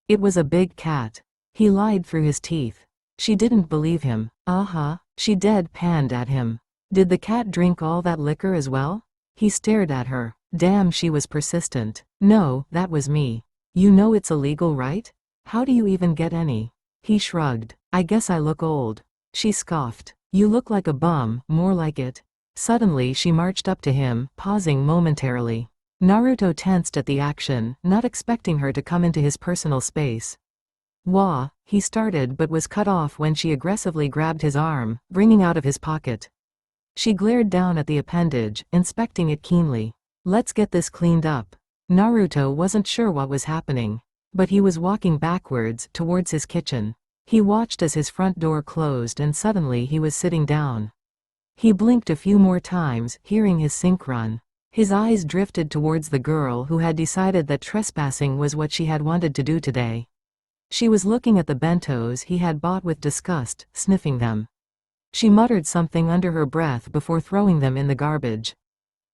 It was a big cat. He lied through his teeth. She didn't believe him. She deadpanned at him. Did the cat drink all that liquor as well? He stared at her. Damn, she was persistent. No, that was me. You know it's illegal, right? How do you even get any? He shrugged. I guess I look old. She scoffed. You look like a bum, more like it. Suddenly she marched up to him, pausing momentarily. Naruto tensed at the action, not expecting her to come into his personal space. Wah, he started but was cut off when she aggressively grabbed his arm, bringing out of his pocket. She glared down at the appendage, inspecting it keenly. Let's get this cleaned up. Naruto wasn't sure what was happening, but he was walking backwards, towards his kitchen. He watched as his front door closed and suddenly he was sitting down. He blinked a few more times, hearing his sink run. His eyes drifted towards the girl who had decided that trespassing was what she had wanted to do today. She was looking at the bentos he had bought with disgust, sniffing them. She muttered something under her breath before throwing them in the garbage.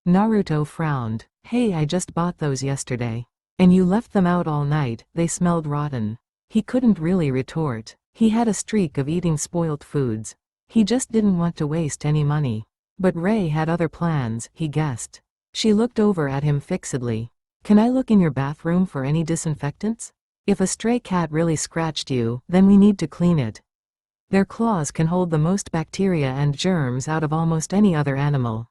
Naruto frowned. Hey, I just bought those yesterday. And you left them out all night, they smelled rotten. He couldn't really retort. He had a streak of eating spoilt foods. He just didn't want to waste any money. But Ray had other plans, he guessed. She looked over at him fixedly. Can I look in your bathroom for any disinfectants? If a stray cat really scratched you, then we need to clean it. Their claws can hold the most bacteria and germs out of almost any other animal.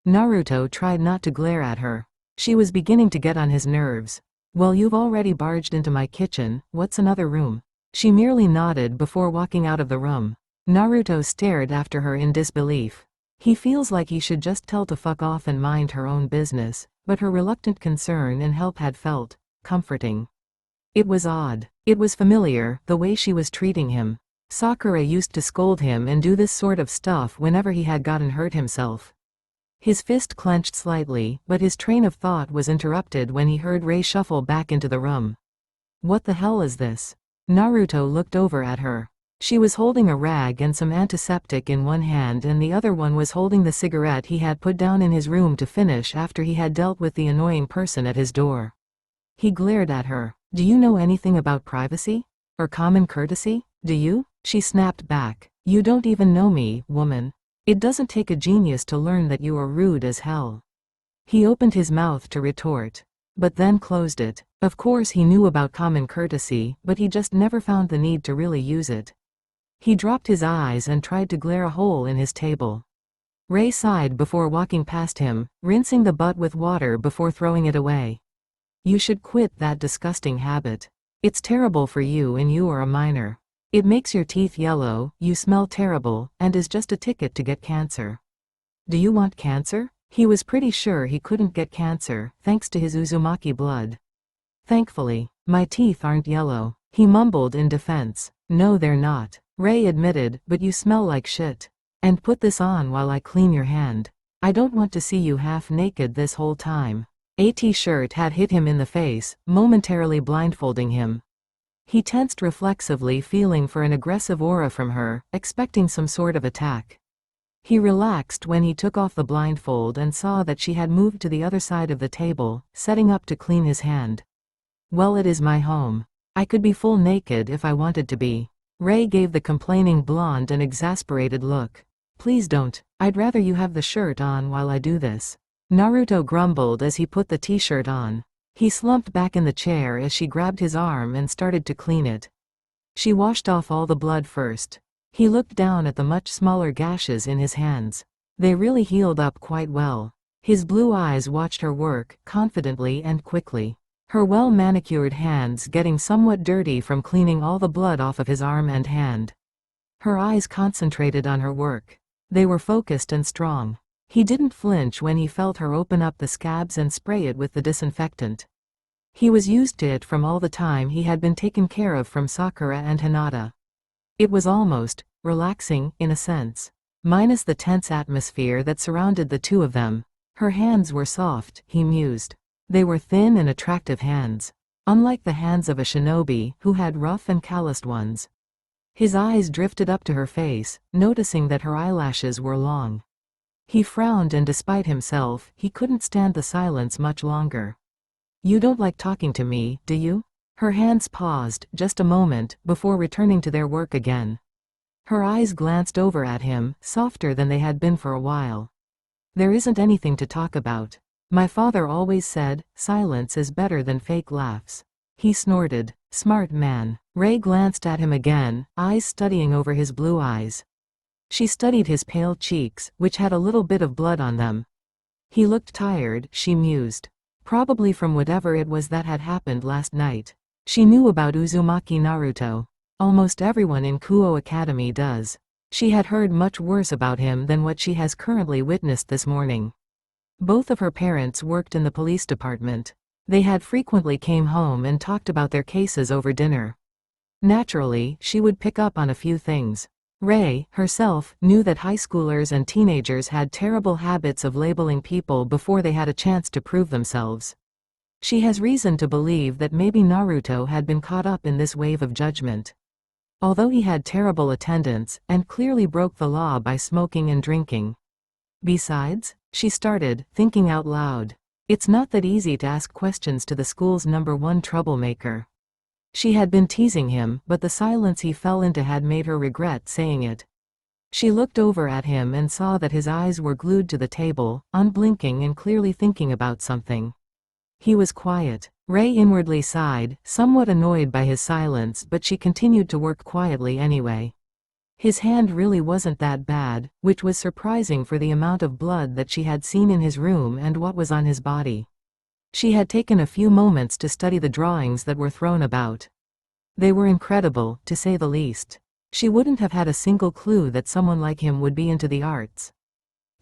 Naruto tried not to glare at her. She was beginning to get on his nerves. Well, you've already barged into my kitchen, what's another room? She merely nodded before walking out of the room. Naruto stared after her in disbelief. He feels like he should just tell to fuck off and mind her own business, but her reluctant concern and help had felt comforting. It was odd. It was familiar, the way she was treating him. Sakura used to scold him and do this sort of stuff whenever he had gotten hurt himself. His fist clenched slightly, but his train of thought was interrupted when he heard Ray shuffle back into the room. What the hell is this? Naruto looked over at her. She was holding a rag and some antiseptic in one hand and the other one was holding the cigarette he had put down in his room to finish after he had dealt with the annoying person at his door. He glared at her. Do you know anything about privacy? Or common courtesy? Do you? She snapped back. You don't even know me, woman. It doesn't take a genius to learn that you are rude as hell. He opened his mouth to retort, but then closed it. Of course he knew about common courtesy, but he just never found the need to really use it. He dropped his eyes and tried to glare a hole in his table. Ray sighed before walking past him, rinsing the butt with water before throwing it away. You should quit that disgusting habit. It's terrible for you and you are a minor. It makes your teeth yellow, you smell terrible, and is just a ticket to get cancer. Do you want cancer? He was pretty sure he couldn't get cancer, thanks to his Uzumaki blood. Thankfully, my teeth aren't yellow, he mumbled in defense. No, they're not, Ray admitted, but you smell like shit. And put this on while I clean your hand. I don't want to see you half naked this whole time. A t-shirt had hit him in the face, momentarily blindfolding him. He tensed reflexively, feeling for an aggressive aura from her, expecting some sort of attack. He relaxed when he took off the blindfold and saw that she had moved to the other side of the table, setting up to clean his hand. Well, it is my home. I could be full naked if I wanted to be. Ray gave the complaining blonde an exasperated look. Please don't, I'd rather you have the shirt on while I do this. Naruto grumbled as he put the t-shirt on. He slumped back in the chair as she grabbed his arm and started to clean it. She washed off all the blood first. He looked down at the much smaller gashes in his hands. They really healed up quite well. His blue eyes watched her work, confidently and quickly. Her well-manicured hands getting somewhat dirty from cleaning all the blood off of his arm and hand. Her eyes concentrated on her work. They were focused and strong. He didn't flinch when he felt her open up the scabs and spray it with the disinfectant. He was used to it from all the time he had been taken care of from Sakura and Hinata. It was almost relaxing, in a sense. Minus the tense atmosphere that surrounded the two of them. Her hands were soft, he mused. They were thin and attractive hands. Unlike the hands of a shinobi, who had rough and calloused ones. His eyes drifted up to her face, noticing that her eyelashes were long. He frowned and despite himself, he couldn't stand the silence much longer. You don't like talking to me, do you? Her hands paused, just a moment, before returning to their work again. Her eyes glanced over at him, softer than they had been for a while. There isn't anything to talk about. My father always said, silence is better than fake laughs. He snorted. Smart man. Ray glanced at him again, eyes studying over his blue eyes. She studied his pale cheeks, which had a little bit of blood on them. He looked tired, she mused. Probably from whatever it was that had happened last night. She knew about Uzumaki Naruto. Almost everyone in Kuo Academy does. She had heard much worse about him than what she has currently witnessed this morning. Both of her parents worked in the police department. They had frequently came home and talked about their cases over dinner. Naturally, she would pick up on a few things. Ray, herself, knew that high schoolers and teenagers had terrible habits of labeling people before they had a chance to prove themselves. She has reason to believe that maybe Naruto had been caught up in this wave of judgment. Although he had terrible attendance, and clearly broke the law by smoking and drinking. Besides, she started, thinking out loud. It's not that easy to ask questions to the school's #1 troublemaker. She had been teasing him, but the silence he fell into had made her regret saying it. She looked over at him and saw that his eyes were glued to the table, unblinking and clearly thinking about something. He was quiet. Ray inwardly sighed, somewhat annoyed by his silence, but she continued to work quietly anyway. His hand really wasn't that bad, which was surprising for the amount of blood that she had seen in his room and what was on his body. She had taken a few moments to study the drawings that were thrown about. They were incredible, to say the least. She wouldn't have had a single clue that someone like him would be into the arts.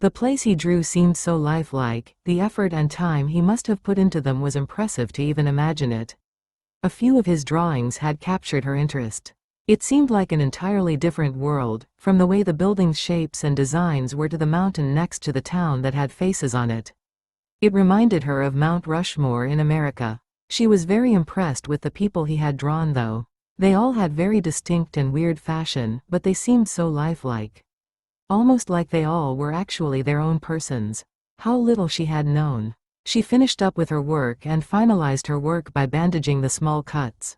The place he drew seemed so lifelike, the effort and time he must have put into them was impressive to even imagine it. A few of his drawings had captured her interest. It seemed like an entirely different world, from the way the building's shapes and designs were to the mountain next to the town that had faces on it. It reminded her of Mount Rushmore in America. She was very impressed with the people he had drawn though. They all had very distinct and weird fashion, but they seemed so lifelike. Almost like they all were actually their own persons. How little she had known. She finished up with her work and finalized her work by bandaging the small cuts.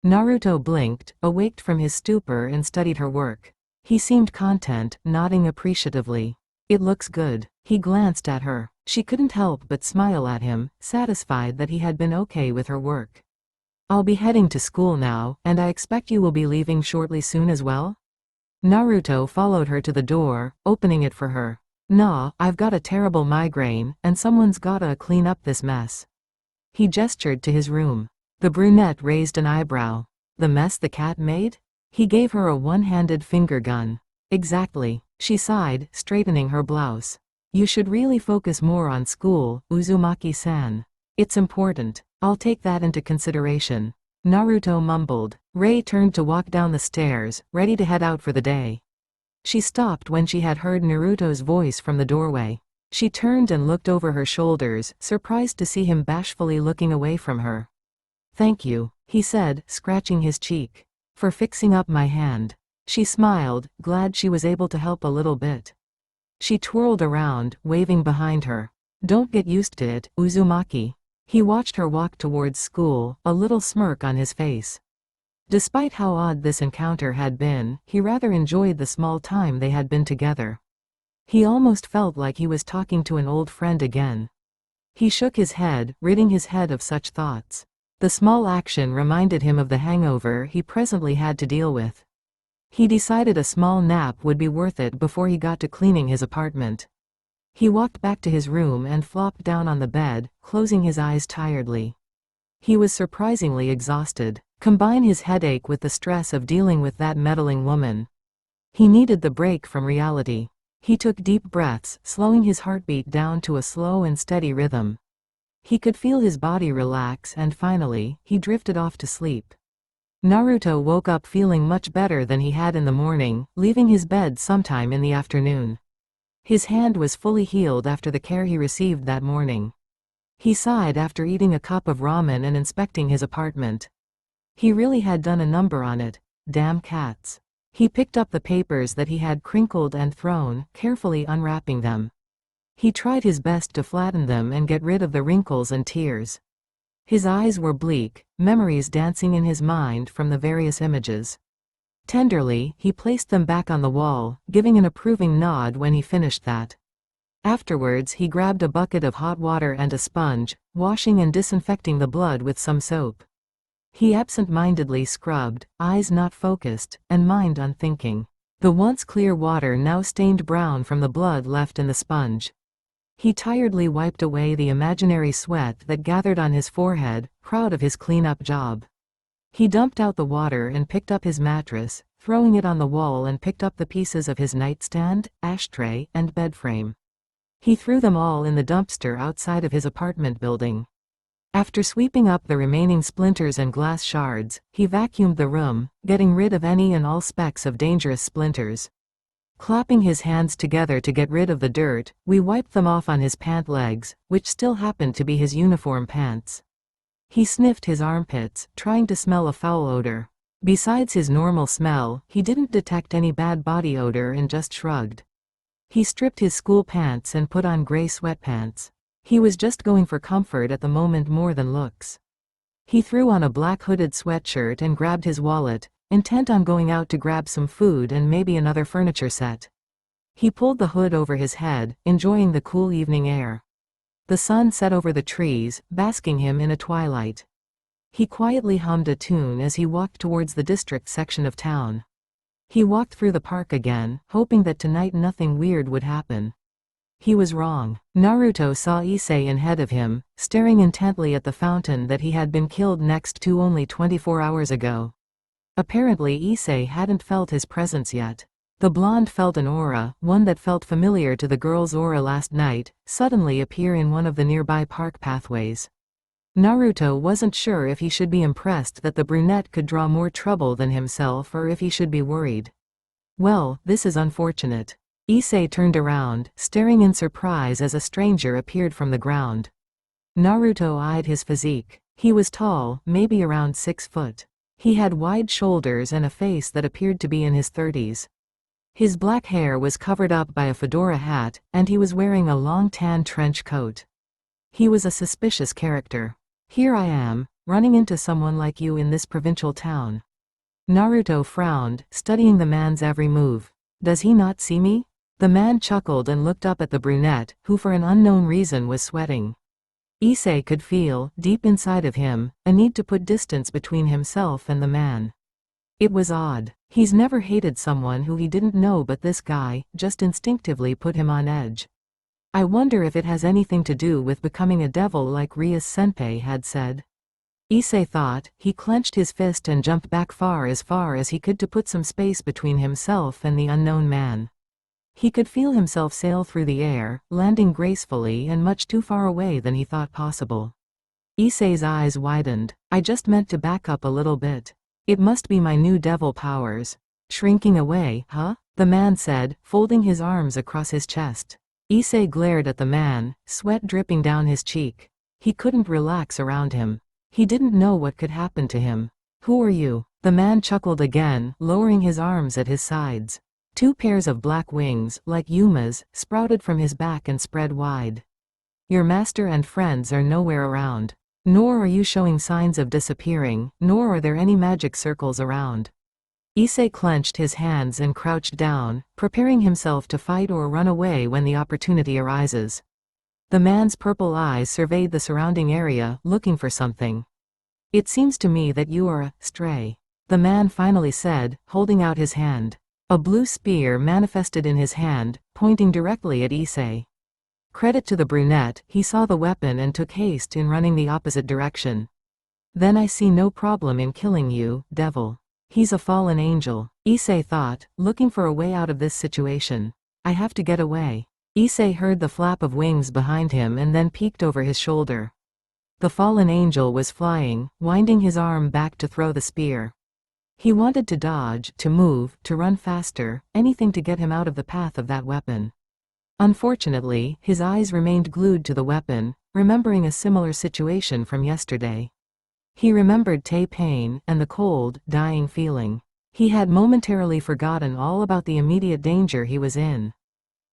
Naruto blinked, awaked from his stupor and studied her work. He seemed content, nodding appreciatively. It looks good. He glanced at her. She couldn't help but smile at him, satisfied that he had been okay with her work. I'll be heading to school now, and I expect you will be leaving shortly soon as well? Naruto followed her to the door, opening it for her. Nah, I've got a terrible migraine, and someone's gotta clean up this mess. He gestured to his room. The brunette raised an eyebrow. The mess the cat made? He gave her a one-handed finger gun. Exactly. She sighed, straightening her blouse. You should really focus more on school, Uzumaki-san. It's important. I'll take that into consideration. Naruto mumbled. Ray turned to walk down the stairs, ready to head out for the day. She stopped when she had heard Naruto's voice from the doorway. She turned and looked over her shoulders, surprised to see him bashfully looking away from her. Thank you, he said, scratching his cheek. For fixing up my hand. She smiled, glad she was able to help a little bit. She twirled around, waving behind her. Don't get used to it, Uzumaki. He watched her walk towards school, a little smirk on his face. Despite how odd this encounter had been, he rather enjoyed the small time they had been together. He almost felt like he was talking to an old friend again. He shook his head, ridding his head of such thoughts. The small action reminded him of the hangover he presently had to deal with. He decided a small nap would be worth it before he got to cleaning his apartment. He walked back to his room and flopped down on the bed, closing his eyes tiredly. He was surprisingly exhausted. Combine his headache with the stress of dealing with that meddling woman. He needed the break from reality. He took deep breaths, slowing his heartbeat down to a slow and steady rhythm. He could feel his body relax and finally, he drifted off to sleep. Naruto woke up feeling much better than he had in the morning, leaving his bed sometime in the afternoon. His hand was fully healed after the care he received that morning. He sighed after eating a cup of ramen and inspecting his apartment. He really had done a number on it. Damn cats. He picked up the papers that he had crinkled and thrown, carefully unwrapping them. He tried his best to flatten them and get rid of the wrinkles and tears. His eyes were bleak, memories dancing in his mind from the various images. Tenderly, he placed them back on the wall, giving an approving nod when he finished that. Afterwards he grabbed a bucket of hot water and a sponge, washing and disinfecting the blood with some soap. He absent-mindedly scrubbed, eyes not focused, and mind unthinking. The once clear water now stained brown from the blood left in the sponge. He tiredly wiped away the imaginary sweat that gathered on his forehead, proud of his cleanup job. He dumped out the water and picked up his mattress, throwing it on the wall, and picked up the pieces of his nightstand, ashtray, and bed frame. He threw them all in the dumpster outside of his apartment building. After sweeping up the remaining splinters and glass shards, he vacuumed the room, getting rid of any and all specks of dangerous splinters. Clapping his hands together to get rid of the dirt, we wiped them off on his pant legs, which still happened to be his uniform pants. He sniffed his armpits, trying to smell a foul odor. Besides his normal smell, he didn't detect any bad body odor and just shrugged. He stripped his school pants and put on gray sweatpants. He was just going for comfort at the moment more than looks. He threw on a black hooded sweatshirt and grabbed his wallet, intent on going out to grab some food and maybe another furniture set. He pulled the hood over his head, enjoying the cool evening air. The sun set over the trees, basking him in a twilight. He quietly hummed a tune as he walked towards the district section of town. He walked through the park again, hoping that tonight nothing weird would happen. He was wrong. Naruto saw Issei ahead of him, staring intently at the fountain that he had been killed next to only 24 hours ago. Apparently Issei hadn't felt his presence yet. The blonde felt an aura, one that felt familiar to the girl's aura last night, suddenly appear in one of the nearby park pathways. Naruto wasn't sure if he should be impressed that the brunette could draw more trouble than himself or if he should be worried. Well, this is unfortunate. Issei turned around, staring in surprise as a stranger appeared from the ground. Naruto eyed his physique. He was tall, maybe around 6 foot. He had wide shoulders and a face that appeared to be in his 30s. His black hair was covered up by a fedora hat, and he was wearing a long tan trench coat. He was a suspicious character. Here I am, running into someone like you in this provincial town. Naruto frowned, studying the man's every move. Does he not see me? The man chuckled and looked up at the brunette, who for an unknown reason was sweating. Issei could feel, deep inside of him, a need to put distance between himself and the man. It was odd. He's never hated someone who he didn't know, but this guy just instinctively put him on edge. I wonder if it has anything to do with becoming a devil like Rias senpai had said. Issei thought. He clenched his fist and jumped back as far as he could to put some space between himself and the unknown man. He could feel himself sail through the air, landing gracefully and much too far away than he thought possible. Issei's eyes widened. I just meant to back up a little bit. It must be my new devil powers. Shrinking away, huh? The man said, folding his arms across his chest. Issei glared at the man, sweat dripping down his cheek. He couldn't relax around him. He didn't know what could happen to him. Who are you? The man chuckled again, lowering his arms at his sides. 2 pairs of black wings, like Yuma's, sprouted from his back and spread wide. Your master and friends are nowhere around. Nor are you showing signs of disappearing, nor are there any magic circles around. Issei clenched his hands and crouched down, preparing himself to fight or run away when the opportunity arises. The man's purple eyes surveyed the surrounding area, looking for something. It seems to me that you are a stray, the man finally said, holding out his hand. A blue spear manifested in his hand, pointing directly at Issei. Credit to the brunette, he saw the weapon and took haste in running the opposite direction. Then I see no problem in killing you, devil. He's a fallen angel, Issei thought, looking for a way out of this situation. I have to get away. Issei heard the flap of wings behind him and then peeked over his shoulder. The fallen angel was flying, winding his arm back to throw the spear. He wanted to dodge, to move, to run faster, anything to get him out of the path of that weapon. Unfortunately, his eyes remained glued to the weapon, remembering a similar situation from yesterday. He remembered pain and the cold, dying feeling. He had momentarily forgotten all about the immediate danger he was in.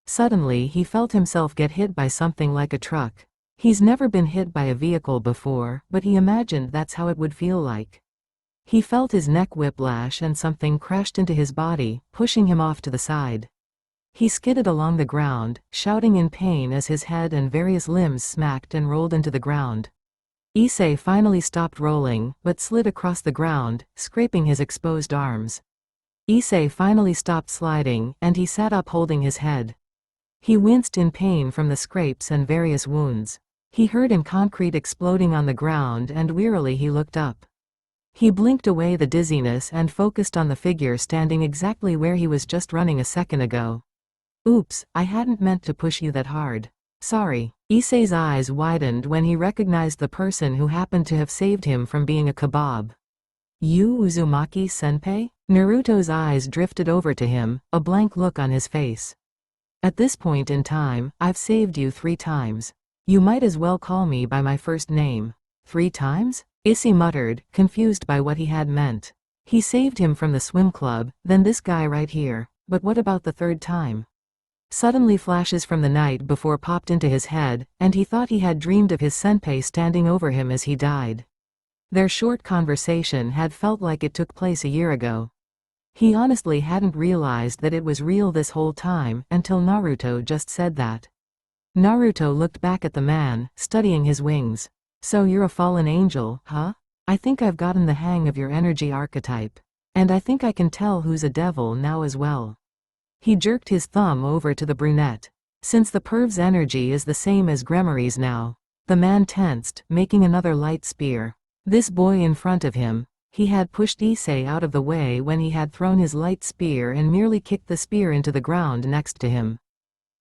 Suddenly he felt himself get hit by something like a truck. He's never been hit by a vehicle before, but he imagined that's how it would feel like. He felt his neck whiplash and something crashed into his body, pushing him off to the side. He skidded along the ground, shouting in pain as his head and various limbs smacked and rolled into the ground. Issei finally stopped rolling, but slid across the ground, scraping his exposed arms. Issei finally stopped sliding, and he sat up holding his head. He winced in pain from the scrapes and various wounds. He heard in concrete exploding on the ground and wearily he looked up. He blinked away the dizziness and focused on the figure standing exactly where he was just running a second ago. Oops, I hadn't meant to push you that hard. Sorry. Issei's eyes widened when he recognized the person who happened to have saved him from being a kebab. You Uzumaki-senpai? Naruto's eyes drifted over to him, a blank look on his face. At this point in time, I've saved you 3 times. You might as well call me by my first name. 3 times? Issei muttered, confused by what he had meant. He saved him from the swim club, then this guy right here, but what about the 3rd time? Suddenly flashes from the night before popped into his head, and he thought he had dreamed of his senpai standing over him as he died. Their short conversation had felt like it took place a year ago. He honestly hadn't realized that it was real this whole time until Naruto just said that. Naruto looked back at the man, studying his wings. So you're a fallen angel, huh? I think I've gotten the hang of your energy archetype. And I think I can tell who's a devil now as well. He jerked his thumb over to the brunette. Since the perv's energy is the same as Gremory's now. The man tensed, making another light spear. This boy in front of him, he had pushed Issei out of the way when he had thrown his light spear and merely kicked the spear into the ground next to him.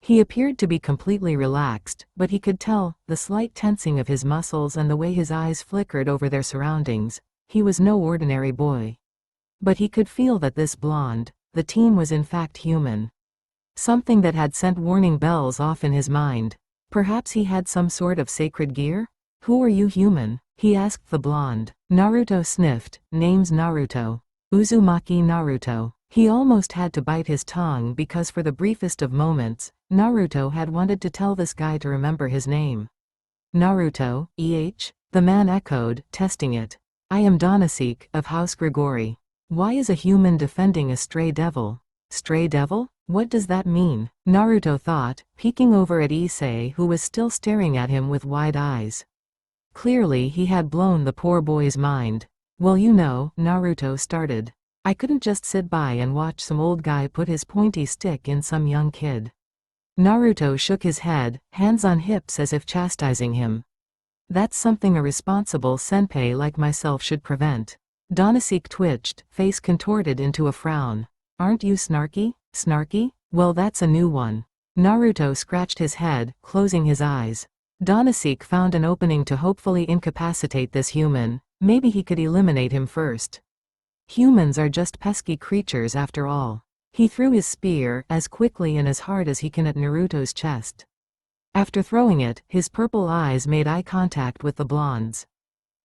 He appeared to be completely relaxed, but he could tell, the slight tensing of his muscles and the way his eyes flickered over their surroundings, he was no ordinary boy. But he could feel that this blonde, the teen was in fact human. Something that had sent warning bells off in his mind. Perhaps he had some sort of sacred gear? Who are you, human? He asked the blonde. Naruto sniffed. Name's Naruto. Uzumaki Naruto. He almost had to bite his tongue because for the briefest of moments, Naruto had wanted to tell this guy to remember his name. Naruto, The man echoed, testing it. I am Donasek, of House Grigori. Why is a human defending a stray devil? Stray devil? What does that mean? Naruto thought, peeking over at Issei who was still staring at him with wide eyes. Clearly he had blown the poor boy's mind. Well, you know, Naruto started. I couldn't just sit by and watch some old guy put his pointy stick in some young kid. Naruto shook his head, hands on hips as if chastising him. That's something a responsible senpai like myself should prevent. Donasek twitched, face contorted into a frown. Aren't you snarky? Snarky? Well, that's a new one. Naruto scratched his head, closing his eyes. Donasek found an opening to hopefully incapacitate this human. Maybe he could eliminate him first. Humans are just pesky creatures after all. He threw his spear as quickly and as hard as he can at Naruto's chest. After throwing it, his purple eyes made eye contact with the blonde's.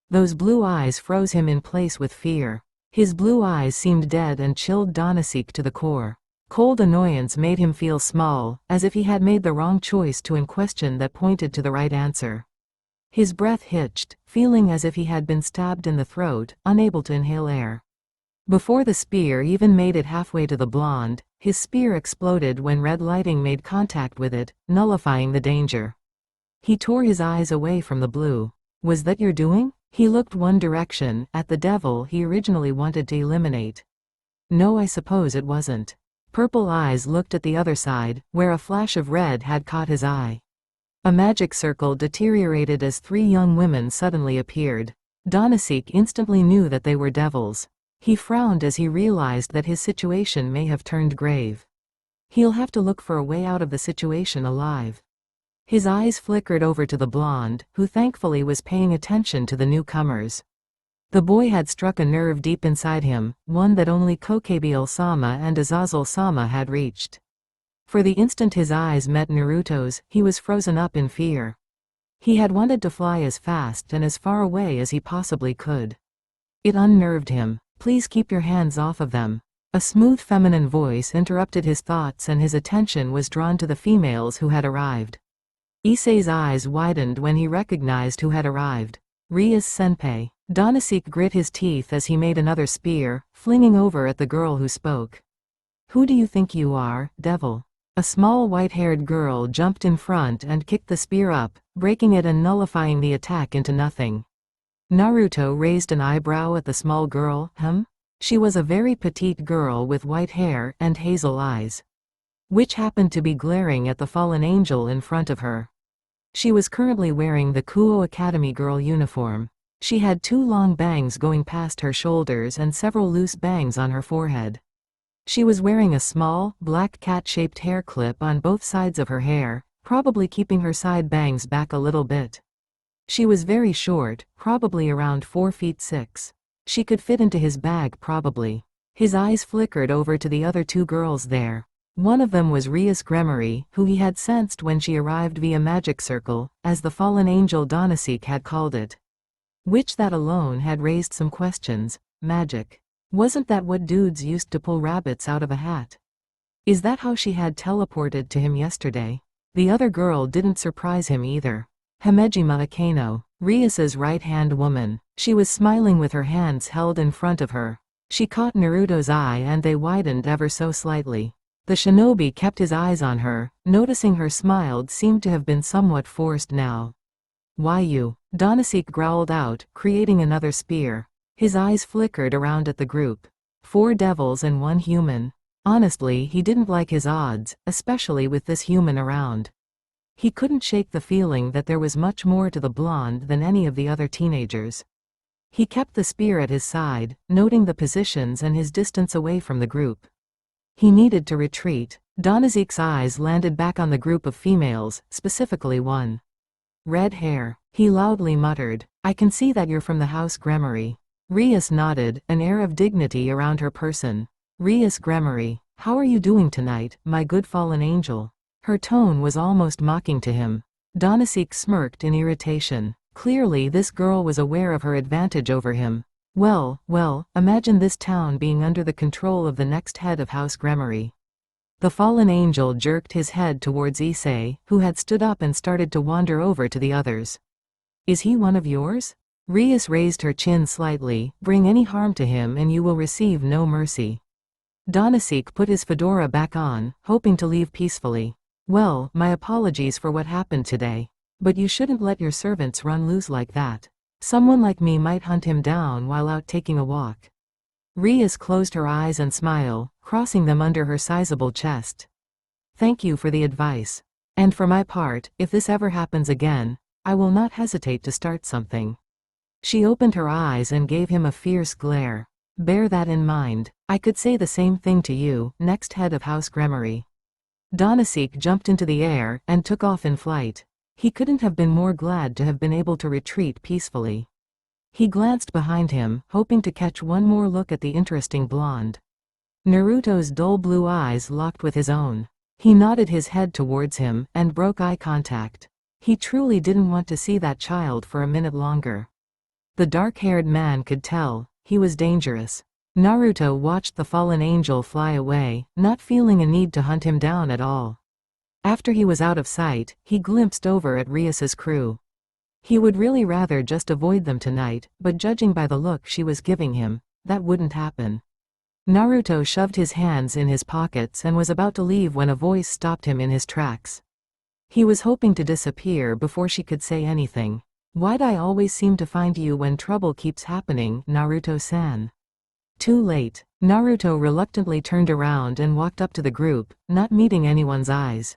Those blue eyes froze him in place with fear. His blue eyes seemed dead and chilled Donasek to the core. Cold annoyance made him feel small, as if he had made the wrong choice to a question that pointed to the right answer. His breath hitched, feeling as if he had been stabbed in the throat, unable to inhale air. Before the spear even made it halfway to the blonde, his spear exploded when red lighting made contact with it, nullifying the danger. He tore his eyes away from the blue. Was that your doing? He looked one direction, at the devil he originally wanted to eliminate. No, I suppose it wasn't. Purple eyes looked at the other side, where a flash of red had caught his eye. A magic circle deteriorated as 3 young women suddenly appeared. Donasek instantly knew that they were devils. He frowned as he realized that his situation may have turned grave. He'll have to look for a way out of the situation alive. His eyes flickered over to the blonde, who thankfully was paying attention to the newcomers. The boy had struck a nerve deep inside him, one that only Kokebiel-sama and Azazel-sama had reached. For the instant his eyes met Naruto's, he was frozen up in fear. He had wanted to fly as fast and as far away as he possibly could. It unnerved him. Please keep your hands off of them. A smooth feminine voice interrupted his thoughts and his attention was drawn to the females who had arrived. Issei's eyes widened when he recognized who had arrived. Rias senpai. Donasek grit his teeth as he made another spear, flinging over at the girl who spoke. Who do you think you are, devil? A small white-haired girl jumped in front and kicked the spear up, breaking it and nullifying the attack into nothing. Naruto raised an eyebrow at the small girl. She was a very petite girl with white hair and hazel eyes, which happened to be glaring at the fallen angel in front of her. She was currently wearing the Kuo Academy girl uniform. She had 2 long bangs going past her shoulders and several loose bangs on her forehead. She was wearing a small, black cat-shaped hair clip on both sides of her hair, probably keeping her side bangs back a little bit. She was very short, probably around 4 feet 6. She could fit into his bag probably. His eyes flickered over to the other 2 girls there. One of them was Rias Gremory, who he had sensed when she arrived via magic circle, as the fallen angel Donasik had called it. Which that alone had raised some questions. Magic. Wasn't that what dudes used to pull rabbits out of a hat? Is that how she had teleported to him yesterday? The other girl didn't surprise him either. Himejima Aano, Rias's right-hand woman. She was smiling with her hands held in front of her. She caught Naruto's eye and they widened ever so slightly. The shinobi kept his eyes on her, noticing her smile seemed to have been somewhat forced now. Why you? Donasik growled out, creating another spear. His eyes flickered around at the group. 4 devils and 1 human. Honestly, he didn't like his odds, especially with this human around. He couldn't shake the feeling that there was much more to the blonde than any of the other teenagers. He kept the spear at his side, noting the positions and his distance away from the group. He needed to retreat. Donasik's eyes landed back on the group of females, specifically one. Red hair. He loudly muttered, I can see that you're from the House Gremory. Rias nodded, an air of dignity around her person. Rias Gremory, how are you doing tonight, my good fallen angel? Her tone was almost mocking to him. Donasik smirked in irritation. Clearly this girl was aware of her advantage over him. Well, imagine this town being under the control of the next head of House Gremory. The fallen angel jerked his head towards Issei, who had stood up and started to wander over to the others. Is he one of yours? Rias raised her chin slightly, bring any harm to him and you will receive no mercy. Donasik put his fedora back on, hoping to leave peacefully. Well, my apologies for what happened today. But you shouldn't let your servants run loose like that. Someone like me might hunt him down while out taking a walk. Rias closed her eyes and smiled, crossing them under her sizable chest. Thank you for the advice. And for my part, if this ever happens again, I will not hesitate to start something. She opened her eyes and gave him a fierce glare. Bear that in mind. I could say the same thing to you, next head of House Gremory. Donasik jumped into the air and took off in flight. He couldn't have been more glad to have been able to retreat peacefully. He glanced behind him, hoping to catch one more look at the interesting blonde. Naruto's dull blue eyes locked with his own. He nodded his head towards him and broke eye contact. He truly didn't want to see that child for a minute longer. The dark-haired man could tell, he was dangerous. Naruto watched the fallen angel fly away, not feeling a need to hunt him down at all. After he was out of sight, he glimpsed over at Rias's crew. He would really rather just avoid them tonight, but judging by the look she was giving him, that wouldn't happen. Naruto shoved his hands in his pockets and was about to leave when a voice stopped him in his tracks. He was hoping to disappear before she could say anything. Why'd I always seem to find you when trouble keeps happening, Naruto-san? Too late. Naruto reluctantly turned around and walked up to the group, not meeting anyone's eyes.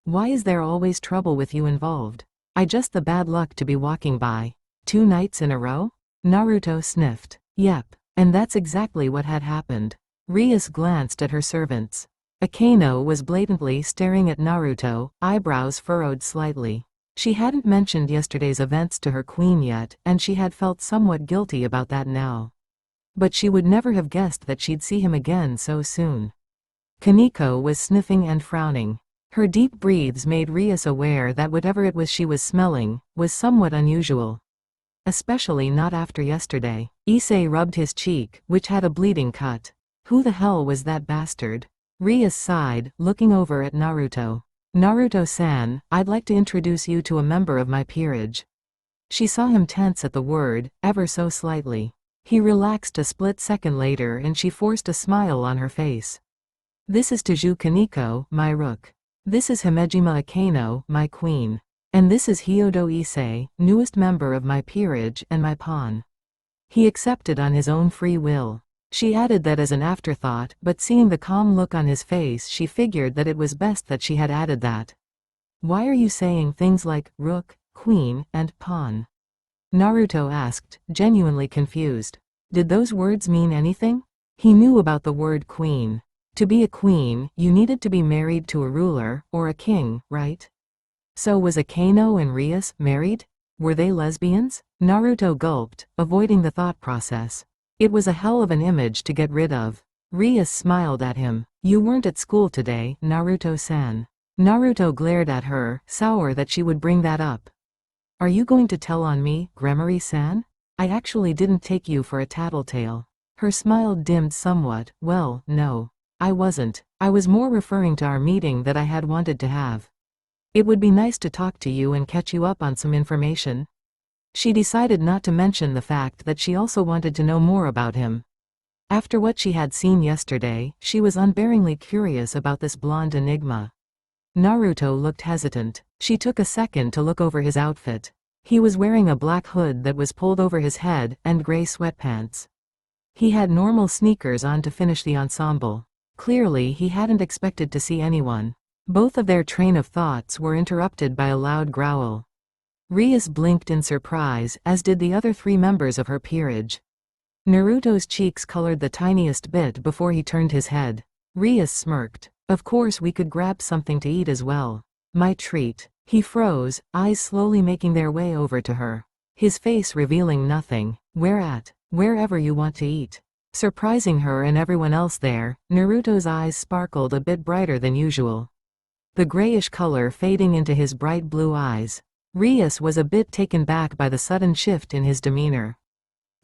Why is there always trouble with you involved? I just the bad luck to be walking by. 2 nights in a row? Naruto sniffed. Yep. And that's exactly what had happened. Rias glanced at her servants. Aano was blatantly staring at Naruto, eyebrows furrowed slightly. She hadn't mentioned yesterday's events to her queen yet, and she had felt somewhat guilty about that now. But she would never have guessed that she'd see him again so soon. Kaneko was sniffing and frowning. Her deep breaths made Rias aware that whatever it was she was smelling was somewhat unusual. Especially not after yesterday. Issei rubbed his cheek, which had a bleeding cut. Who the hell was that bastard? Rias sighed, looking over at Naruto. Naruto-san, I'd like to introduce you to a member of my peerage. She saw him tense at the word, ever so slightly. He relaxed a split second later and she forced a smile on her face. This is Taju Kaneko, my rook. This is Himejima Aano, my queen. And this is Hyodo Issei, newest member of my peerage and my pawn. He accepted on his own free will. She added that as an afterthought, but seeing the calm look on his face she figured that it was best that she had added that. Why are you saying things like rook, queen, and pawn? Naruto asked, genuinely confused. Did those words mean anything? He knew about the word queen. To be a queen, you needed to be married to a ruler, or a king, right? So was Aano and Rias married? Were they lesbians? Naruto gulped, avoiding the thought process. It was a hell of an image to get rid of. Rias smiled at him. You weren't at school today, Naruto-san. Naruto glared at her, sour that she would bring that up. Are you going to tell on me, Gremory-san? I actually didn't take you for a tattletale. Her smile dimmed somewhat. Well, no. I wasn't. I was more referring to our meeting that I had wanted to have. It would be nice to talk to you and catch you up on some information. She decided not to mention the fact that she also wanted to know more about him. After what she had seen yesterday, she was unbearingly curious about this blonde enigma. Naruto looked hesitant. She took a second to look over his outfit. He was wearing a black hood that was pulled over his head and gray sweatpants. He had normal sneakers on to finish the ensemble. Clearly he hadn't expected to see anyone. Both of their train of thoughts were interrupted by a loud growl. Rias blinked in surprise, as did the other 3 members of her peerage. Naruto's cheeks colored the tiniest bit before he turned his head. Rias smirked. Of course we could grab something to eat as well. My treat. He froze, eyes slowly making their way over to her. His face revealing nothing. Where at? Wherever you want to eat. Surprising her and everyone else there, Naruto's eyes sparkled a bit brighter than usual. The grayish color fading into his bright blue eyes. Rias was a bit taken back by the sudden shift in his demeanor.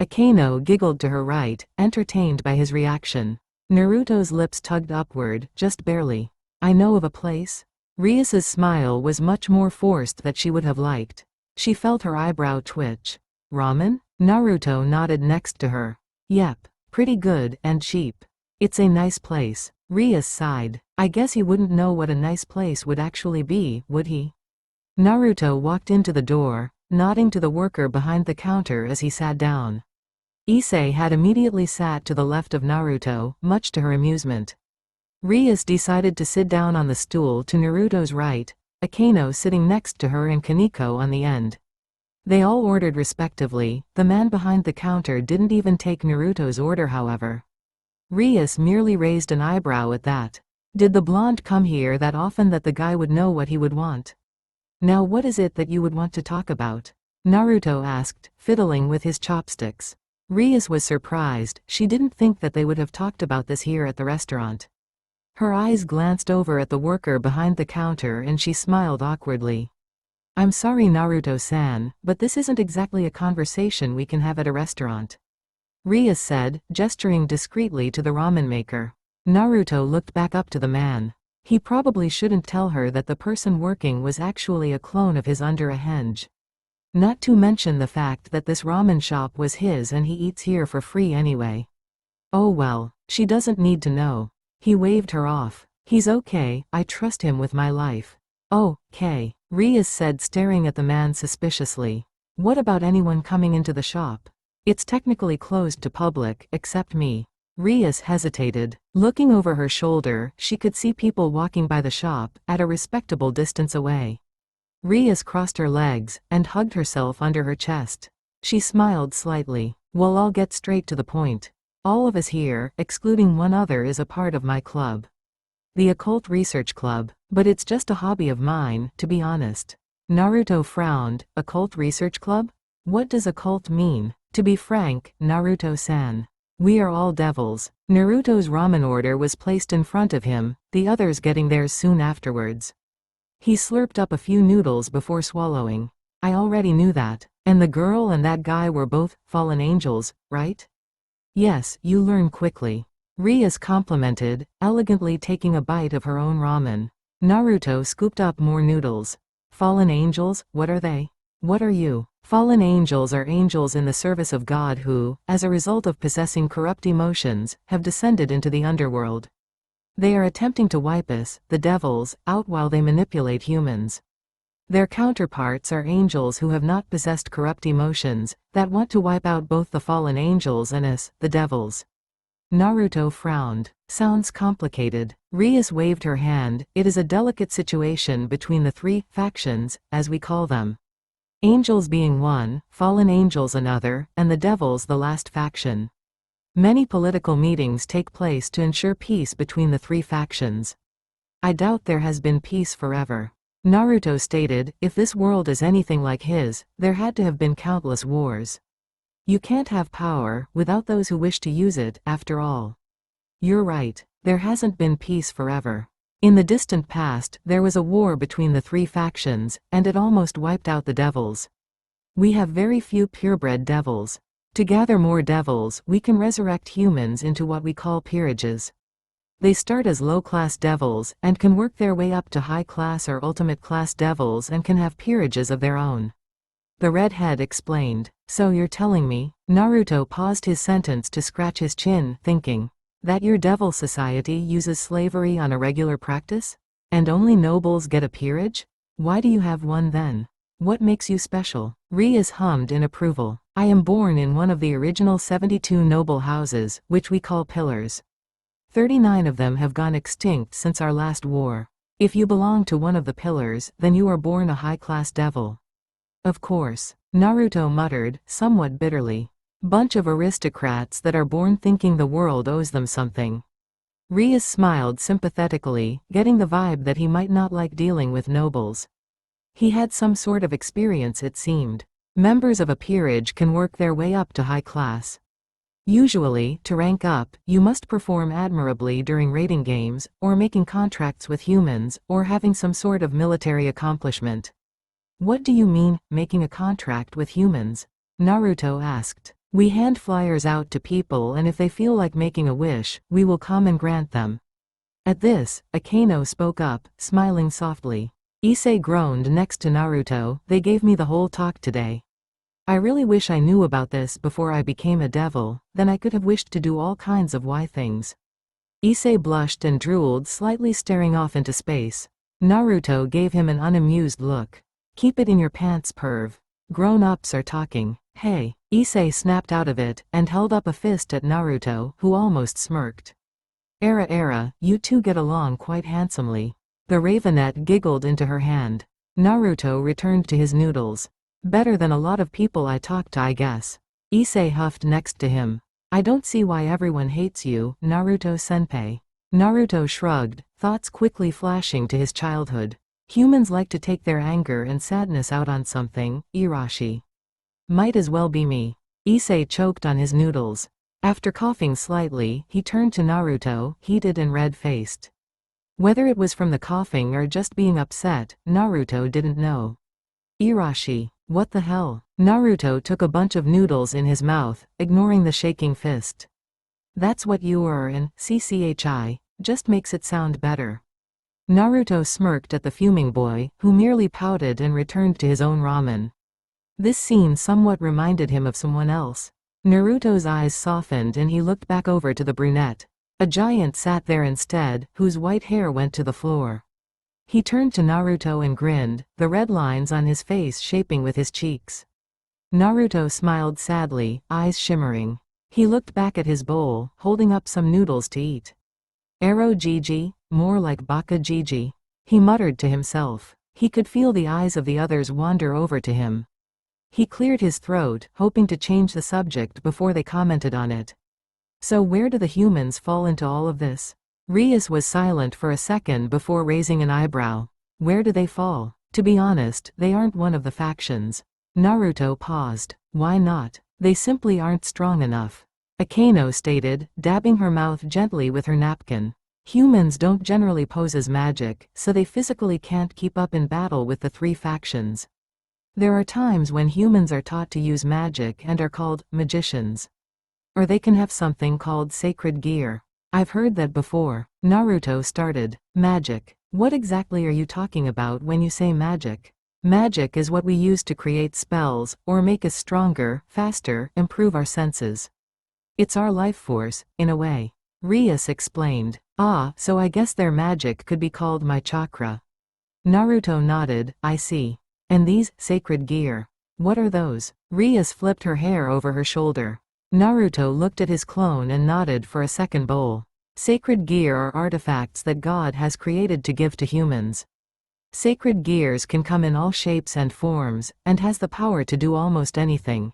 Aano giggled to her right, entertained by his reaction. Naruto's lips tugged upward, just barely. I know of a place. Rias's smile was much more forced than she would have liked. She felt her eyebrow twitch. Ramen? Naruto nodded next to her. Yep, pretty good and cheap. It's a nice place. Rias sighed. I guess he wouldn't know what a nice place would actually be, would he? Naruto walked into the door, nodding to the worker behind the counter as he sat down. Issei had immediately sat to the left of Naruto, much to her amusement. Rias decided to sit down on the stool to Naruto's right, Aano sitting next to her and Kaneko on the end. They all ordered respectively. The man behind the counter didn't even take Naruto's order, however. Rias merely raised an eyebrow at that. Did the blonde come here that often that the guy would know what he would want? Now what is it that you would want to talk about? Naruto asked, fiddling with his chopsticks. Rias was surprised. She didn't think that they would have talked about this here at the restaurant. Her eyes glanced over at the worker behind the counter and she smiled awkwardly. I'm sorry, Naruto-san, but this isn't exactly a conversation we can have at a restaurant. Rias said, gesturing discreetly to the ramen maker. Naruto looked back up to the man. He probably shouldn't tell her that the person working was actually a clone of his under a henge. Not to mention the fact that this ramen shop was his and he eats here for free anyway. Oh well, she doesn't need to know. He waved her off. He's okay, I trust him with my life. Oh, okay, Rias said, staring at the man suspiciously. What about anyone coming into the shop? It's technically closed to public, except me. Rias hesitated. Looking over her shoulder, she could see people walking by the shop, at a respectable distance away. Rias crossed her legs, and hugged herself under her chest. She smiled slightly. Well, I'll get straight to the point. All of us here, excluding one other, is a part of my club. The Occult Research Club, but it's just a hobby of mine, to be honest. Naruto frowned. Occult Research Club? What does occult mean? To be frank, Naruto-san, we are all devils. Naruto's ramen order was placed in front of him, the others getting theirs soon afterwards. He slurped up a few noodles before swallowing. I already knew that. And the girl and that guy were both fallen angels, right? Yes, you learn quickly. Rias complimented, elegantly taking a bite of her own ramen. Naruto scooped up more noodles. Fallen angels, what are they? What are you? Fallen angels are angels in the service of God who, as a result of possessing corrupt emotions, have descended into the underworld. They are attempting to wipe us, the devils, out while they manipulate humans. Their counterparts are angels who have not possessed corrupt emotions, that want to wipe out both the fallen angels and us, the devils. Naruto frowned. Sounds complicated. Rias waved her hand. It is a delicate situation between the 3 factions, as we call them. Angels being one, fallen angels another, and the devils the last faction. Many political meetings take place to ensure peace between the three factions. I doubt there has been peace forever. Naruto stated, if this world is anything like his, there had to have been countless wars. You can't have power without those who wish to use it, after all. You're right, there hasn't been peace forever. In the distant past, there was a war between the three factions, and it almost wiped out the devils. We have very few purebred devils. To gather more devils, we can resurrect humans into what we call peerages. They start as low-class devils, and can work their way up to high-class or ultimate-class devils and can have peerages of their own. The redhead explained. So you're telling me? Naruto paused his sentence to scratch his chin, thinking. That your devil society uses slavery on a regular practice? And only nobles get a peerage? Why do you have one then? What makes you special? Rias hummed in approval. I am born in one of the original 72 noble houses, which we call pillars. 39 of them have gone extinct since our last war. If you belong to one of the pillars, then you are born a high-class devil. Of course, Naruto muttered, somewhat bitterly. Bunch of aristocrats that are born thinking the world owes them something. Rias smiled sympathetically, getting the vibe that he might not like dealing with nobles. He had some sort of experience, it seemed. Members of a peerage can work their way up to high class. Usually, to rank up, you must perform admirably during raiding games, or making contracts with humans, or having some sort of military accomplishment. What do you mean, making a contract with humans? Naruto asked. We hand flyers out to people, and if they feel like making a wish, we will come and grant them. At this, Aano spoke up, smiling softly. Issei groaned next to Naruto, they gave me the whole talk today. I really wish I knew about this before I became a devil, then I could have wished to do all kinds of things. Issei blushed and drooled slightly, staring off into space. Naruto gave him an unamused look. Keep it in your pants, perv. Grown-ups are talking. Hey. Issei snapped out of it, and held up a fist at Naruto, who almost smirked. Era, you two get along quite handsomely. The ravenette giggled into her hand. Naruto returned to his noodles. Better than a lot of people I talk to, I guess. Issei huffed next to him. I don't see why everyone hates you, Naruto-senpai. Naruto shrugged, thoughts quickly flashing to his childhood. Humans like to take their anger and sadness out on something, Irashi. Might as well be me. Issei choked on his noodles. After coughing slightly, he turned to Naruto, heated and red-faced. Whether it was from the coughing or just being upset, Naruto didn't know. Irashi, what the hell? Naruto took a bunch of noodles in his mouth, ignoring the shaking fist. That's what you are, and CCHI, just makes it sound better. Naruto smirked at the fuming boy, who merely pouted and returned to his own ramen. This scene somewhat reminded him of someone else. Naruto's eyes softened and he looked back over to the brunette. A giant sat there instead, whose white hair went to the floor. He turned to Naruto and grinned, the red lines on his face shaping with his cheeks. Naruto smiled sadly, eyes shimmering. He looked back at his bowl, holding up some noodles to eat. Arrow Gigi, more like Baka Gigi. He muttered to himself. He could feel the eyes of the others wander over to him. He cleared his throat, hoping to change the subject before they commented on it. So where do the humans fall into all of this? Rias was silent for a second before raising an eyebrow. Where do they fall? To be honest, they aren't one of the factions. Naruto paused. Why not? They simply aren't strong enough. Aano stated, dabbing her mouth gently with her napkin. Humans don't generally pose as magic, so they physically can't keep up in battle with the three factions. There are times when humans are taught to use magic and are called magicians. Or they can have something called sacred gear. I've heard that before. Naruto started. Magic. What exactly are you talking about when you say magic? Magic is what we use to create spells, or make us stronger, faster, improve our senses. It's our life force, in a way. Rias explained. Ah, so I guess their magic could be called my chakra. Naruto nodded, I see. And these, sacred gear. What are those? Rias flipped her hair over her shoulder. Naruto looked at his clone and nodded for a second bowl. Sacred gear are artifacts that God has created to give to humans. Sacred gears can come in all shapes and forms, and has the power to do almost anything.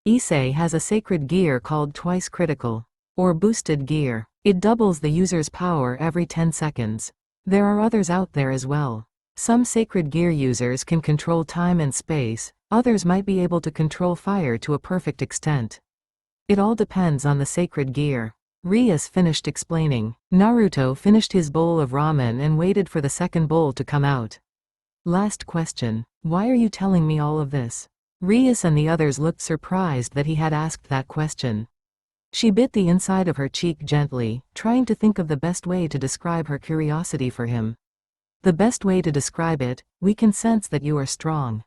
Issei has a sacred gear called twice critical, or boosted gear. It doubles the user's power every 10 seconds. There are others out there as well. Some sacred gear users can control time and space, others might be able to control fire to a perfect extent. It all depends on the sacred gear. Rias finished explaining. Naruto finished his bowl of ramen and waited for the second bowl to come out. Last question. Why are you telling me all of this? Rias and the others looked surprised that he had asked that question. She bit the inside of her cheek gently, trying to think of the best way to describe her curiosity for him. The best way to describe it, we can sense that you are strong.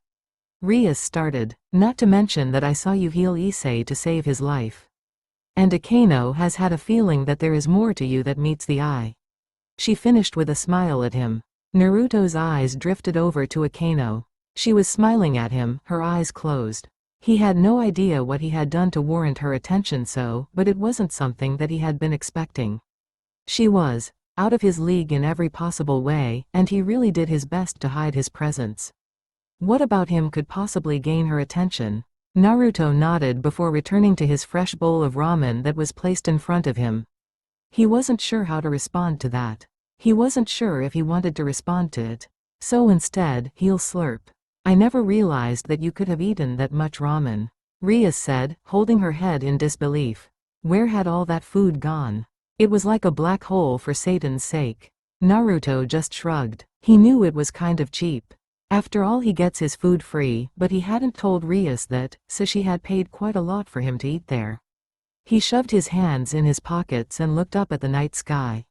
Rias started, not to mention that I saw you heal Issei to save his life. And Aano has had a feeling that there is more to you that meets the eye. She finished with a smile at him. Naruto's eyes drifted over to Aano. She was smiling at him, her eyes closed. He had no idea what he had done to warrant her attention but it wasn't something that he had been expecting. She was out of his league in every possible way, and he really did his best to hide his presence. What about him could possibly gain her attention? Naruto nodded before returning to his fresh bowl of ramen that was placed in front of him. He wasn't sure how to respond to that. He wasn't sure if he wanted to respond to it. So instead, he'll slurp. I never realized that you could have eaten that much ramen, Rias said, holding her head in disbelief. Where had all that food gone? It was like a black hole for Satan's sake. Naruto just shrugged. He knew it was kind of cheap. After all, he gets his food free, but he hadn't told Rias that, so she had paid quite a lot for him to eat there. He shoved his hands in his pockets and looked up at the night sky.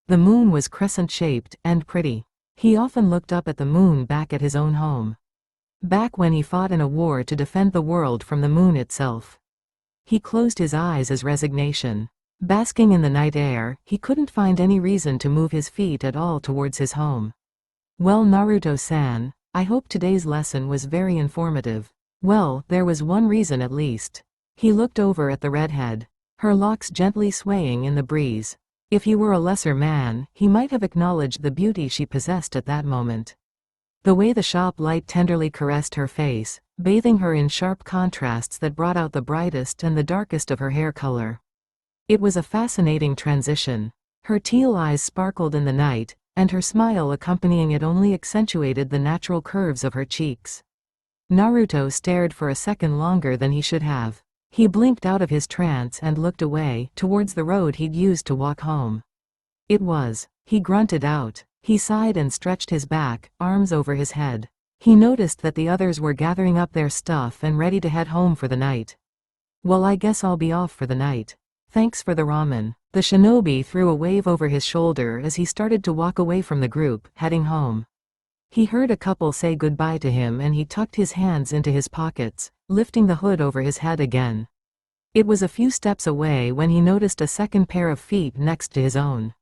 The moon was crescent-shaped and pretty. He often looked up at the moon back at his own home. Back when he fought in a war to defend the world from the moon itself. He closed his eyes as resignation. Basking in the night air, he couldn't find any reason to move his feet at all towards his home. Well, Naruto-san, I hope today's lesson was very informative. Well, there was one reason at least. He looked over at the redhead. Her locks gently swaying in the breeze. If he were a lesser man, he might have acknowledged the beauty she possessed at that moment. The way the shop light tenderly caressed her face, bathing her in sharp contrasts that brought out the brightest and the darkest of her hair color. It was a fascinating transition. Her teal eyes sparkled in the night, and her smile accompanying it only accentuated the natural curves of her cheeks. Naruto stared for a second longer than he should have. He blinked out of his trance and looked away, towards the road he'd used to walk home. He grunted out. He sighed and stretched his back, arms over his head. He noticed that the others were gathering up their stuff and ready to head home for the night. Well, I guess I'll be off for the night. Thanks for the ramen. The shinobi threw a wave over his shoulder as he started to walk away from the group, heading home. He heard a couple say goodbye to him and he tucked his hands into his pockets, lifting the hood over his head again. It was a few steps away when he noticed a second pair of feet next to his own.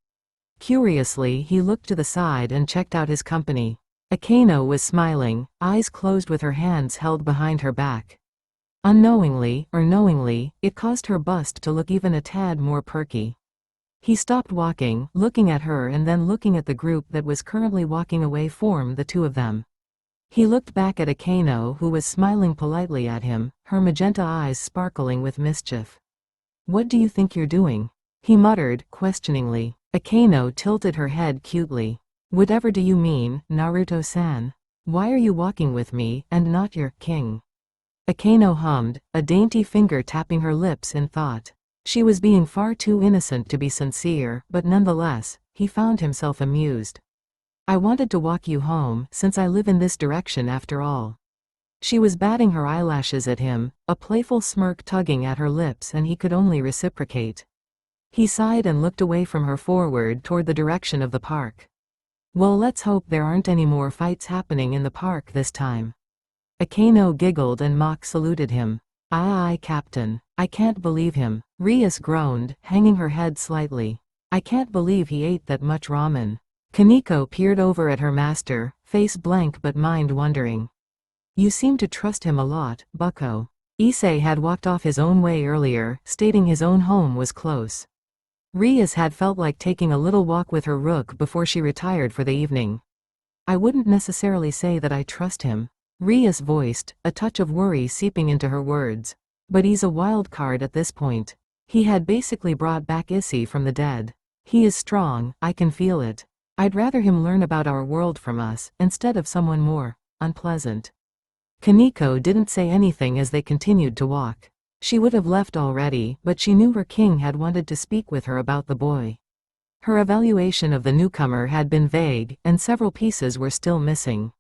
Curiously, he looked to the side and checked out his company. Aano was smiling, eyes closed with her hands held behind her back. Unknowingly, or knowingly, it caused her bust to look even a tad more perky. He stopped walking, looking at her and then looking at the group that was currently walking away from the two of them. He looked back at Aano, who was smiling politely at him, her magenta eyes sparkling with mischief. What do you think you're doing? He muttered, questioningly. Aano tilted her head cutely. Whatever do you mean, Naruto-san? Why are you walking with me, and not your king? Aano hummed, a dainty finger tapping her lips in thought. She was being far too innocent to be sincere, but nonetheless, he found himself amused. I wanted to walk you home, since I live in this direction after all. She was batting her eyelashes at him, a playful smirk tugging at her lips, and he could only reciprocate. He sighed and looked away from her forward toward the direction of the park. Well, let's hope there aren't any more fights happening in the park this time. Aano giggled and mock saluted him. Aye, Captain. I can't believe him. Rias groaned, hanging her head slightly. I can't believe he ate that much ramen. Kaneko peered over at her master, face blank but mind wondering. You seem to trust him a lot, bucko. Issei had walked off his own way earlier, stating his own home was close. Rias had felt like taking a little walk with her rook before she retired for the evening. I wouldn't necessarily say that I trust him, Rias voiced, a touch of worry seeping into her words. But he's a wild card at this point. He had basically brought back Issy from the dead. He is strong, I can feel it. I'd rather him learn about our world from us, instead of someone more unpleasant. Kaneko didn't say anything as they continued to walk. She would have left already, but she knew her king had wanted to speak with her about the boy. Her evaluation of the newcomer had been vague, and several pieces were still missing.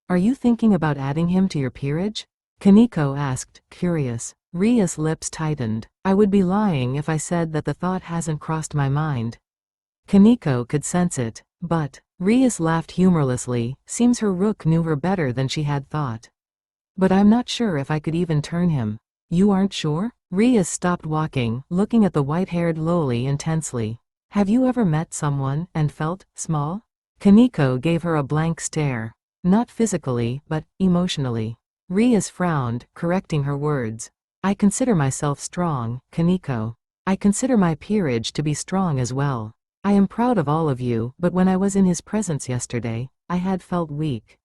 Are you thinking about adding him to your peerage? Kaneko asked, curious. Rias' lips tightened. I would be lying if I said that the thought hasn't crossed my mind. Kaneko could sense it, but Rias laughed humorlessly. Seems her rook knew her better than she had thought. But I'm not sure if I could even turn him. You aren't sure? Rias stopped walking, looking at the white-haired loli intensely. Have you ever met someone and felt small? Kaneko gave her a blank stare. Not physically, but emotionally. Rias frowned, correcting her words. I consider myself strong, Kaneko. I consider my peerage to be strong as well. I am proud of all of you, but when I was in his presence yesterday, I had felt weak.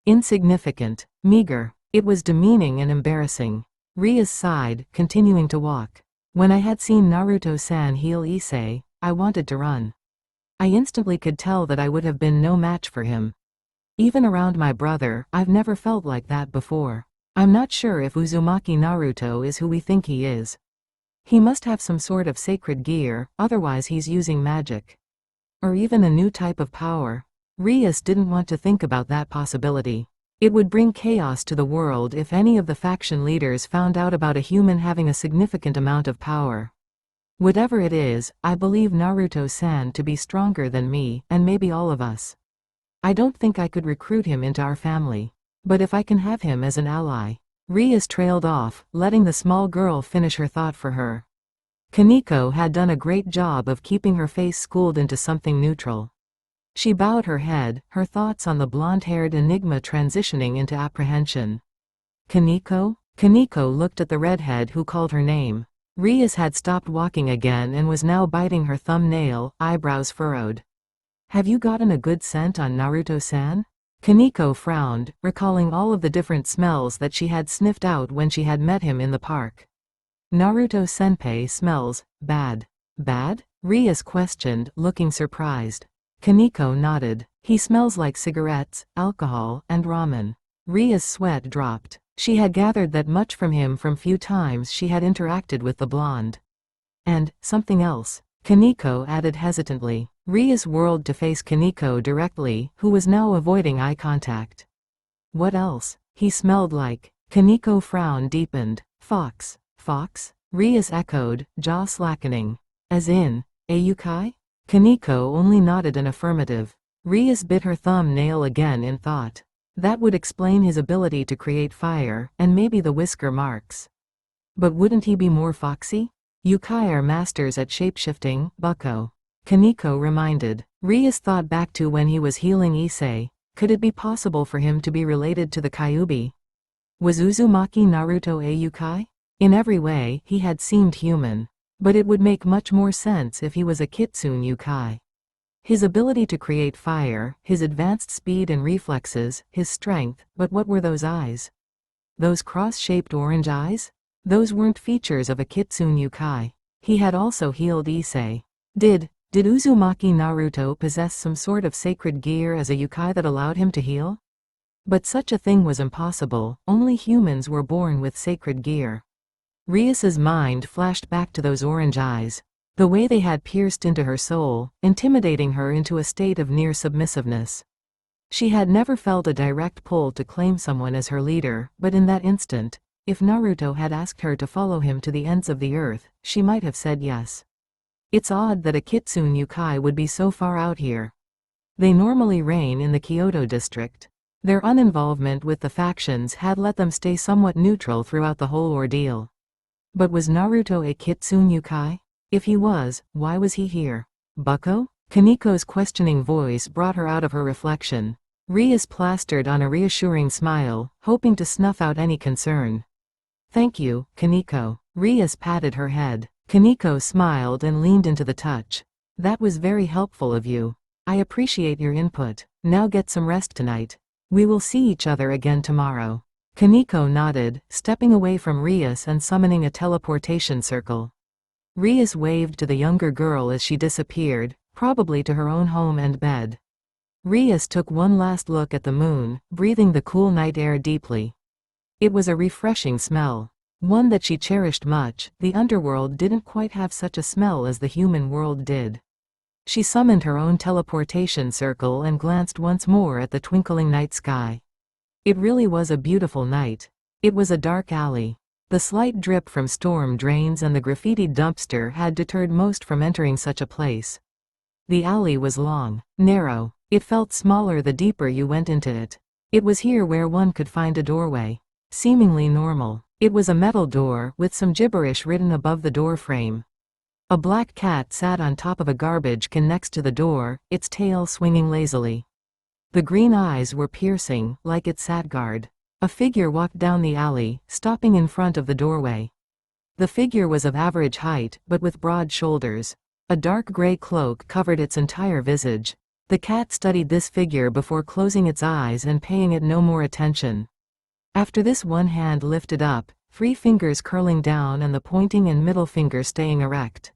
Insignificant, meager. It was demeaning and embarrassing. Rias sighed, continuing to walk. When I had seen Naruto-san heal Issei, I wanted to run. I instantly could tell that I would have been no match for him. Even around my brother, I've never felt like that before. I'm not sure if Uzumaki Naruto is who we think he is. He must have some sort of sacred gear, otherwise he's using magic. Or even a new type of power. Rias didn't want to think about that possibility. It would bring chaos to the world if any of the faction leaders found out about a human having a significant amount of power. Whatever it is, I believe Naruto-san to be stronger than me, and maybe all of us. I don't think I could recruit him into our family. But if I can have him as an ally. Rias trailed off, letting the small girl finish her thought for her. Kaneko had done a great job of keeping her face schooled into something neutral. She bowed her head, her thoughts on the blonde-haired enigma transitioning into apprehension. Kaneko? Kaneko looked at the redhead who called her name. Rias had stopped walking again and was now biting her thumbnail, eyebrows furrowed. Have you gotten a good scent on Naruto-san? Kaneko frowned, recalling all of the different smells that she had sniffed out when she had met him in the park. Naruto-senpai smells bad. Bad? Rias questioned, looking surprised. Kaneko nodded. He smells like cigarettes, alcohol, and ramen. Ria's sweat dropped. She had gathered that much from him from few times she had interacted with the blonde. And something else, Kaneko added hesitantly. Rias whirled to face Kaneko directly, who was now avoiding eye contact. What else? He smelled like. Kaneko frown deepened. Fox. Fox? Rias echoed, jaw slackening. As in, a yukai? Kaneko only nodded an affirmative. Rias bit her thumbnail again in thought. That would explain his ability to create fire, and maybe the whisker marks. But wouldn't he be more foxy? Yukai are masters at shapeshifting, bucko. Kaneko reminded. Rias thought back to when he was healing Issei. Could it be possible for him to be related to the Kyuubi? Was Uzumaki Naruto a yukai? In every way, he had seemed human. But it would make much more sense if he was a kitsune yukai. His ability to create fire, his advanced speed and reflexes, his strength, but what were those eyes? Those cross-shaped orange eyes? Those weren't features of a kitsune yukai. He had also healed Issei. Did Uzumaki Naruto possess some sort of sacred gear as a yukai that allowed him to heal? But such a thing was impossible, only humans were born with sacred gear. Rias's mind flashed back to those orange eyes. The way they had pierced into her soul, intimidating her into a state of near submissiveness. She had never felt a direct pull to claim someone as her leader, but in that instant, if Naruto had asked her to follow him to the ends of the earth, she might have said yes. It's odd that a kitsune yukai would be so far out here. They normally reign in the Kyoto district. Their uninvolvement with the factions had let them stay somewhat neutral throughout the whole ordeal. But was Naruto a kitsune yukai? If he was, why was he here? Bucko? Kaneko's questioning voice brought her out of her reflection. Rias plastered on a reassuring smile, hoping to snuff out any concern. Thank you, Kaneko. Rias patted her head. Kaneko smiled and leaned into the touch. That was very helpful of you. I appreciate your input. Now get some rest tonight. We will see each other again tomorrow. Kaneko nodded, stepping away from Rias and summoning a teleportation circle. Rias waved to the younger girl as she disappeared, probably to her own home and bed. Rias took one last look at the moon, breathing the cool night air deeply. It was a refreshing smell. One that she cherished much. The underworld didn't quite have such a smell as the human world did. She summoned her own teleportation circle and glanced once more at the twinkling night sky. It really was a beautiful night. It was a dark alley. The slight drip from storm drains and the graffitied dumpster had deterred most from entering such a place. The alley was long, narrow. It felt smaller the deeper you went into it. It was here where one could find a doorway. Seemingly normal. It was a metal door, with some gibberish written above the door frame. A black cat sat on top of a garbage can next to the door, its tail swinging lazily. The green eyes were piercing, like it sat guard. A figure walked down the alley, stopping in front of the doorway. The figure was of average height, but with broad shoulders. A dark gray cloak covered its entire visage. The cat studied this figure before closing its eyes and paying it no more attention. After this, one hand lifted up, 3 fingers curling down and the pointing and middle finger staying erect.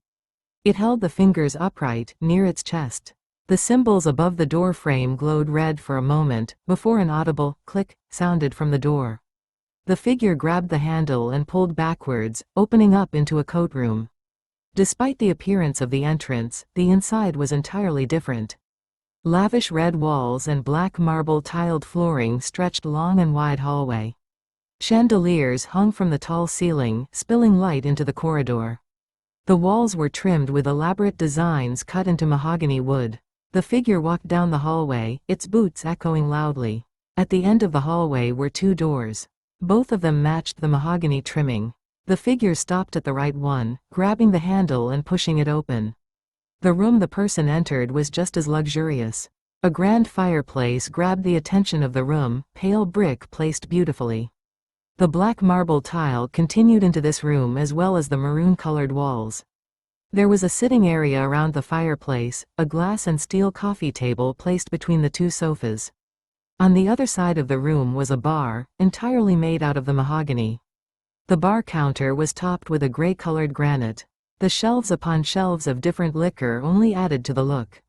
It held the fingers upright, near its chest. The symbols above the door frame glowed red for a moment, before an audible click sounded from the door. The figure grabbed the handle and pulled backwards, opening up into a coat room. Despite the appearance of the entrance, the inside was entirely different. Lavish red walls and black marble tiled flooring stretched long and wide hallway. Chandeliers hung from the tall ceiling, spilling light into the corridor. The walls were trimmed with elaborate designs cut into mahogany wood. The figure walked down the hallway, its boots echoing loudly. At the end of the hallway were 2 doors. Both of them matched the mahogany trimming. The figure stopped at the right one, grabbing the handle and pushing it open. The room the person entered was just as luxurious. A grand fireplace grabbed the attention of the room, pale brick placed beautifully. The black marble tile continued into this room as well as the maroon-colored walls. There was a sitting area around the fireplace, a glass and steel coffee table placed between the 2 sofas. On the other side of the room was a bar, entirely made out of the mahogany. The bar counter was topped with a gray-colored granite. The shelves upon shelves of different liquor only added to the look.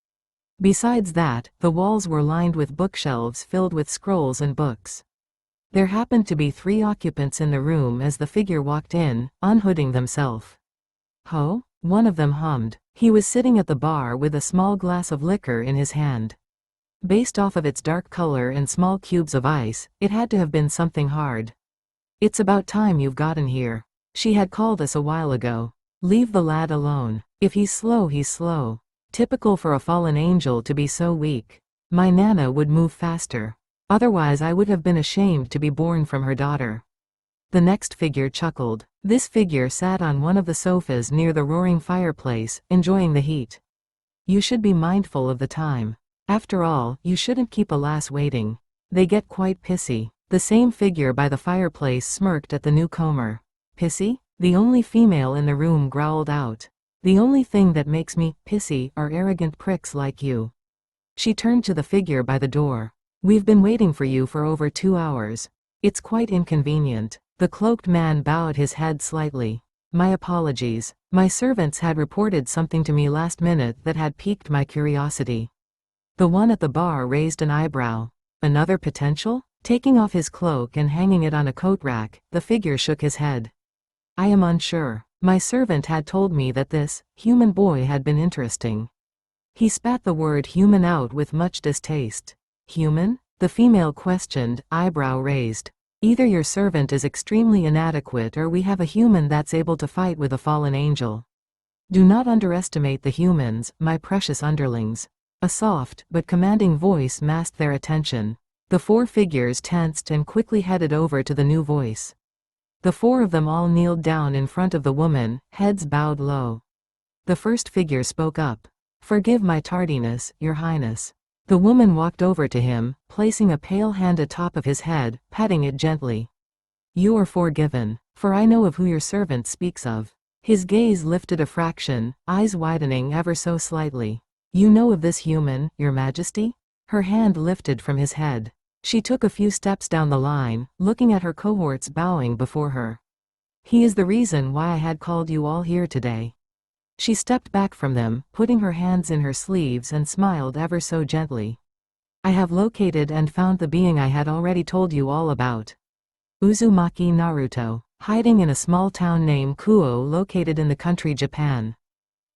Besides that, the walls were lined with bookshelves filled with scrolls and books. There happened to be 3 occupants in the room as the figure walked in, unhooding themselves. "Ho?" one of them hummed. He was sitting at the bar with a small glass of liquor in his hand. Based off of its dark color and small cubes of ice, it had to have been something hard. "It's about time you've gotten here. She had called us a while ago. Leave the lad alone. If he's slow, he's slow. Typical for a fallen angel to be so weak. My Nana would move faster. Otherwise I would have been ashamed to be born from her daughter." The next figure chuckled. This figure sat on one of the sofas near the roaring fireplace, enjoying the heat. "You should be mindful of the time. After all, you shouldn't keep a lass waiting. They get quite pissy." The same figure by the fireplace smirked at the newcomer. "Pissy?" The only female in the room growled out. "The only thing that makes me pissy are arrogant pricks like you." She turned to the figure by the door. "We've been waiting for you for over 2 hours. It's quite inconvenient." The cloaked man bowed his head slightly. "My apologies. My servants had reported something to me last minute that had piqued my curiosity." The one at the bar raised an eyebrow. "Another potential?" Taking off his cloak and hanging it on a coat rack, the figure shook his head. "I am unsure. My servant had told me that this human boy had been interesting." He spat the word human out with much distaste. "Human?" the female questioned, eyebrow raised. "Either your servant is extremely inadequate or we have a human that's able to fight with a fallen angel. Do not underestimate the humans, my precious underlings." A soft but commanding voice masked their attention. The 4 figures tensed and quickly headed over to the new voice. The 4 of them all kneeled down in front of the woman, heads bowed low. The first figure spoke up. "Forgive my tardiness, Your Highness." The woman walked over to him, placing a pale hand atop of his head, patting it gently. "You are forgiven, for I know of who your servant speaks of." His gaze lifted a fraction, eyes widening ever so slightly. You know of this human, your majesty? Her hand lifted from his head. She took a few steps down the line, looking at her cohorts bowing before her. He is the reason why I had called you all here today. She stepped back from them, putting her hands in her sleeves and smiled ever so gently. I have located and found the being I had already told you all about. Uzumaki Naruto, hiding in a small town named Kuo located in the country Japan.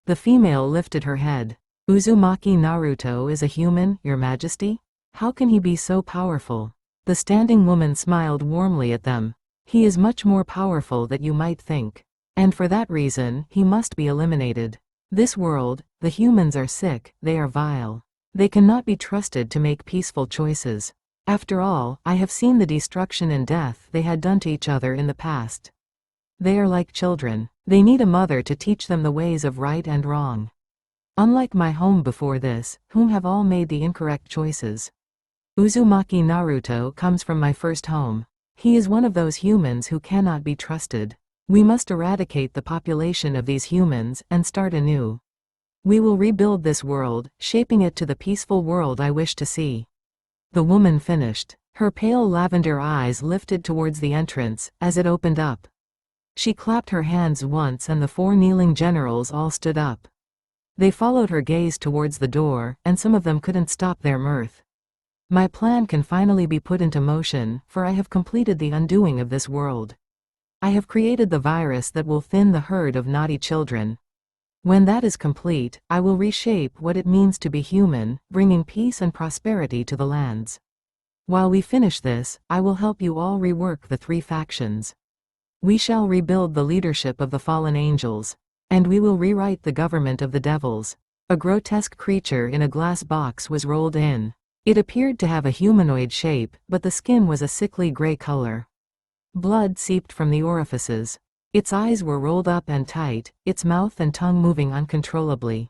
The female lifted her head. Uzumaki Naruto is a human, your majesty? How can he be so powerful? The standing woman smiled warmly at them. He is much more powerful than you might think. And for that reason, he must be eliminated. This world, the humans are sick, they are vile. They cannot be trusted to make peaceful choices. After all, I have seen the destruction and death they had done to each other in the past. They are like children. They need a mother to teach them the ways of right and wrong. Unlike my home before this, whom have all made the incorrect choices. Uzumaki Naruto comes from my first home. He is one of those humans who cannot be trusted. We must eradicate the population of these humans and start anew. We will rebuild this world, shaping it to the peaceful world I wish to see. The woman finished. Her pale lavender eyes lifted towards the entrance, as it opened up. She clapped her hands once and the 4 kneeling generals all stood up. They followed her gaze towards the door, and some of them couldn't stop their mirth. My plan can finally be put into motion, for I have completed the undoing of this world. I have created the virus that will thin the herd of naughty children. When that is complete, I will reshape what it means to be human, bringing peace and prosperity to the lands. While we finish this, I will help you all rework the 3 factions. We shall rebuild the leadership of the fallen angels. And we will rewrite the government of the devils. A grotesque creature in a glass box was rolled in. It appeared to have a humanoid shape, but the skin was a sickly gray color. Blood seeped from the orifices. Its eyes were rolled up and tight, its mouth and tongue moving uncontrollably.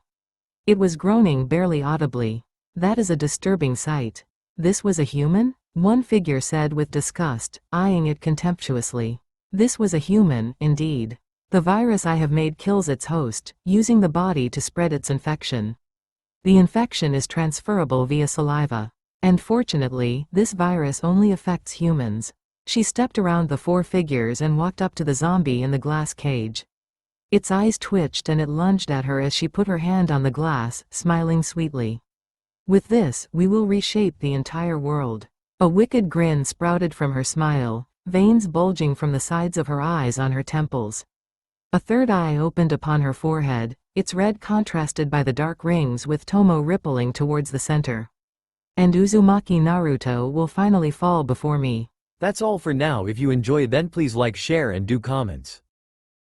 It was groaning barely audibly. That is a disturbing sight. This was a human? One figure said with disgust, eyeing it contemptuously. This was a human, indeed. The virus I have made kills its host, using the body to spread its infection. The infection is transferable via saliva. And fortunately, this virus only affects humans. She stepped around the 4 figures and walked up to the zombie in the glass cage. Its eyes twitched and it lunged at her as she put her hand on the glass, smiling sweetly. With this, we will reshape the entire world. A wicked grin sprouted from her smile, veins bulging from the sides of her eyes on her temples. A 3rd eye opened upon her forehead, its red contrasted by the dark rings with Tomo rippling towards the center. And Uzumaki Naruto will finally fall before me. That's all for now. If you enjoy, then please like, share and do comments.